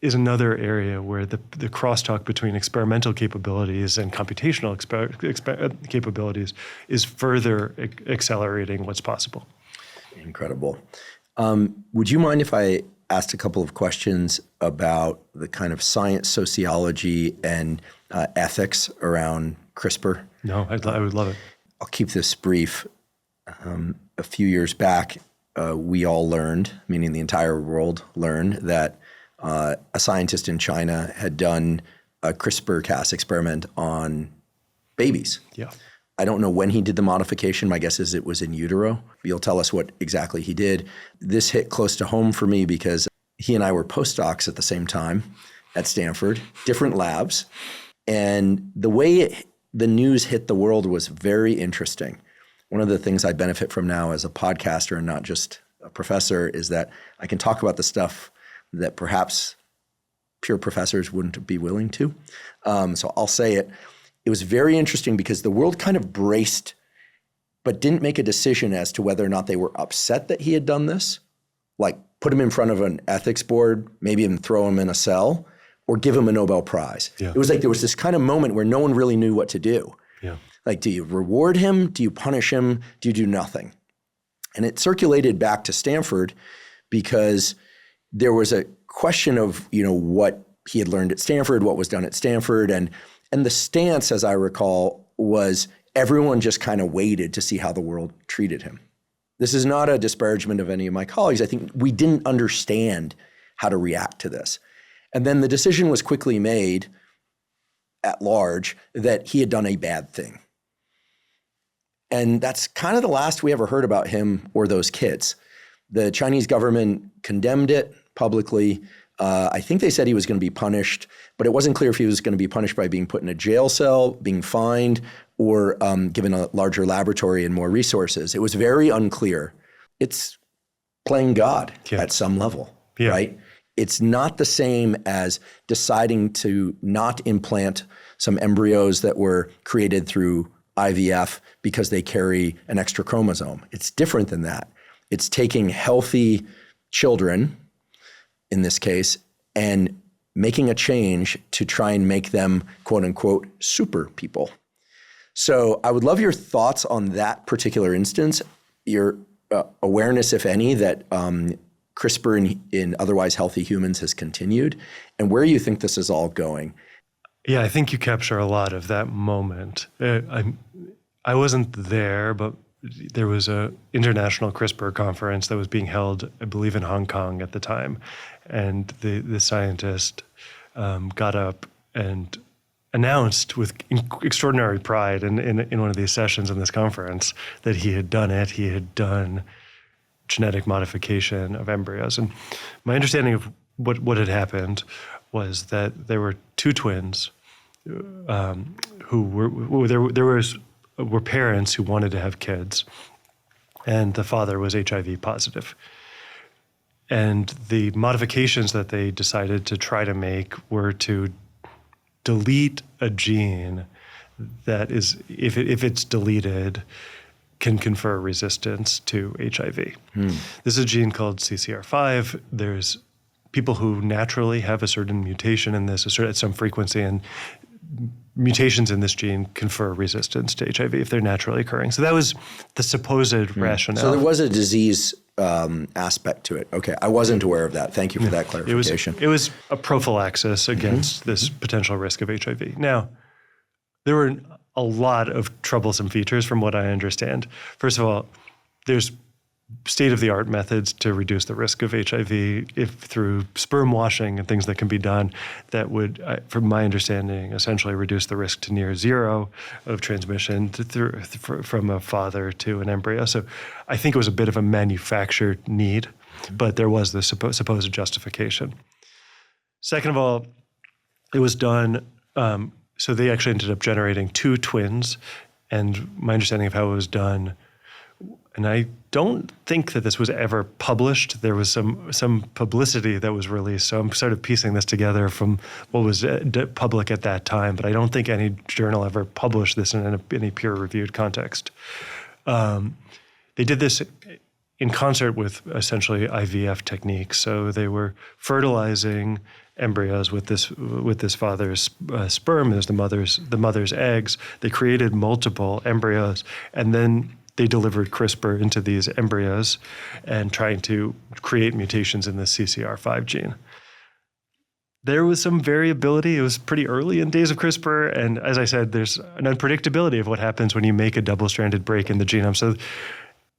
is another area where the crosstalk between experimental capabilities and computational capabilities is further accelerating what's possible. Incredible. Would you mind if I asked a couple of questions about the kind of science, sociology, and ethics around CRISPR? No, I would love it. I'll keep this brief. A few years back, we all learned, meaning the entire world learned, that a scientist in China had done a CRISPR-Cas experiment on babies. Yeah. I don't know when he did the modification. My guess is it was in utero. You'll tell us what exactly he did. This hit close to home for me because he and I were postdocs at the same time at Stanford, different labs. And the way the news hit the world was very interesting. One of the things I benefit from now as a podcaster and not just a professor is that I can talk about the stuff that perhaps pure professors wouldn't be willing to. So I'll say it. It was very interesting because the world kind of braced, but didn't make a decision as to whether or not they were upset that he had done this, like put him in front of an ethics board, maybe even throw him in a cell, or give him a Nobel Prize. Yeah. It was like there was this kind of moment where no one really knew what to do. Yeah. Like, do you reward him? Do you punish him? Do you do nothing? And it circulated back to Stanford because there was a question of, what he had learned at Stanford, what was done at Stanford. And the stance, as I recall, was everyone just kind of waited to see how the world treated him. This is not a disparagement of any of my colleagues. I think we didn't understand how to react to this. And then the decision was quickly made at large that he had done a bad thing. And that's kind of the last we ever heard about him or those kids. The Chinese government condemned it publicly. I think they said he was going to be punished, but it wasn't clear if he was going to be punished by being put in a jail cell, being fined, or given a larger laboratory and more resources. It was very unclear. It's playing God at some level, right? It's not the same as deciding to not implant some embryos that were created through IVF because they carry an extra chromosome. It's different than that. It's taking healthy children, in this case, and making a change to try and make them, quote unquote, super people. So I would love your thoughts on that particular instance, your awareness, if any, that CRISPR in otherwise healthy humans has continued, and where you think this is all going. Yeah, I think you capture a lot of that moment. I wasn't there, but there was an international CRISPR conference that was being held, I believe, in Hong Kong at the time. And the scientist got up and announced with extraordinary pride in one of these sessions in this conference that he had done it. He had done genetic modification of embryos. And my understanding of what had happened was that there were two twins who were parents who wanted to have kids, and the father was HIV positive. And the modifications that they decided to try to make were to delete a gene that is, if it's deleted, can confer resistance to HIV. This is a gene called CCR5. There's people who naturally have a certain mutation in this, at some frequency, and mutations in this gene confer resistance to HIV if they're naturally occurring. So that was the supposed rationale. So there was a disease aspect to it. Okay, I wasn't aware of that. Thank you for that clarification. It was a prophylaxis against this potential risk of HIV. Now, there were a lot of troublesome features from what I understand. First of all, there's state-of-the-art methods to reduce the risk of HIV through sperm washing and things that can be done that would, from my understanding, essentially reduce the risk to near zero of transmission from a father to an embryo. So I think it was a bit of a manufactured need, but there was this supposed justification. Second of all, it was done, so they actually ended up generating two twins, and my understanding of how it was done, and I don't think that this was ever published. There was some publicity that was released, so I'm sort of piecing this together from what was public at that time, but I don't think any journal ever published this in any peer-reviewed context. They did this in concert with essentially IVF techniques. So they were fertilizing embryos with this father's sperm, as the mother's eggs. They created multiple embryos, and then they delivered CRISPR into these embryos and trying to create mutations in the CCR5 gene. There was some variability. It was pretty early in days of CRISPR. And as I said, there's an unpredictability of what happens when you make a double-stranded break in the genome. So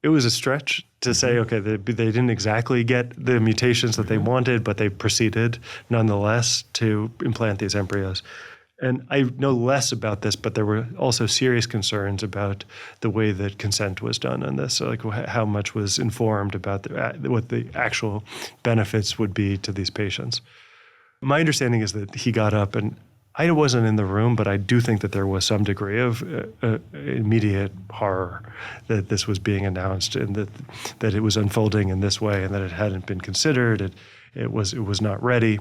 it was a stretch to say, okay, they didn't exactly get the mutations that they wanted, but they proceeded nonetheless to implant these embryos. And I know less about this, but there were also serious concerns about the way that consent was done on this. So like how much was informed about what the actual benefits would be to these patients. My understanding is that he got up, and I wasn't in the room, but I do think that there was some degree of immediate horror that this was being announced and that it was unfolding in this way and that it hadn't been considered. It was not ready.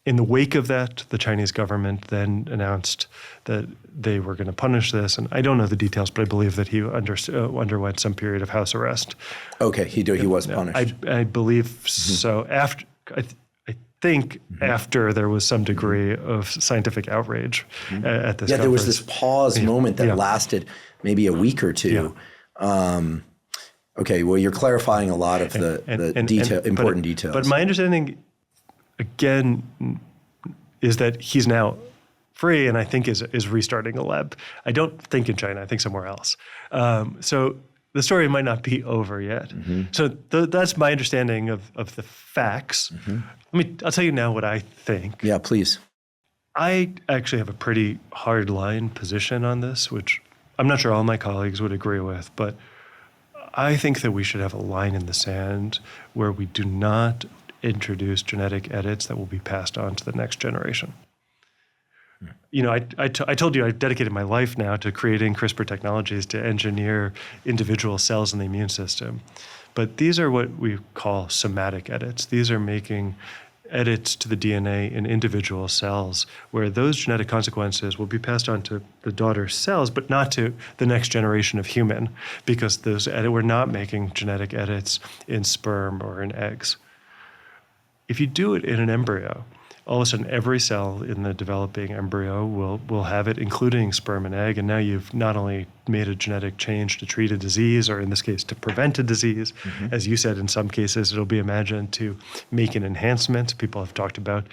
In the wake of that, the Chinese government then announced that they were going to punish this. And I don't know the details, but I believe that he underwent some period of house arrest. Okay, he was punished. I believe so. After I think after there was some degree of scientific outrage at this conference. There was this pause moment that lasted maybe a week or two. Okay, well, you're clarifying a lot of the important details. But my understanding, again, is that he's now free, and I think is restarting a lab. I don't think in China. I think somewhere else. So the story might not be over yet. So that's my understanding of the facts. I'll tell you now what I think. Yeah, please. I actually have a pretty hard-line position on this, which I'm not sure all my colleagues would agree with, but I think that we should have a line in the sand where we do not introduce genetic edits that will be passed on to the next generation. You know, I told you I dedicated my life now to creating CRISPR technologies to engineer individual cells in the immune system. But these are what we call somatic edits. These are making edits to the DNA in individual cells where those genetic consequences will be passed on to the daughter cells, but not to the next generation of human, because we're not making genetic edits in sperm or in eggs. If you do it in an embryo, all of a sudden every cell in the developing embryo will have it, including sperm and egg. And now you've not only made a genetic change to treat a disease, or in this case, to prevent a disease. As you said, in some cases, it'll be imagined to make an enhancement. People have talked about,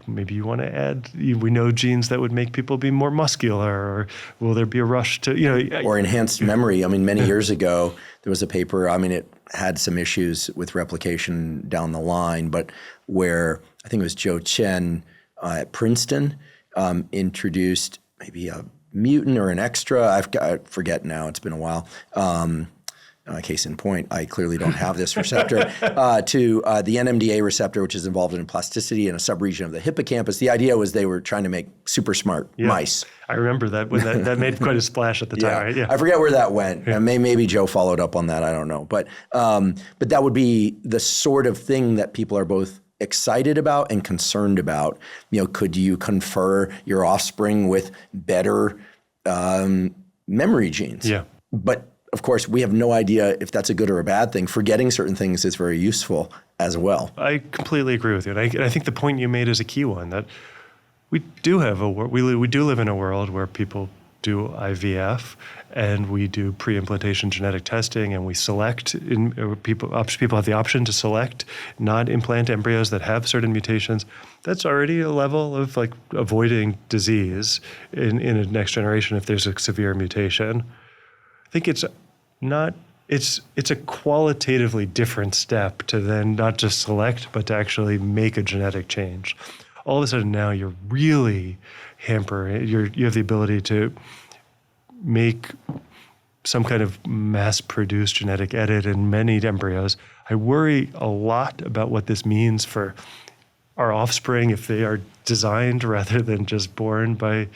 maybe you want to add, we know genes that would make people be more muscular, or will there be a rush to, or enhanced memory. I mean, many years ago, there was a paper, it had some issues with replication down the line, but where I think it was Joe Chen at Princeton introduced maybe a mutant or an extra, I forget now, it's been a while. Case in point, I clearly don't have this receptor, to the NMDA receptor, which is involved in plasticity in a subregion of the hippocampus. The idea was they were trying to make super smart mice. I remember that when that made quite a splash at the time, right? Yeah. I forget where that went. Yeah. Maybe Joe followed up on that. I don't know. But that would be the sort of thing that people are both excited about and concerned about. Could you confer your offspring with better memory genes? Yeah. But of course, we have no idea if that's a good or a bad thing. Forgetting certain things is very useful as well. I completely agree with you. And I think the point you made is a key one, that we do have we do live in a world where people do IVF and we do pre-implantation genetic testing, and we select people have the option to select not implant embryos that have certain mutations. That's already a level of avoiding disease in a next generation if there's a severe mutation. I think it's a qualitatively different step to then not just select, but to actually make a genetic change. All of a sudden now you're really hampering, you have the ability to make some kind of mass-produced genetic edit in many embryos. I worry a lot about what this means for our offspring if they are designed rather than just born by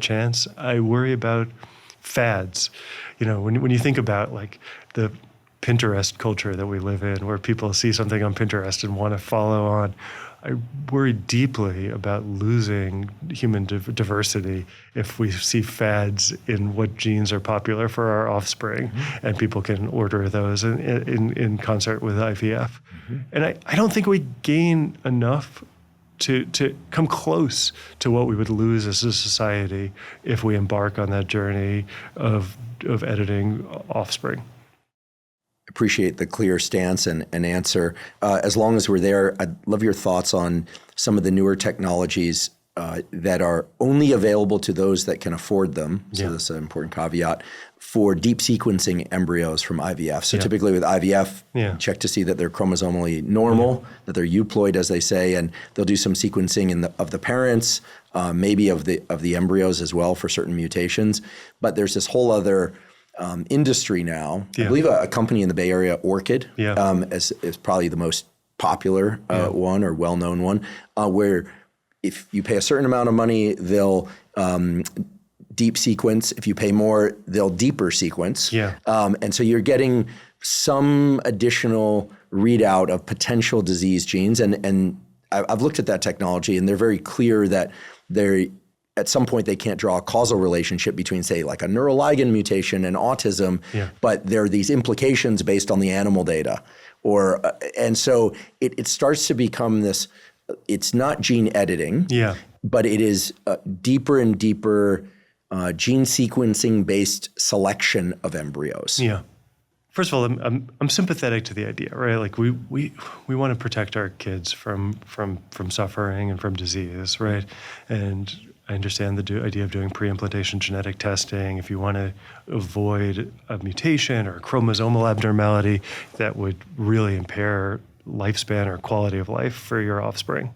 chance. I worry about fads. When you think about the Pinterest culture that we live in, where people see something on Pinterest and want to follow on, I worry deeply about losing human diversity if we see fads in what genes are popular for our offspring, and people can order those in concert with IVF. And I don't think we gain enough to come close to what we would lose as a society if we embark on that journey of editing offspring. Appreciate the clear stance and answer. As long as we're there, I'd love your thoughts on some of the newer technologies that are only available to those that can afford them. So that's an important caveat for deep sequencing embryos from IVF. So typically with IVF, check to see that they're chromosomally normal, that they're euploid, as they say, and they'll do some sequencing of the parents, maybe of the embryos as well for certain mutations. But there's this whole other industry now. I believe a company in the Bay Area, Orchid, is probably the most popular one or well-known one, where if you pay a certain amount of money, they'll deep sequence. If you pay more, they'll deeper sequence. And so you're getting some additional readout of potential disease genes. And I've looked at that technology, and they're very clear that at some point they can't draw a causal relationship between, say, like a neuroligin mutation and autism, but there are these implications based on the animal data. And so it starts to become this, it's not gene editing, but it is deeper and deeper gene sequencing based selection of embryos. First of all, I'm sympathetic to the idea, right? Like we want to protect our kids from suffering and from disease, right? And I understand the idea of doing pre-implantation genetic testing if you want to avoid a mutation or a chromosomal abnormality that would really impair lifespan or quality of life for your offspring.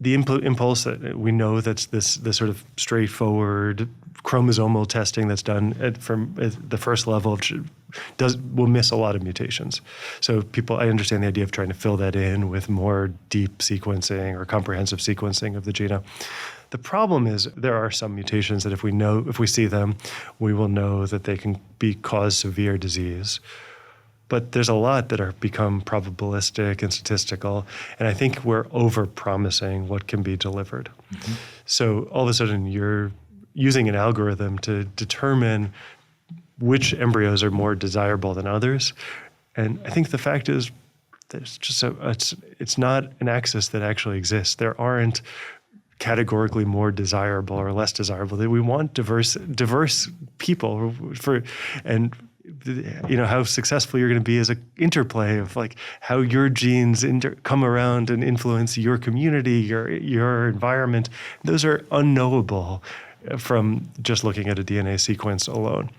The impulse that we know that's this sort of straightforward chromosomal testing that's done from the first level will miss a lot of mutations. So I understand the idea of trying to fill that in with more deep sequencing or comprehensive sequencing of the genome. The problem is there are some mutations that if we see them, we will know that they can cause severe disease. But there's a lot that are become probabilistic and statistical, and I think we're over-promising what can be delivered. So all of a sudden you're using an algorithm to determine which embryos are more desirable than others. And I think the fact is there's just it's not an axis that actually exists. There aren't categorically more desirable or less desirable. We want diverse people and how successful you're going to be as an interplay of like how your genes come around and influence your community, your environment. Those are unknowable from just looking at a DNA sequence alone.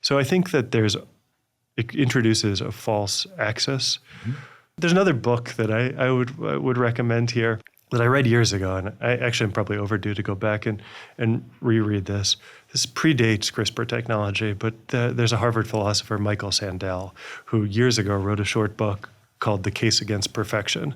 So I think that it introduces a false axis. Mm-hmm. There's another book that I would recommend here that I read years ago, and I actually am probably overdue to go back and reread this. This predates CRISPR technology, but there's a Harvard philosopher, Michael Sandel, who years ago wrote a short book called The Case Against Perfection.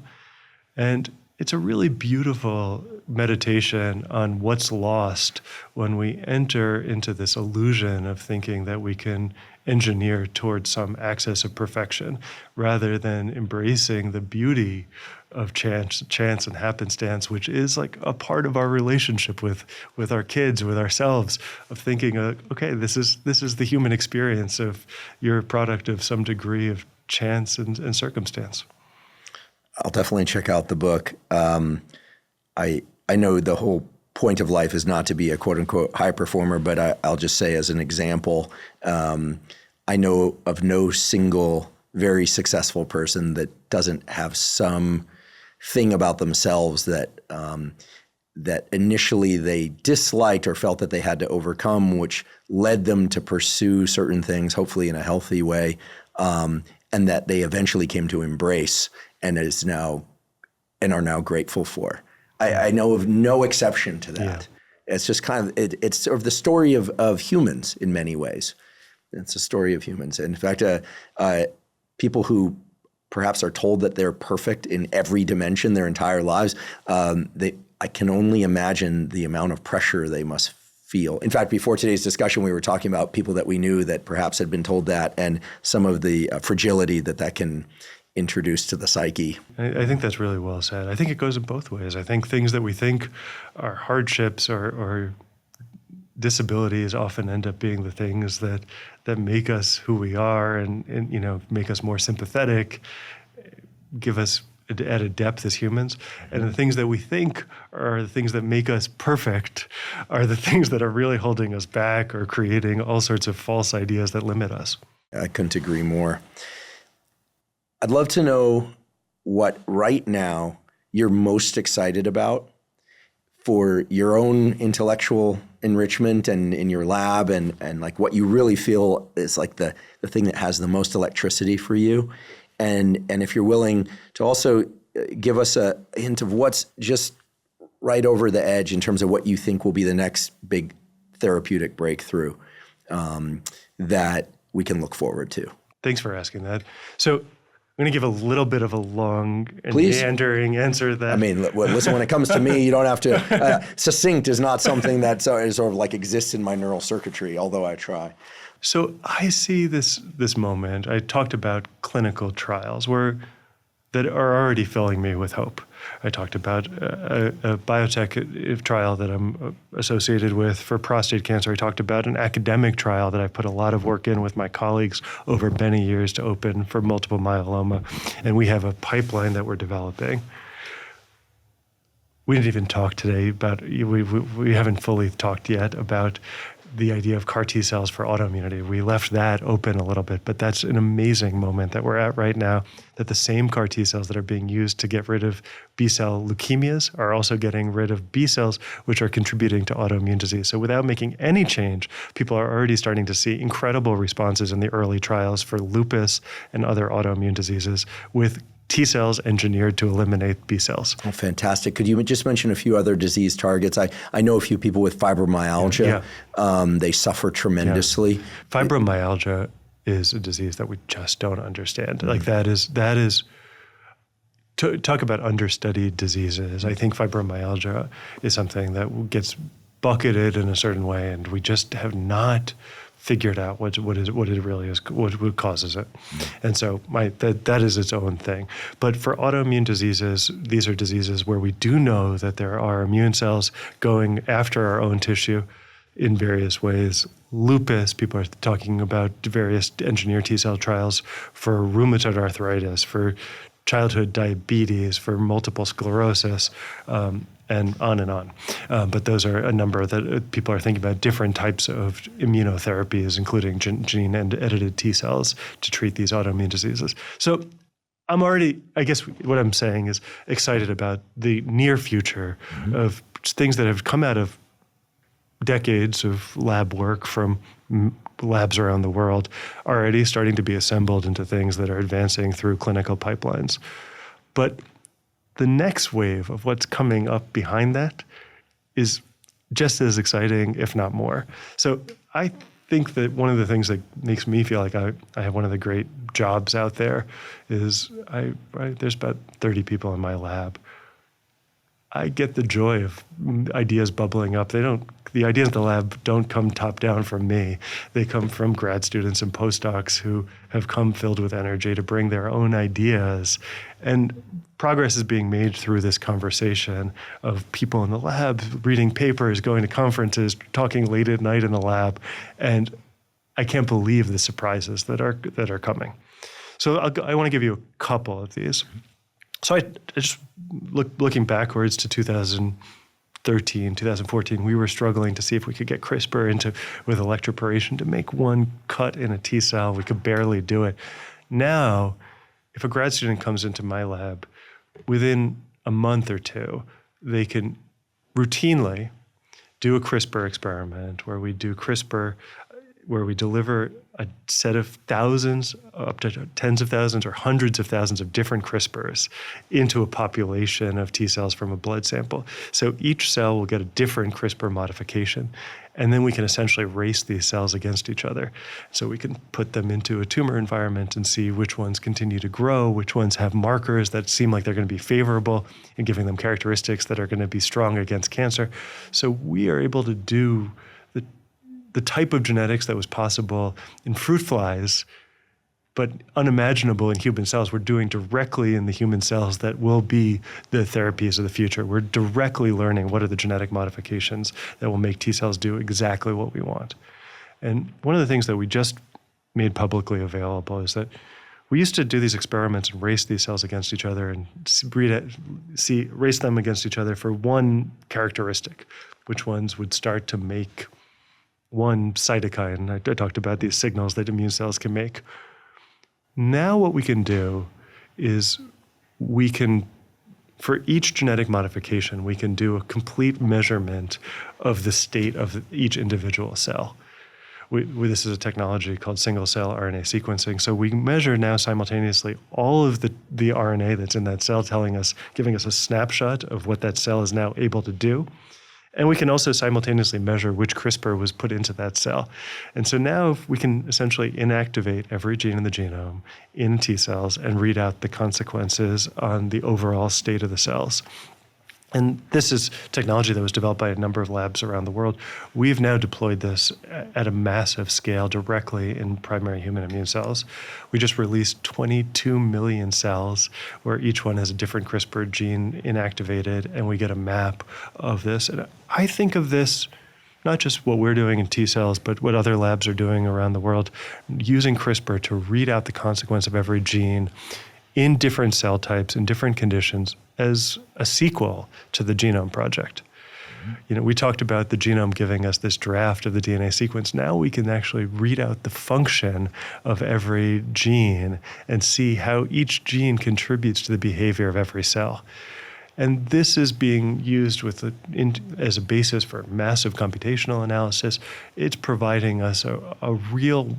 And it's a really beautiful meditation on what's lost when we enter into this illusion of thinking that we can engineer towards some axis of perfection rather than embracing the beauty of chance and happenstance, which is like a part of our relationship with our kids, with ourselves, of thinking, okay, this is the human experience of you're a product of some degree of chance and circumstance. I'll definitely check out the book. I know the whole point of life is not to be a quote unquote high performer, but I'll just say as an example, I know of no single very successful person that doesn't have some thing about themselves that initially they disliked or felt that they had to overcome, which led them to pursue certain things, hopefully in a healthy way, and that they eventually came to embrace and are now grateful for. I know of no exception to that. Yeah. It's just kind of it's sort of the story of humans in many ways. It's a story of humans. And in fact, people who perhaps are told that they're perfect in every dimension their entire lives, I can only imagine the amount of pressure they must feel. In fact, before today's discussion, we were talking about people that we knew that perhaps had been told that and some of the fragility that can introduce to the psyche. I think that's really well said. I think it goes in both ways. I think things that we think are hardships or disabilities often end up being the things that make us who we are and make us more sympathetic, give us added depth as humans. And the things that we think are the things that make us perfect are the things that are really holding us back or creating all sorts of false ideas that limit us. I couldn't agree more. I'd love to know what right now you're most excited about for your own intellectual enrichment and in your lab and like what you really feel is like the thing that has the most electricity for you. And if you're willing to also give us a hint of what's just right over the edge in terms of what you think will be the next big therapeutic breakthrough that we can look forward to. Thanks for asking that. So I'm going to give a little bit of a long and meandering answer to that. I mean, listen, when it comes to me, you don't have to, succinct is not something that sort of like exists in my neural circuitry, although I try. So I see this moment. I talked about clinical trials that are already filling me with hope. I talked about a biotech trial that I'm associated with for prostate cancer. I talked about an academic trial that I put a lot of work in with my colleagues over many years to open for multiple myeloma. And we have a pipeline that we're developing. We didn't even talk today about, we haven't fully talked yet about the idea of CAR T cells for autoimmunity. We left that open a little bit, but that's an amazing moment that we're at right now, that the same CAR T cells that are being used to get rid of B-cell leukemias are also getting rid of B cells, which are contributing to autoimmune disease. So without making any change, people are already starting to see incredible responses in the early trials for lupus and other autoimmune diseases with T cells engineered to eliminate B cells. Oh, fantastic. Could you just mention a few other disease targets? I know a few people with fibromyalgia. Yeah. They suffer tremendously. Yeah. Fibromyalgia is a disease that we just don't understand. Mm-hmm. Like that is to talk about understudied diseases. I think fibromyalgia is something that gets bucketed in a certain way, and we just have not figured out what it really is, what causes it. Mm-hmm. And so that is its own thing. But for autoimmune diseases, these are diseases where we do know that there are immune cells going after our own tissue in various ways. Lupus, people are talking about various engineered T cell trials for rheumatoid arthritis, for childhood diabetes, for multiple sclerosis, and on and on. But those are a number that people are thinking about, different types of immunotherapies, including gene and edited T cells to treat these autoimmune diseases. So I'm already, I guess what I'm saying is, excited about the near future of things that have come out of decades of lab work from labs around the world, already starting to be assembled into things that are advancing through clinical pipelines. But the next wave of what's coming up behind that is just as exciting, if not more. So I think that one of the things that makes me feel like I have one of the great jobs out there is there's about 30 people in my lab. I get the joy of ideas bubbling up. The ideas in the lab don't come top down from me. They come from grad students and postdocs who have come filled with energy to bring their own ideas. And progress is being made through this conversation of people in the lab reading papers, going to conferences, talking late at night in the lab. And I can't believe the surprises that are coming. So I want to give you a couple of these. So I just looking backwards to 2013, 2014, we were struggling to see if we could get CRISPR with electroporation to make one cut in a T cell. We could barely do it. Now, if a grad student comes into my lab, within a month or two, they can routinely do a CRISPR experiment where we do CRISPR, where we deliver a set of thousands, up to tens of thousands or hundreds of thousands of different CRISPRs into a population of T cells from a blood sample. So each cell will get a different CRISPR modification, and then we can essentially race these cells against each other. So we can put them into a tumor environment and see which ones continue to grow, which ones have markers that seem like they're going to be favorable, and giving them characteristics that are going to be strong against cancer. So we are able to do the type of genetics that was possible in fruit flies, but unimaginable in human cells, we're doing directly in the human cells that will be the therapies of the future. We're directly learning what are the genetic modifications that will make T cells do exactly what we want. And one of the things that we just made publicly available is that we used to do these experiments and race these cells against each other and race them against each other for one characteristic, which ones would start to make one cytokine. I talked about these signals that immune cells can make. Now what we can do is for each genetic modification, we can do a complete measurement of the state of each individual cell. This is a technology called single-cell RNA sequencing. So we measure now simultaneously all of the RNA that's in that cell, giving us a snapshot of what that cell is now able to do. And we can also simultaneously measure which CRISPR was put into that cell. And so now we can essentially inactivate every gene in the genome in T cells and read out the consequences on the overall state of the cells. And this is technology that was developed by a number of labs around the world. We've now deployed this at a massive scale directly in primary human immune cells. We just released 22 million cells where each one has a different CRISPR gene inactivated, and we get a map of this. And I think of this, not just what we're doing in T cells, but what other labs are doing around the world, using CRISPR to read out the consequence of every gene in different cell types, in different conditions, as a sequel to the Genome Project. We talked about the genome giving us this draft of the DNA sequence. Now we can actually read out the function of every gene and see how each gene contributes to the behavior of every cell. And this is being used as a basis for massive computational analysis. It's providing us a real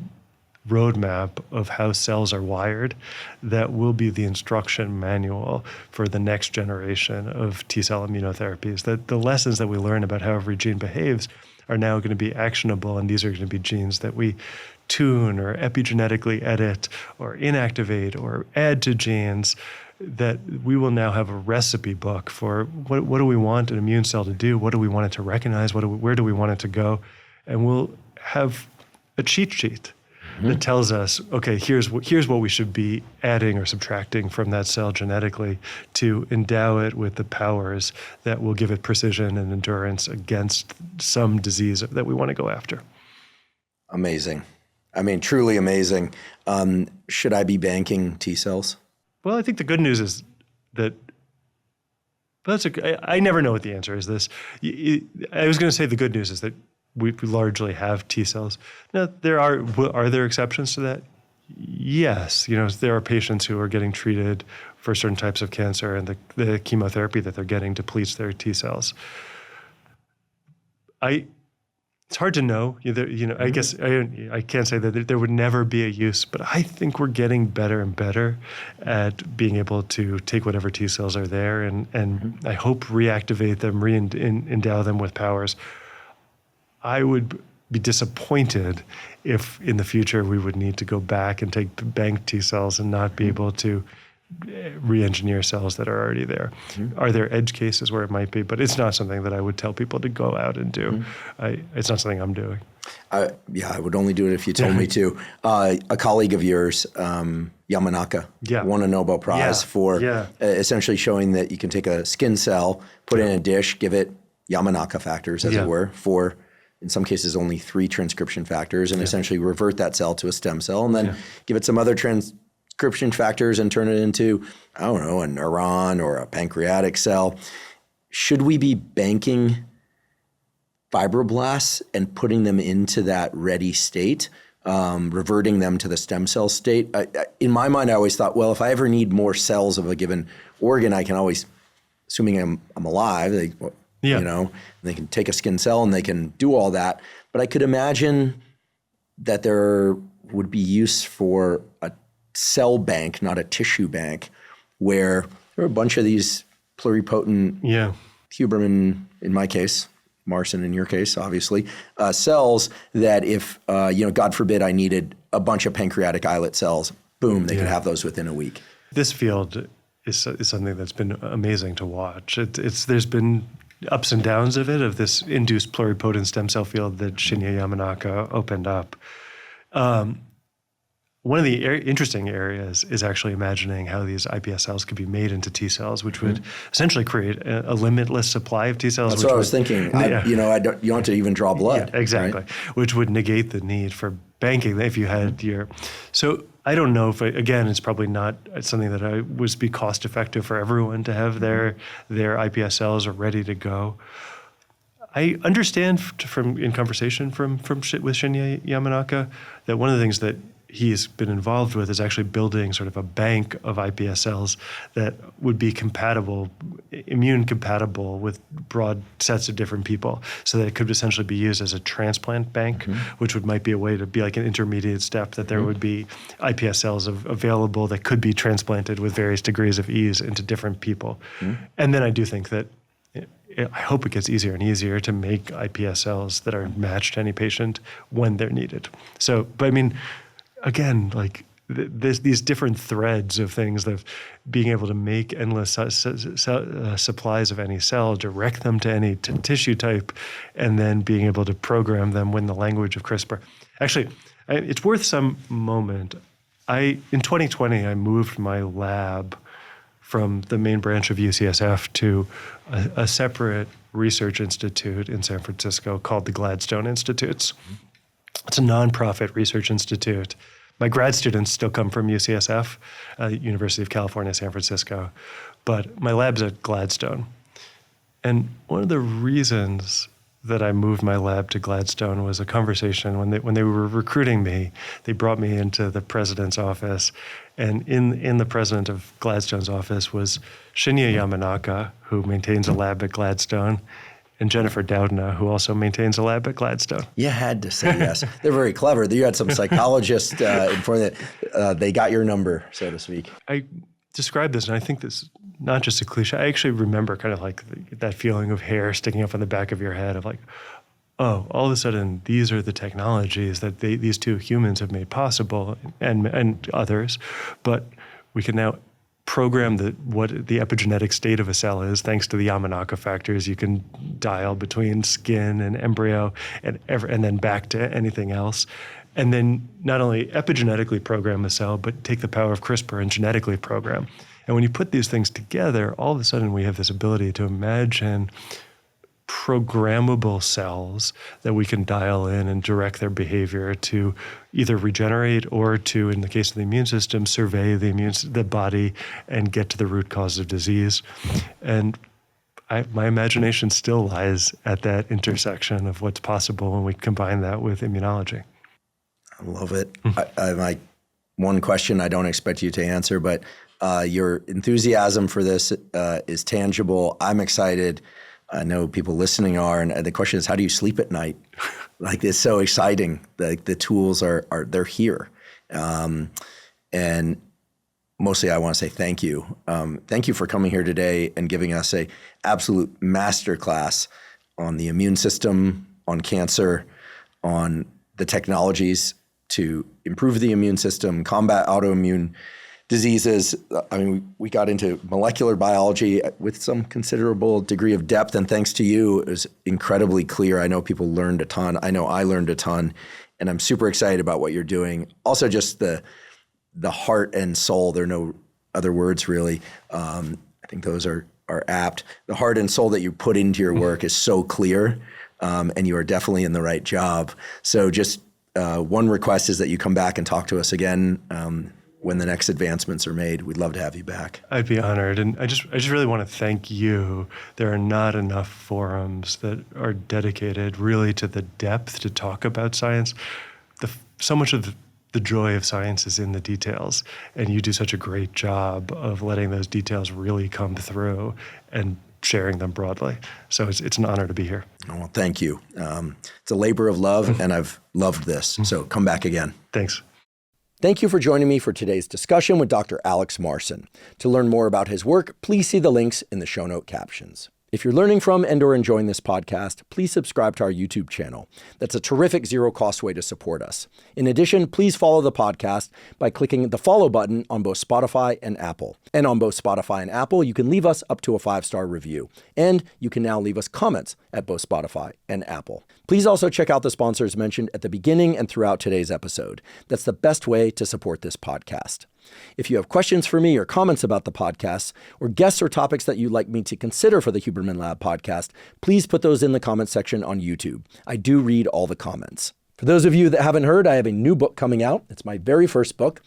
roadmap of how cells are wired that will be the instruction manual for the next generation of T-cell immunotherapies. That the lessons that we learn about how every gene behaves are now going to be actionable, and these are going to be genes that we tune or epigenetically edit or inactivate or add to genes, that we will now have a recipe book for what do we want an immune cell to do, what do we want it to recognize, where do we want it to go, and we'll have a cheat sheet that tells us, okay, here's what we should be adding or subtracting from that cell genetically to endow it with the powers that will give it precision and endurance against some disease that we want to go after. Amazing. I mean, truly amazing. Should I be banking T cells? Well, I think the good news is that I never know what the answer is. I was going to say the good news is that we largely have T cells. Now, are there exceptions to that? Yes. There are patients who are getting treated for certain types of cancer, and the chemotherapy that they're getting depletes their T cells. It's hard to know. I guess I can't say that there would never be a use, but I think we're getting better and better at being able to take whatever T cells are there and I hope reactivate them, endow them with powers. I would be disappointed if in the future we would need to go back and take bank T cells and not be able to re-engineer cells that are already there. Are there edge cases where it might be? But it's not something that I would tell people to go out and do. It's not something I'm doing. I would only do it if you told me to. A colleague of yours, Yamanaka, won a Nobel Prize for essentially showing that you can take a skin cell, put it in a dish, give it Yamanaka factors, as it were, for in some cases only 3 transcription factors, and essentially revert that cell to a stem cell, and then give it some other transcription factors and turn it into, I don't know, a neuron or a pancreatic cell. Should we be banking fibroblasts and putting them into that ready state, reverting them to the stem cell state? In my mind, I always thought, well, if I ever need more cells of a given organ, I can always, assuming I'm alive, they can take a skin cell and they can do all that. But I could imagine that there would be use for a cell bank, not a tissue bank, where there are a bunch of these pluripotent Huberman, in my case, Marson in your case, obviously, cells that if, God forbid I needed a bunch of pancreatic islet cells, boom, they could have those within a week. This field is something that's been amazing to watch. There's been ups and downs of it, of this induced pluripotent stem cell field that Shinya Yamanaka opened up. One of the interesting areas is actually imagining how these iPS cells could be made into T cells, which would essentially create a limitless supply of T cells. That's what I was thinking. You don't have to even draw blood. Yeah, exactly. Right? Which would negate the need for banking if you had your. So I don't know if, again, it's probably not something that would be cost effective for everyone to have their iPS cells are ready to go. I understand in conversation with Shinya Yamanaka that one of the things that he's been involved with is actually building sort of a bank of iPS cells that would be immune compatible with broad sets of different people, so that it could essentially be used as a transplant bank, which might be a way to be like an intermediate step, that there would be iPS cells available that could be transplanted with various degrees of ease into different people. And then I do think that I hope it gets easier and easier to make iPS cells that are matched to any patient when they're needed. So, but I mean, again, like these different threads of things, of being able to make endless supplies of any cell, direct them to any tissue type, and then being able to program them in the language of CRISPR. Actually, it's worth some moment. In 2020, I moved my lab from the main branch of UCSF to a separate research institute in San Francisco called the Gladstone Institutes. It's a nonprofit research institute. My grad students still come from UCSF, University of California, San Francisco, but my lab's at Gladstone. And one of the reasons that I moved my lab to Gladstone was a conversation when they were recruiting me. They brought me into the president's office, and in the president of Gladstone's office was Shinya Yamanaka, who maintains a lab at Gladstone, and Jennifer Doudna, who also maintains a lab at Gladstone. You had to say yes. They're very clever. You had some psychologists inform that they got your number, so to speak. I describe this, and I think this not just a cliche. I actually remember kind of like that feeling of hair sticking up on the back of your head of like, oh, all of a sudden these are the technologies that these two humans have made possible, and others, but we can now program what the epigenetic state of a cell is thanks to the Yamanaka factors. You can dial between skin and embryo and then back to anything else. And then not only epigenetically program the cell, but take the power of CRISPR and genetically program. And when you put these things together, all of a sudden we have this ability to imagine programmable cells that we can dial in and direct their behavior to either regenerate or to, in the case of the immune system, survey the body and get to the root cause of disease. And my imagination still lies at that intersection of what's possible when we combine that with immunology. I love it. My one question I don't expect you to answer, but your enthusiasm for this is tangible. I'm excited. I know people listening are, and the question is, how do you sleep at night? Like, it's so exciting. The tools they're here. And mostly I want to say thank you. Thank you for coming here today and giving us a absolute masterclass on the immune system, on cancer, on the technologies to improve the immune system, combat autoimmune diseases. I mean, we got into molecular biology with some considerable degree of depth, and thanks to you, it was incredibly clear. I know people learned a ton. I know I learned a ton, and I'm super excited about what you're doing. Also, just the heart and soul. There are no other words really. I think those are apt. The heart and soul that you put into your work is so clear, and you are definitely in the right job. So just one request is that you come back and talk to us again when the next advancements are made. We'd love to have you back. I'd be honored. And I just really want to thank you. There are not enough forums that are dedicated really to the depth to talk about science. So much of the joy of science is in the details, and you do such a great job of letting those details really come through and sharing them broadly. So it's an honor to be here. Oh, well, thank you. It's a labor of love, and I've loved this. So come back again. Thanks. Thank you for joining me for today's discussion with Dr. Alex Marson. To learn more about his work, please see the links in the show note captions. If you're learning from and or enjoying this podcast, please subscribe to our YouTube channel. That's a terrific zero-cost way to support us. In addition, please follow the podcast by clicking the follow button on both Spotify and Apple. And on both Spotify and Apple, you can leave us up to a 5-star review. And you can now leave us comments at both Spotify and Apple. Please also check out the sponsors mentioned at the beginning and throughout today's episode. That's the best way to support this podcast. If you have questions for me or comments about the podcast, or guests or topics that you'd like me to consider for the Huberman Lab podcast, please put those in the comments section on YouTube. I do read all the comments. For those of you that haven't heard, I have a new book coming out. It's my very first book.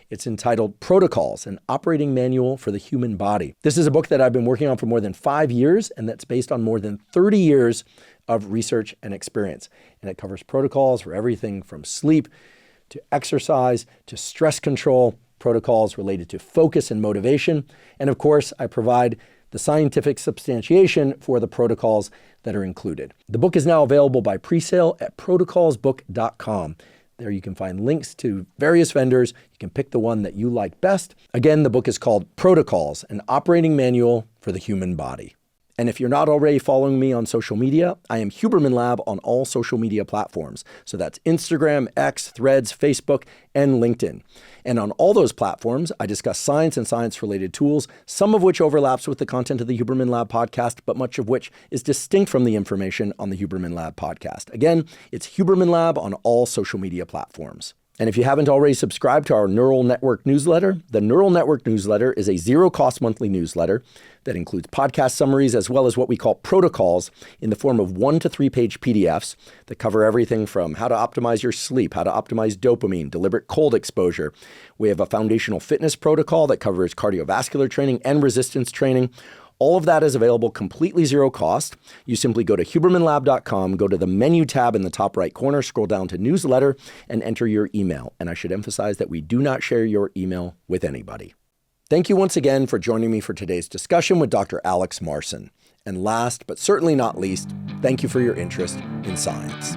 It's entitled Protocols, an Operating Manual for the Human Body. This is a book that I've been working on for more than 5 years, and that's based on more than 30 years of research and experience. And it covers protocols for everything from sleep to exercise to stress control, protocols related to focus and motivation. And of course, I provide the scientific substantiation for the protocols that are included. The book is now available by pre-sale at protocolsbook.com. There you can find links to various vendors. You can pick the one that you like best. Again, the book is called Protocols, an Operating Manual for the Human Body. And if you're not already following me on social media, I am Huberman Lab on all social media platforms. So that's Instagram, X, Threads, Facebook, and LinkedIn. And on all those platforms, I discuss science and science-related tools, some of which overlaps with the content of the Huberman Lab podcast, but much of which is distinct from the information on the Huberman Lab podcast. Again, it's Huberman Lab on all social media platforms. And if you haven't already subscribed to our Neural Network newsletter, the Neural Network newsletter is a zero-cost monthly newsletter that includes podcast summaries as well as what we call protocols in the form of 1 to 3 page PDFs that cover everything from how to optimize your sleep, how to optimize dopamine, deliberate cold exposure. We have a foundational fitness protocol that covers cardiovascular training and resistance training. All of that is available completely zero cost. You simply go to hubermanlab.com, go to the menu tab in the top right corner, scroll down to newsletter, and enter your email. And I should emphasize that we do not share your email with anybody. Thank you once again for joining me for today's discussion with Dr. Alex Marson. And last, but certainly not least, thank you for your interest in science.